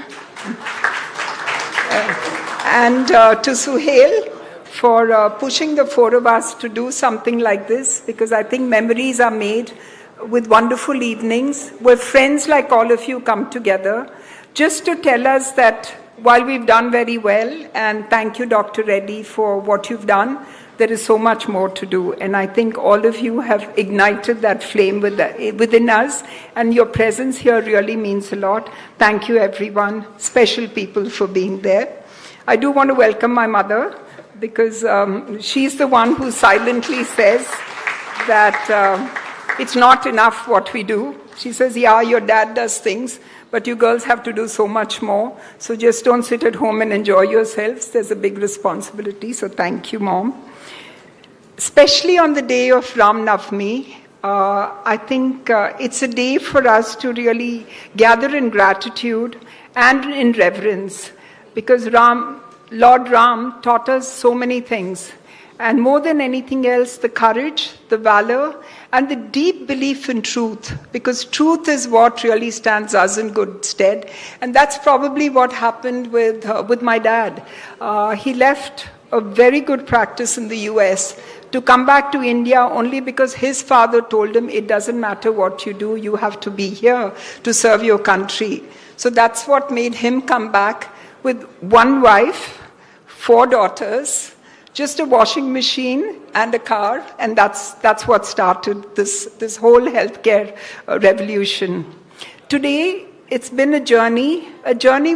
And to Suhail, for pushing the four of us to do something like this, because I think memories are made with wonderful evenings where friends like all of you come together just to tell us that while we've done very well, and thank you, Dr. Reddy, for what you've done, there is so much more to do. And I think all of you have ignited that flame within us, and your presence here really means a lot. Thank you, everyone, special people, for being there. I do want to welcome my mother, because she's the one who silently says that it's not enough what we do. She says, yeah, your dad does things, but you girls have to do so much more. So just don't sit at home and enjoy yourselves. There's a big responsibility. So thank you, Mom. Especially on the day of Ram Navami, I think it's a day for us to really gather in gratitude and in reverence, because Lord Ram taught us so many things. And more than anything else, the courage, the valor, and the deep belief in truth, because truth is what really stands us in good stead. And that's probably what happened with my dad. He left a very good practice in the US to come back to India only because his father told him, it doesn't matter what you do, you have to be here to serve your country. So that's what made him come back with one wife, 4 daughters, just a washing machine and a car, and that's what started this whole healthcare revolution. Today, it's been a journey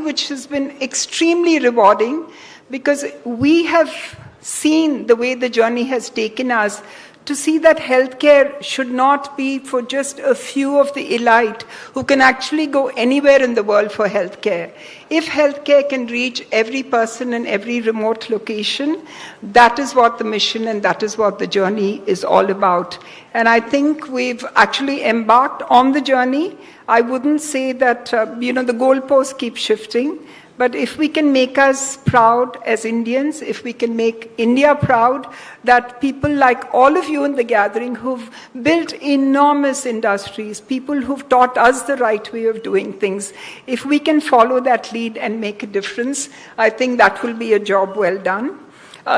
which has been extremely rewarding, because we have seen the way the journey has taken us to see that healthcare should not be for just a few of the elite who can actually go anywhere in the world for healthcare. If healthcare can reach every person in every remote location, that is what the mission and that is what the journey is all about. And I think we've actually embarked on the journey. I wouldn't say that, the goalposts keep shifting. But if we can make us proud as Indians, if we can make India proud, that people like all of you in the gathering who've built enormous industries, people who've taught us the right way of doing things, if we can follow that lead and make a difference, I think that will be a job well done.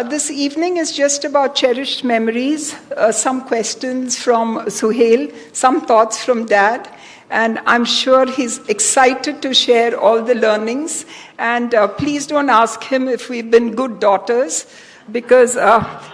This evening is just about cherished memories, some questions from Suhail, some thoughts from Dad. And I'm sure he's excited to share all the learnings. And please don't ask him if we've been good daughters, because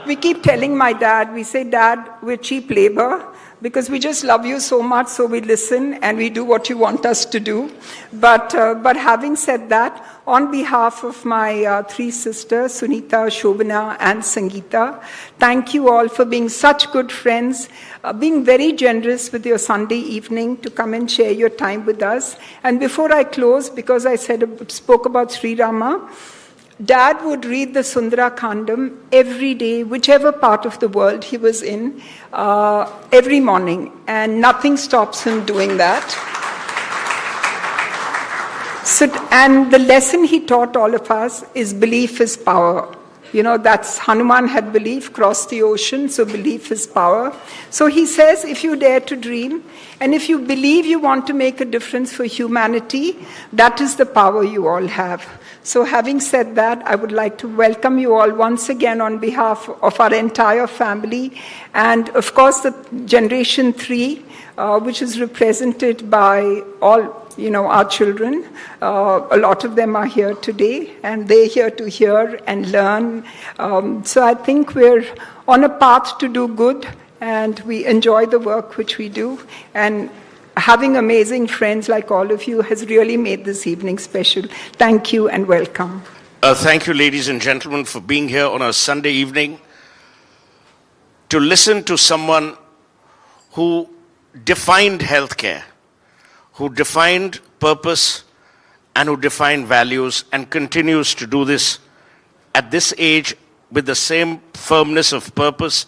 we keep telling my dad, we say, Dad, we're cheap labor, because we just love you so much, so we listen and we do what you want us to do. But having said that, on behalf of my 3 sisters, Sunita, Shobana, and Sangeeta, thank you all for being such good friends, being very generous with your Sunday evening to come and share your time with us. And before I close, because I spoke about Sri Rama, Dad would read the Sundara Khandam every day, whichever part of the world he was in, every morning, and nothing stops him doing that. So, and the lesson he taught all of us is belief is power. That's Hanuman had belief, crossed the ocean, so belief is power. So he says, if you dare to dream, and if you believe you want to make a difference for humanity, that is the power you all have. So having said that, I would like to welcome you all once again on behalf of our entire family, and of course the Generation 3, which is represented by all our children. A lot of them are here today, and they're here to hear and learn. So I think we're on a path to do good, and we enjoy the work which we do. And having amazing friends like all of you has really made this evening special. Thank you and welcome. Thank you, ladies and gentlemen, for being here on a Sunday evening to listen to someone who defined healthcare, who defined purpose, and who defined values, and continues to do this at this age with the same firmness of purpose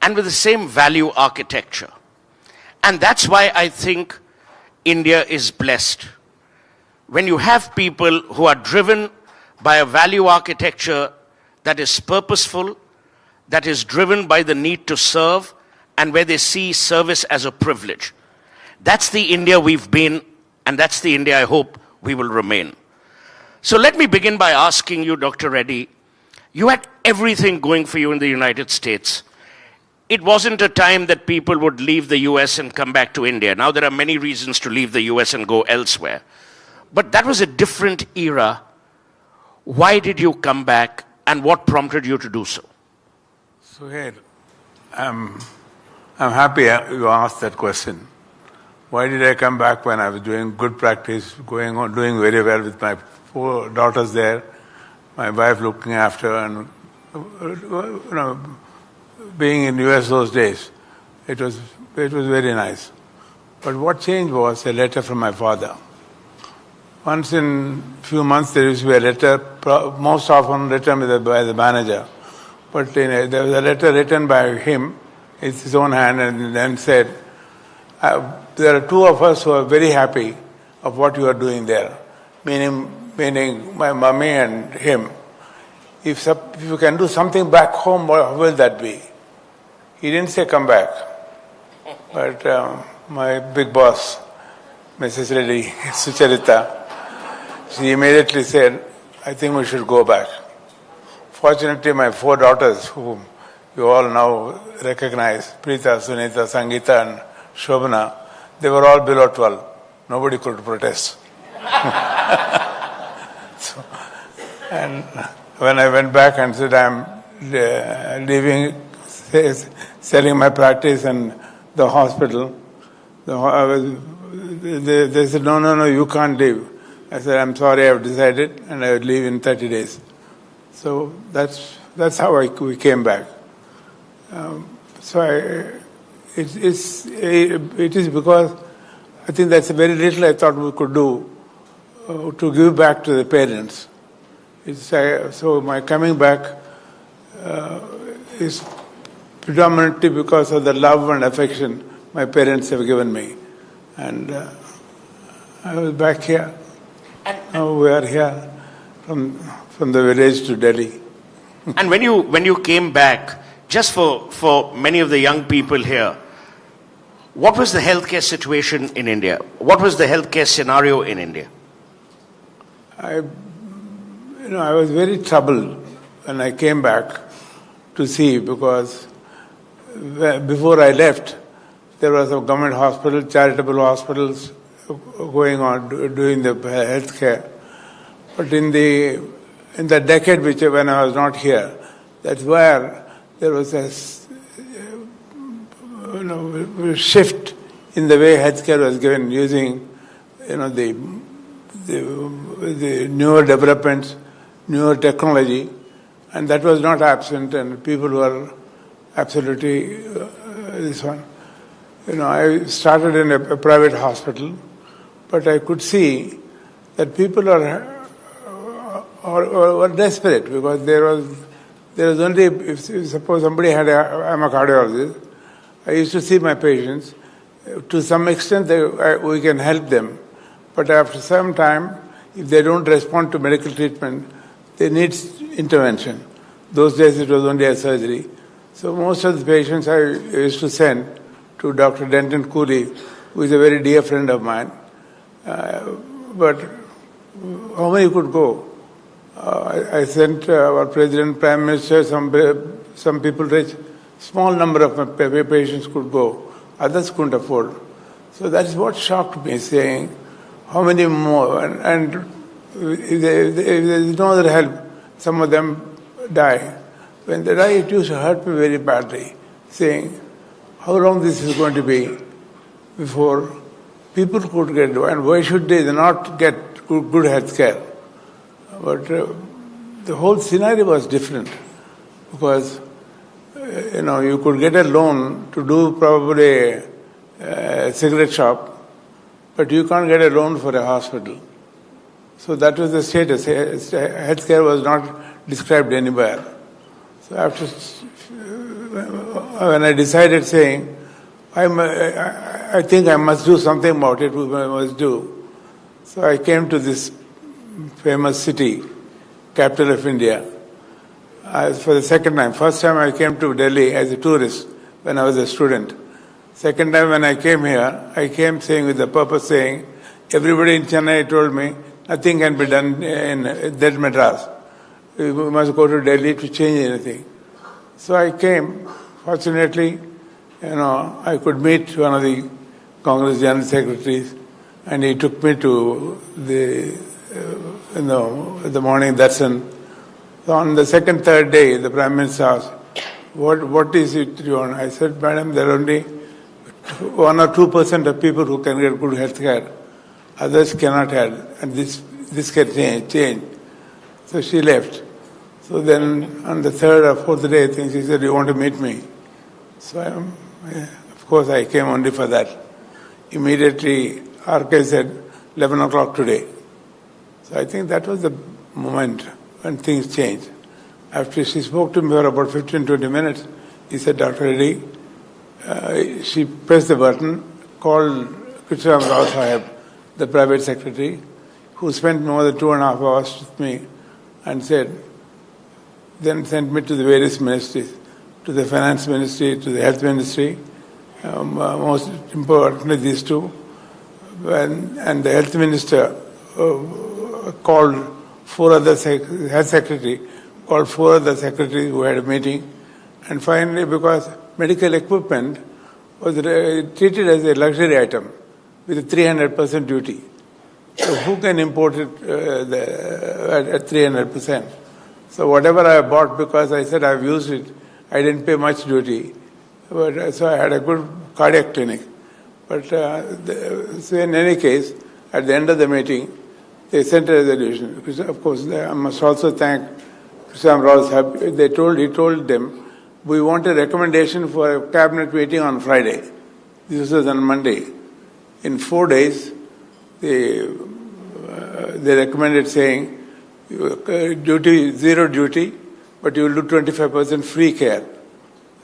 and with the same value architecture. And that's why I think India is blessed. When you have people who are driven by a value architecture that is purposeful, that is driven by the need to serve, and where they see service as a privilege. That's the India we've been, and that's the India I hope we will remain. So let me begin by asking you, Dr. Reddy, you had everything going for you in the United States. It wasn't a time that people would leave the US and come back to India. Now there are many reasons to leave the US and go elsewhere. But that was a different era. Why did you come back, and what prompted you to do so? Suhail, I'm happy you asked that question. Why did I come back when I was doing good practice, doing very well with my 4 daughters there, my wife looking after, and being in US those days, it was very nice. But what changed was a letter from my father. Once in a few months there used to be a letter, most often written by the manager. But there was a letter written by him, it's his own hand, and then said, there are 2 of us who are very happy of what you are doing there, meaning my mommy and him. if you can do something back home, how will that be? He didn't say come back. But my big boss, Mrs. Reddy, Sucharita, she immediately said, I think we should go back. Fortunately, my 4 daughters, whom you all now recognize, Preeta, Sunita, Sangeeta and Shobana, they were all below 12. Nobody could protest. And when I went back and said, I'm leaving, selling my practice and the hospital, they said, no, you can't leave. I said, I'm sorry, I've decided, and I would leave in 30 days. So that's how we came back. It is because I think that's very little I thought we could do to give back to the parents. So my coming back is predominantly because of the love and affection my parents have given me. And I was back here. Now we are here from the village to Delhi. And when you came back, just for many of the young people here, what was the healthcare situation in India? What was the healthcare scenario in India? I was very troubled when I came back to see, because before I left, there was a government hospital, charitable hospitals going on doing the healthcare. But in the decade when I was not here, that's where there was a shift in the way healthcare was given, using the newer developments, newer technology, and that was not absent, and people were absolutely this one. I started in a private hospital, but I could see that people were desperate, because there was only, if suppose somebody I'm a cardiologist, I used to see my patients. To some extent, we can help them. But after some time, if they don't respond to medical treatment, they need intervention. Those days, it was only a surgery. So most of the patients I used to send to Dr. Denton Cooley, who is a very dear friend of mine. But how many could go? I sent our President, Prime Minister, some people rich. Small number of my patients could go. Others couldn't afford. So that's what shocked me, saying, how many more? And if there is no other help, some of them die. When they die, it used to hurt me very badly, saying, how long this is going to be before people could get, and why should they not get good health care? But the whole scenario was different, because you could get a loan to do probably a cigarette shop, but you can't get a loan for a hospital. So that was the status. Healthcare was not described anywhere. So after, when I decided, saying, I think I must do something about it, we must do. So I came to this famous city, capital of India, for the second time. First time I came to Delhi as a tourist when I was a student. Second time when I came here, I came saying with the purpose, saying, everybody in Chennai told me, nothing can be done in that Madras. We must go to Delhi to change anything. So I came. Fortunately, I could meet one of the Congress General Secretaries, and he took me to the morning darshan. So on the second, third day, the Prime Minister asked, what is it you want? I said, Madam, there are only 1 or 2% of people who can get good health care. Others cannot have, and this can change. So she left. So then on the third or fourth day, I think she said, you want to meet me? So of course I came only for that. Immediately RK said, 11 o'clock today. So I think that was the moment when things changed. After she spoke to me for about 15-20 minutes, he said, Dr. Reddy, she pressed the button, called Kishtwar Sahib, the private secretary, who spent more than 2.5 hours with me, and said, then sent me to the various ministries, to the finance ministry, to the health ministry, most importantly these two. And the health minister called health secretary called four other secretaries who had a meeting. And finally, because medical equipment was treated as a luxury item with a 300% duty. So who can import it at 300%? So whatever I bought, because I said I've used it, I didn't pay much duty. So I had a good cardiac clinic. But so in any case, at the end of the meeting, they sent a resolution. Because of course, I must also thank Sam Rao. He told them, we want a recommendation for a cabinet meeting on Friday. This was on Monday. In 4 days, they recommended saying, zero duty, but you will do 25% free care.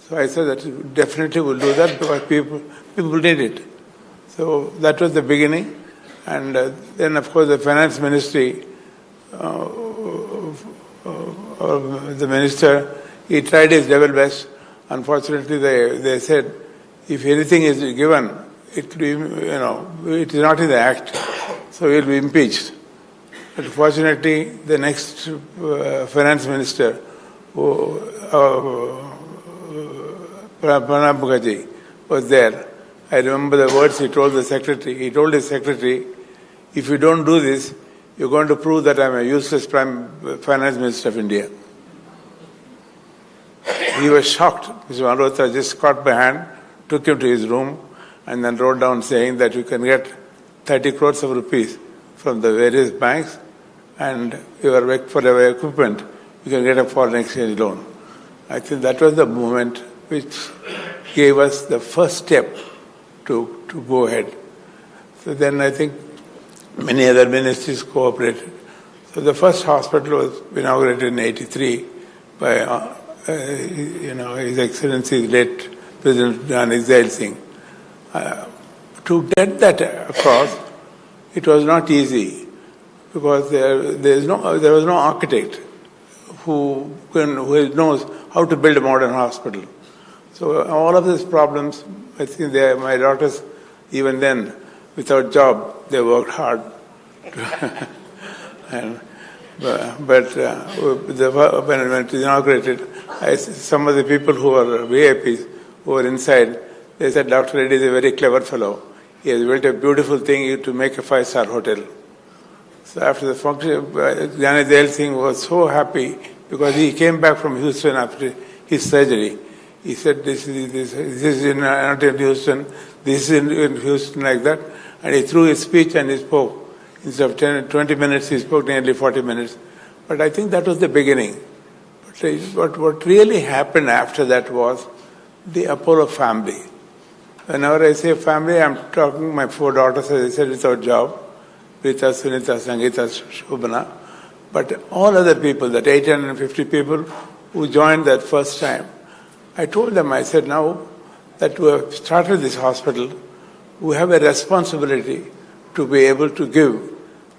So I said that definitely will do that because people need it. So that was the beginning. And then, of course, the finance ministry, the minister, he tried his level best. Unfortunately, they said, if anything is given, it is not in the act, so he will be impeached. But fortunately, the next finance minister, Pranab Mukherjee, was there. I remember the words he told the secretary. He told his secretary, if you don't do this, you're going to prove that I'm a useless finance minister of India. He was shocked. Mr. Malhotra just caught my hand, took him to his room, and then wrote down saying that you can get 30 crores of rupees from the various banks, and for your equipment, you can get a foreign exchange loan. I think that was the moment which gave us the first step to go ahead. So then I think many other ministries cooperated. So the first hospital was inaugurated in 1983 by His Excellency late President Rana Singh. To get that across, it was not easy because there was no architect who knows how to build a modern hospital. So all of these problems, I think my daughters, even then, without job, they worked hard. But when it was inaugurated, some of the people who were VIPs, who were inside, they said, Dr. Reddy is a very clever fellow. He has built a beautiful thing to make a 5-star hotel. So after the function, Rana Singh was so happy because he came back from Houston after his surgery. He said, this is not in Houston, this is in Houston, like that. And he threw his speech and he spoke. Instead of 20 minutes, he spoke nearly 40 minutes. But I think that was the beginning. But what really happened after that was the Apollo family. Whenever I say family, I'm talking my 4 daughters, as I said, without job. Rita, Sunita, Sangeeta, Shobhana. But all other people, that 850 people who joined that first time, I told them, I said, now that we have started this hospital, we have a responsibility to be able to give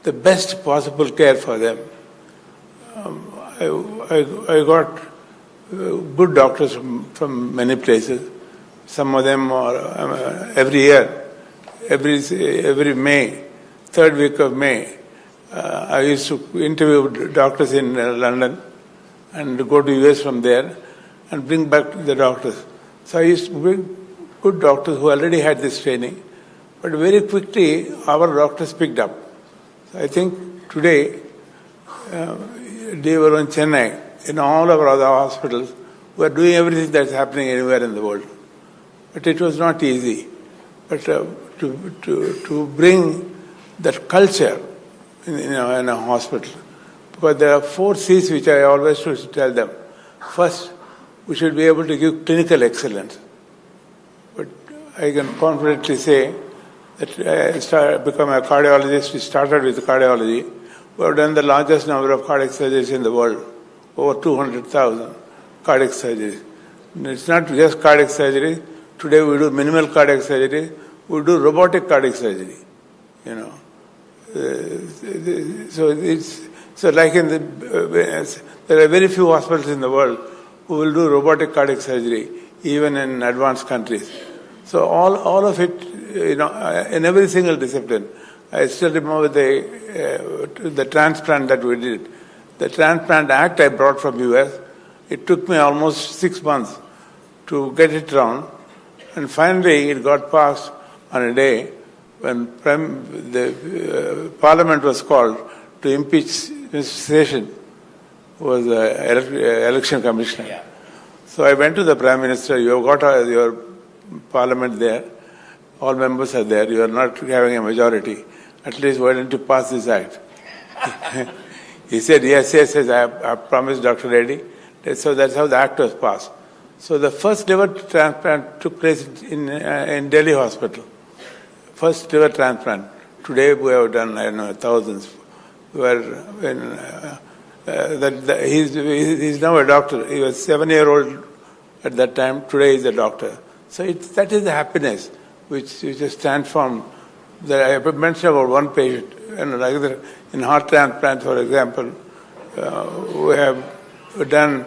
the best possible care for them. I got good doctors from many places. Some of them are every year, every May, 3rd week of May, I used to interview doctors in London and go to US from there and bring back the doctors. So I used to bring good doctors who already had this training, but very quickly our doctors picked up. So I think today, they were in Chennai, in all of our other hospitals, we are doing everything that's happening anywhere in the world. But it was not easy. But to bring that culture in a hospital, because there are 4 C's which I always used to tell them. First, we should be able to give clinical excellence. But I can confidently say that I become a cardiologist. We started with cardiology. We have done the largest number of cardiac surgeries in the world, over 200,000 cardiac surgeries. And it's not just cardiac surgery. Today we do minimal cardiac surgery. We do robotic cardiac surgery. So So like in there are very few hospitals in the world who will do robotic cardiac surgery, even in advanced countries. So all of it, in every single discipline. I still remember the transplant that we did. The Transplant Act I brought from US. It took me almost 6 months to get it around. And finally, it got passed on a day when the Parliament was called to impeach Mr. Session, who was the election commissioner. Yeah. So I went to the Prime Minister. You have got your Parliament there. All members are there. You are not having a majority. At least why don't you pass this act? He said, yes, I promised Dr. Reddy. So that's how the act was passed. So the first liver transplant took place in Delhi hospital. First liver transplant. Today we have done, thousands. He's now a doctor. He was 7-year-old at that time. Today he's a doctor. So that is the happiness which is transformed. I mentioned about one patient. In heart transplant, for example, we have done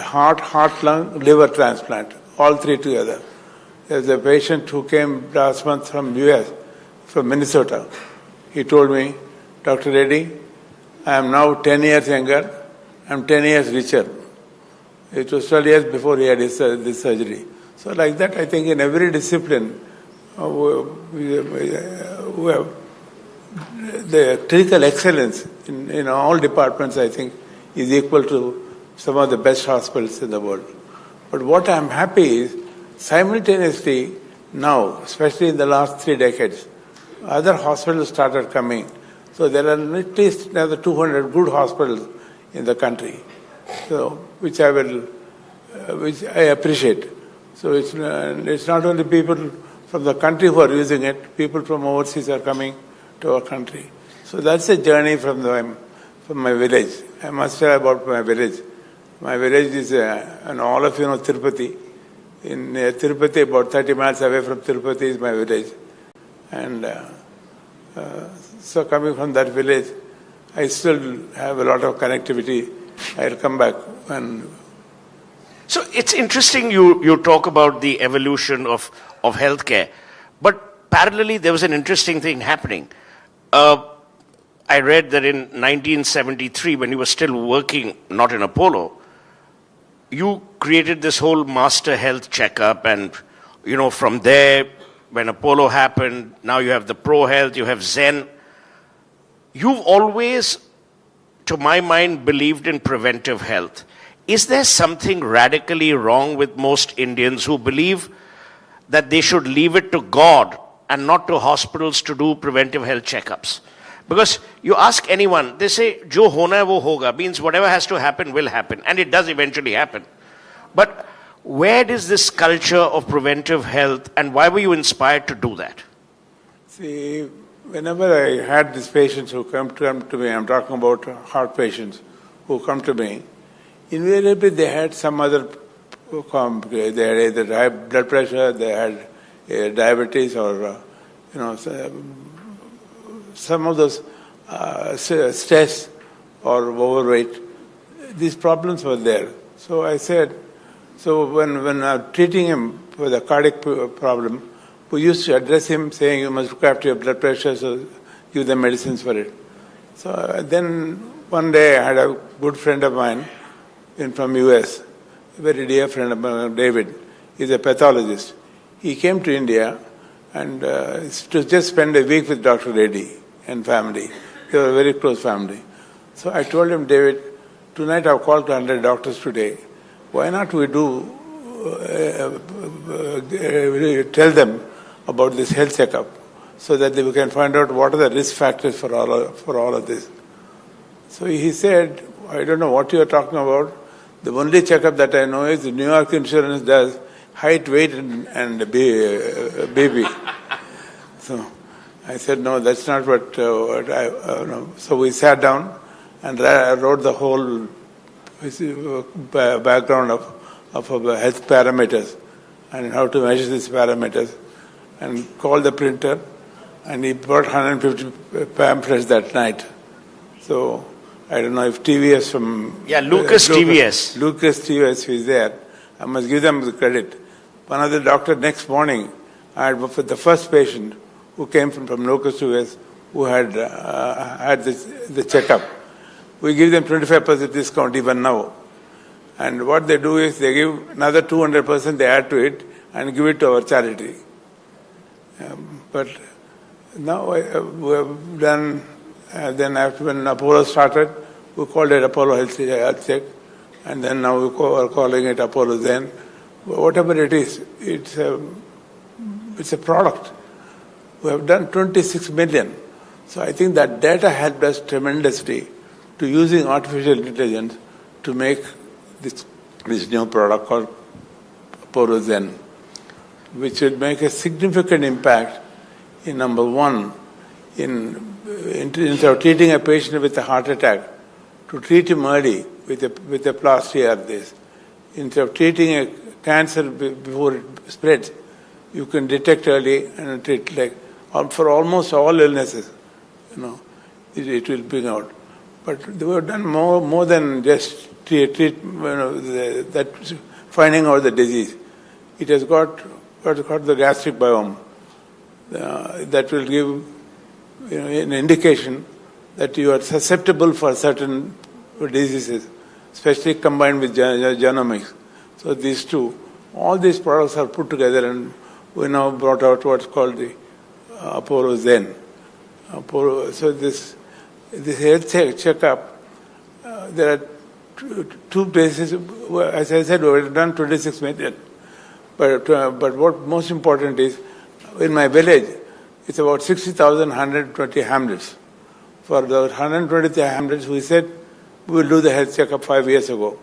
heart, lung, liver transplant, all three together. There's a patient who came last month from US, from Minnesota. He told me, Dr. Reddy, I am now 10 years younger, I'm 10 years richer. It was 12 years before he had this surgery. So like that, I think in every discipline, we have the clinical excellence in all departments, I think, is equal to some of the best hospitals in the world. But what I'm happy is, simultaneously now, especially in the last 3 decades, other hospitals started coming. So there are at least another 200 good hospitals in the country, so which I appreciate. So it's not only people from the country who are using it, people from overseas are coming to our country. So that's a journey from my village. I must tell about my village. My village is, and all of you know Tirupati. In Tirupati, about 30 miles away from Tirupati is my village. And so coming from that village, I still have a lot of connectivity. I'll come back. So it's interesting you talk about the evolution of healthcare, but parallelly there was an interesting thing happening. I read that in 1973, when you were still working, not in Apollo, you created this whole master health checkup, and from there, when Apollo happened, now you have the Pro Health, you have Zen. You've always, to my mind, believed in preventive health. Is there something radically wrong with most Indians who believe that they should leave it to God and not to hospitals to do preventive health checkups? Because you ask anyone, they say, jo hona hai wo hoga, means whatever has to happen will happen, and it does eventually happen. But where does this culture of preventive health, and why were you inspired to do that? See, whenever I had these patients who come to me, I'm talking about heart patients who come to me, invariably they had some other complication. They had either high blood pressure, they had diabetes, or some of those stress or overweight. These problems were there. So I said, when I'm treating him with a cardiac problem, we used to address him saying, you must look after your blood pressure, so give them medicines for it. So then one day I had a good friend of mine from US, a very dear friend of mine, David. He's a pathologist. He came to India and to just spend a week with Dr. Reddy and family. They were a very close family. So I told him, David, tonight I've called 100 doctors today. Why not we tell them about this health checkup so that we can find out what are the risk factors for all of this. So he said, I don't know what you are talking about. The only checkup that I know is the New York insurance does height, weight, and baby. So I said, no, that's not what I know. So we sat down and I wrote the whole background of health parameters and how to measure these parameters, and called the printer, and he brought 150 pamphlets that night. So I don't know if TVS from... Yeah, Lucas TVS. Lucas TVS, who is there. I must give them the credit. One of the doctor next morning, I had the first patient who came from Lucas TVS who had had the checkup. We give them 25% discount even now. And what they do is they give another 200%, they add to it and give it to our charity. But now we have done, then after when Apollo started, we called it Apollo Health Check, and then now we are calling it Apollo Zen. Whatever it is, it's a product. We have done 26 million. So I think that data helped us tremendously to using artificial intelligence to make this new product called Apollo Zen, which will make a significant impact in number one, instead of treating a patient with a heart attack, to treat him early with a plaster or this. Instead of treating a cancer before it spreads, you can detect early and treat for almost all illnesses. It will bring out. But we have done more than just that finding out the disease. It has got the gastric biome that will give an indication that you are susceptible for certain diseases, especially combined with genomics. So these two, all these products are put together, and we now brought out what's called the Apollo Zen. So this health checkup, there are two places. As I said, we have done 26 million. But what most important is, in my village, it's about 60,120 hamlets. For the 120 hamlets, we said we will do the health checkup 5 years ago.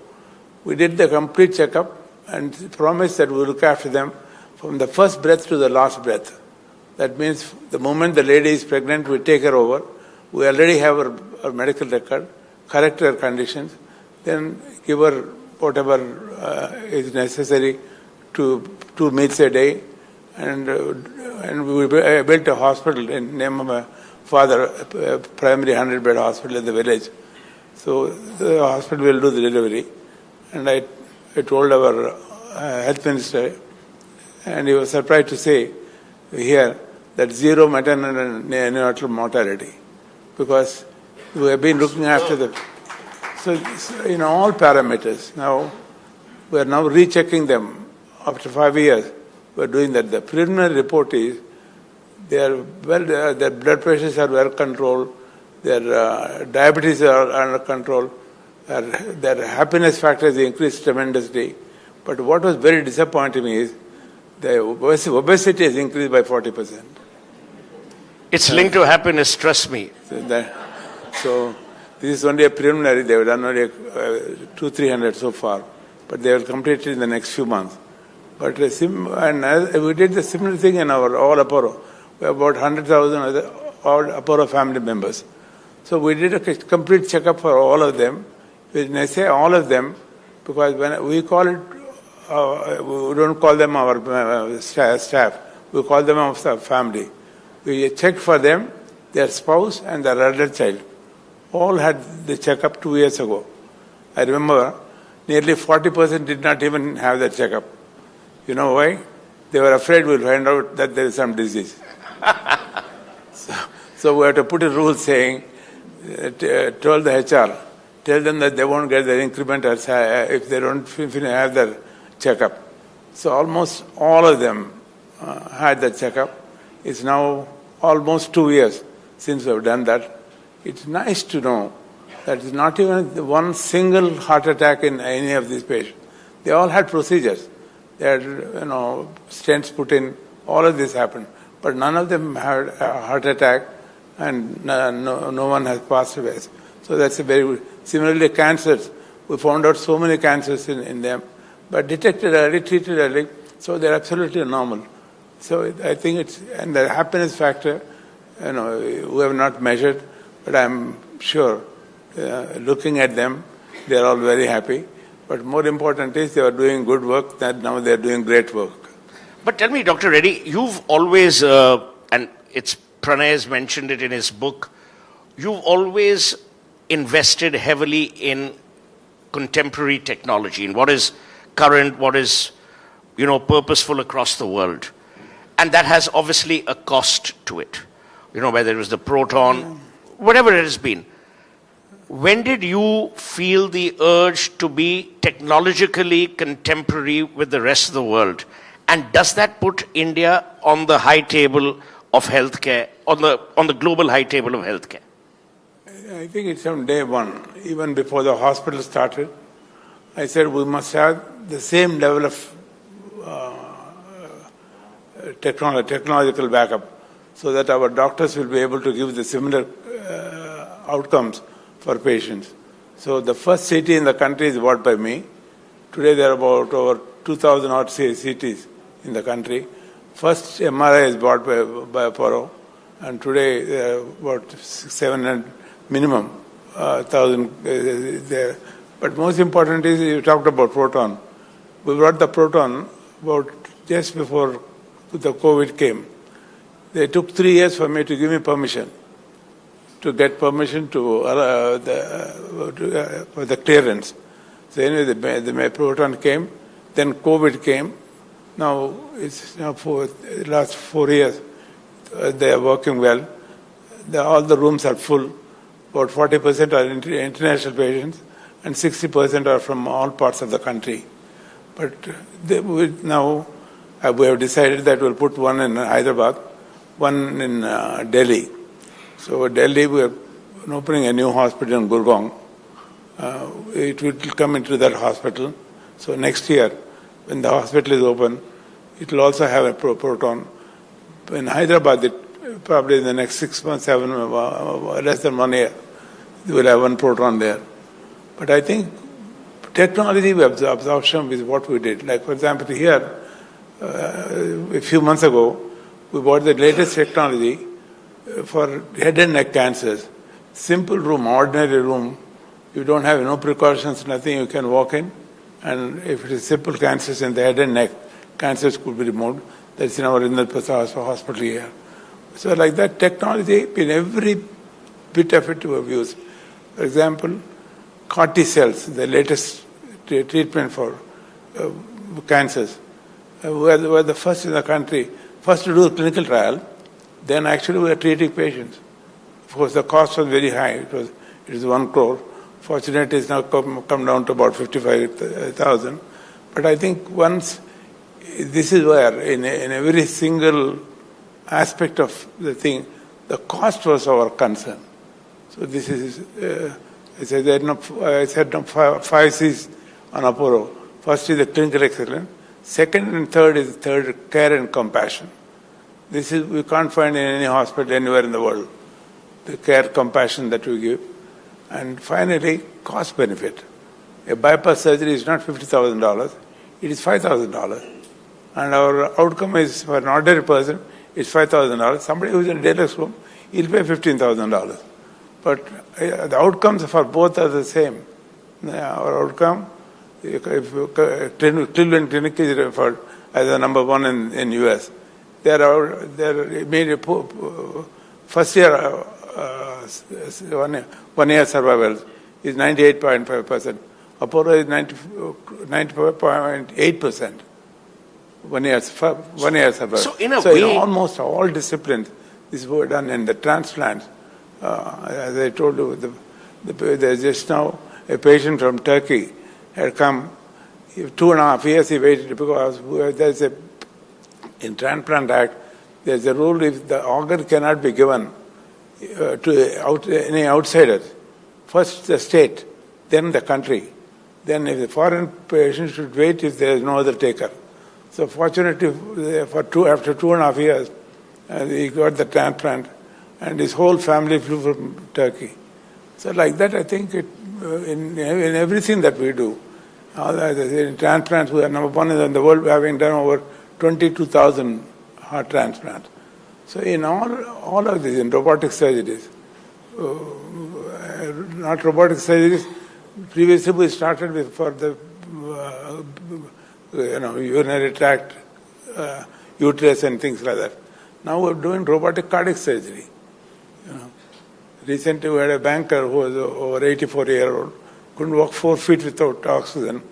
We did the complete checkup and promised that we will look after them from the first breath to the last breath. That means the moment the lady is pregnant, we take her over. We already have her medical record, correct her conditions, then give her whatever is necessary to 2 meals a day. And we built a hospital in name of my father, a primary 100-bed hospital in the village. So the hospital will do the delivery. And I told our health minister, and he was surprised to say here that zero maternal and neonatal mortality, because we have been looking after so in all parameters. Now we are now rechecking them after 5 years. We are doing that. The preliminary report is their blood pressures are well controlled, their diabetes are under control, their happiness factor has increased tremendously. But what was very disappointing is the obesity has increased by 40%. It's linked to happiness, trust me. So this is only a preliminary. They have done only 200-300 so far, but they will complete it in the next few months. But we did the similar thing in our all Apollo. We have about 100,000 all Apollo family members. So we did a complete checkup for all of them. When I say all of them, because when we call it, we don't call them our staff. We call them our family. We checked for them, their spouse and their adult child. All had the checkup 2 years ago. I remember nearly 40% did not even have the checkup. You know why? They were afraid we'll find out that there is some disease. So we have to put a rule saying, told the HR, tell them that they won't get their increment if they don't have their checkup. So almost all of them had the checkup. It's now almost 2 years since we have done that. It's nice to know that it's not even one single heart attack in any of these patients. They all had procedures. They had, stents put in. All of this happened, but none of them had a heart attack, and no one has passed away. So that's a very good. Similarly, cancers. We found out so many cancers in them, but detected early, treated early, so they're absolutely normal. So I think and the happiness factor, we have not measured, but I'm sure, looking at them, they're all very happy. But more important is they are doing good work, that now they're doing great work. But tell me, Dr. Reddy, you've always, and Pranay has mentioned it in his book, you've always invested heavily in contemporary technology, in what is current, what is, purposeful across the world. And that has obviously a cost to it. Whether it was the proton, whatever it has been. When did you feel the urge to be technologically contemporary with the rest of the world? And does that put India on the high table of healthcare, on the global high table of healthcare? I think it's from day one. Even before the hospital started, I said we must have the same level of technological backup so that our doctors will be able to give the similar outcomes for patients. So the first CT in the country is bought by me. Today there are about over 2,000 odd CTs in the country. First MRI is bought by Apollo, and today there are about 700 minimum, 1,000 there. But most important is you talked about proton. We brought the proton about just before the COVID came. They took 3 years for me to give me permission, to get permission for the clearance. So anyway, the proton came, then COVID came. Now it's for the last 4 years. They are working well. All the rooms are full. About 40% are international patients, and 60% are from all parts of the country. But now we have decided that we'll put one in Hyderabad, one in Delhi. So Delhi, we are opening a new hospital in Gurgaon. It will come into that hospital. So next year, when the hospital is open, it will also have a proton. In Hyderabad, probably in the next 6 months, less than 1 year, we will have one proton there. But I think technology absorption is what we did. Like, for example, here, a few months ago, we bought the latest technology for head and neck cancers. Simple room, ordinary room. You don't have no precautions, nothing. You can walk in, and if it is simple cancers in the head and neck, cancers could be removed. That's in our hospital here. So like that, technology, in every bit of it we have used. For example, CAR T cells, the latest treatment for cancers. We were the first in the country, first to do a clinical trial, then actually we were treating patients. Of course, the cost was very high. It is 1 crore. Fortunately, it's now come down to about 55,000. But I think this is where, in every single aspect of the thing, the cost was our concern. So this is, I said 5 C's on Apollo. First is the clinical excellence. Second and third is care and compassion. This is, we can't find in any hospital anywhere in the world, the care, compassion that we give. And finally, cost benefit. A bypass surgery is not $50,000, it is $5,000. And our outcome is, for an ordinary person, is $5,000. Somebody who is in a deluxe room, he'll pay $15,000. But the outcomes for both are the same. Our outcome, if Cleveland Clinic is referred as the number 1 in US. They're made first year, 1 year survival is 98.5%. Apollo is 95.8%. 1 year survival. So in almost all disciplines, this was done in the transplants. As I told you, there's just now a patient from Turkey had come. 2.5 years he waited because there's in Transplant Act, there's a rule if the organ cannot be given to any outsider, first the state, then the country. Then if the foreign patient should wait if there is no other taker. So fortunately, after 2.5 years, he got the transplant, and his whole family flew from Turkey. So like that, I think in everything that we do, in transplants, we are number 1 in the world, having done over 22,000 heart transplants. So in all of these, in robotic surgeries, not robotic surgeries, previously we started with for the urinary tract, uterus and things like that. Now we're doing robotic cardiac surgery. Recently we had a banker who was over 84-year-old, couldn't walk 4 feet without oxygen.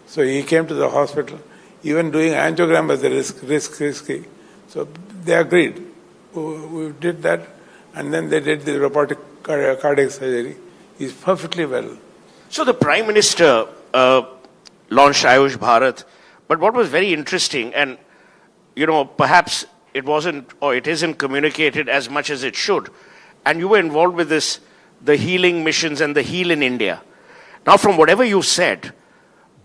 So he came to the hospital. Even doing angiogram was a risky. So they agreed. We did that, and then they did the robotic cardiac surgery. He's perfectly well. So the Prime Minister launched Ayush Bharat, but what was very interesting, and perhaps it wasn't or it isn't communicated as much as it should, and you were involved with this, the healing missions and the Heal in India. Now, from whatever you said,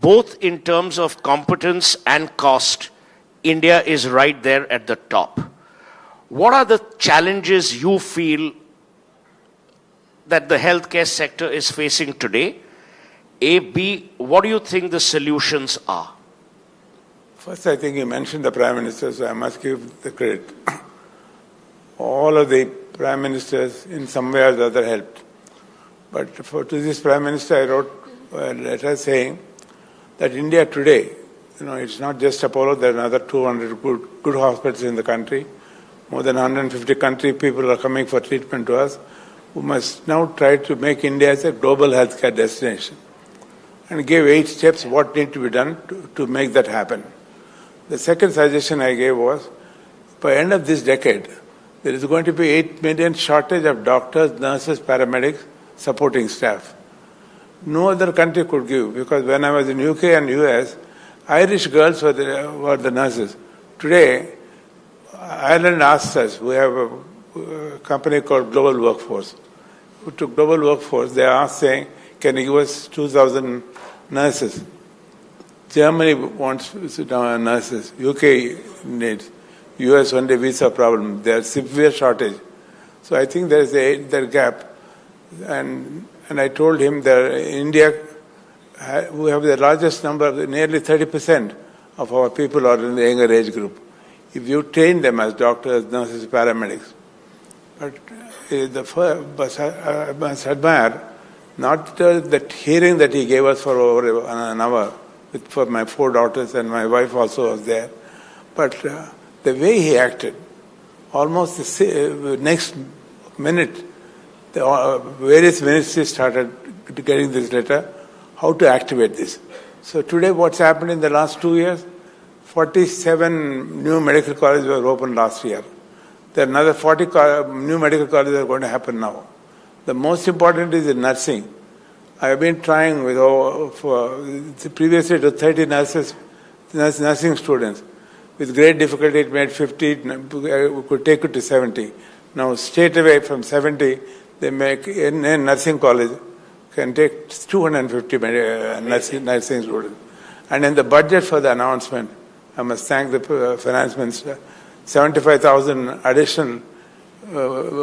both in terms of competence and cost, India is right there at the top. What are the challenges you feel that the healthcare sector is facing today? A, B, what do you think the solutions are? First, I think you mentioned the Prime Minister, so I must give the credit. All of the Prime Ministers in some way or the other helped. But to this Prime Minister, I wrote a letter saying that India today, it's not just Apollo, there are another 200 good hospitals in the country. More than 150 country people are coming for treatment to us. We must now try to make India as a global healthcare destination. And gave 8 steps what need to be done to make that happen. The second suggestion I gave was, by end of this decade, there is going to be 8 million shortage of doctors, nurses, paramedics, supporting staff. No other country could give, because when I was in UK and US, Irish girls were the nurses. Today, Ireland asked us, we have a company called Global Workforce. To Global Workforce, they asked saying, can you give us 2,000 nurses? Germany wants nurses. UK needs. US only visa problem. There's severe shortage. So I think there is a gap. And I told him that India, we have the largest number, nearly 30% of our people are in the younger age group. If you train them as doctors, nurses, paramedics. But I must admire not that hearing that he gave us for over an hour for my 4 daughters, and my wife also was there, but the way he acted, almost the next minute, the various ministries started getting this letter, how to activate this. So today what's happened in the last 2 years, 47 new medical colleges were opened last year. There are another 40 new medical colleges that are going to happen now. The most important is in nursing. I have been trying previously to 30 nursing students. With great difficulty, it made 50, we could take it to 70. Now, straight away from 70, they make in nursing college, can take 250 nursing students. And in the budget for the announcement, I must thank the finance minister, 75,000 additional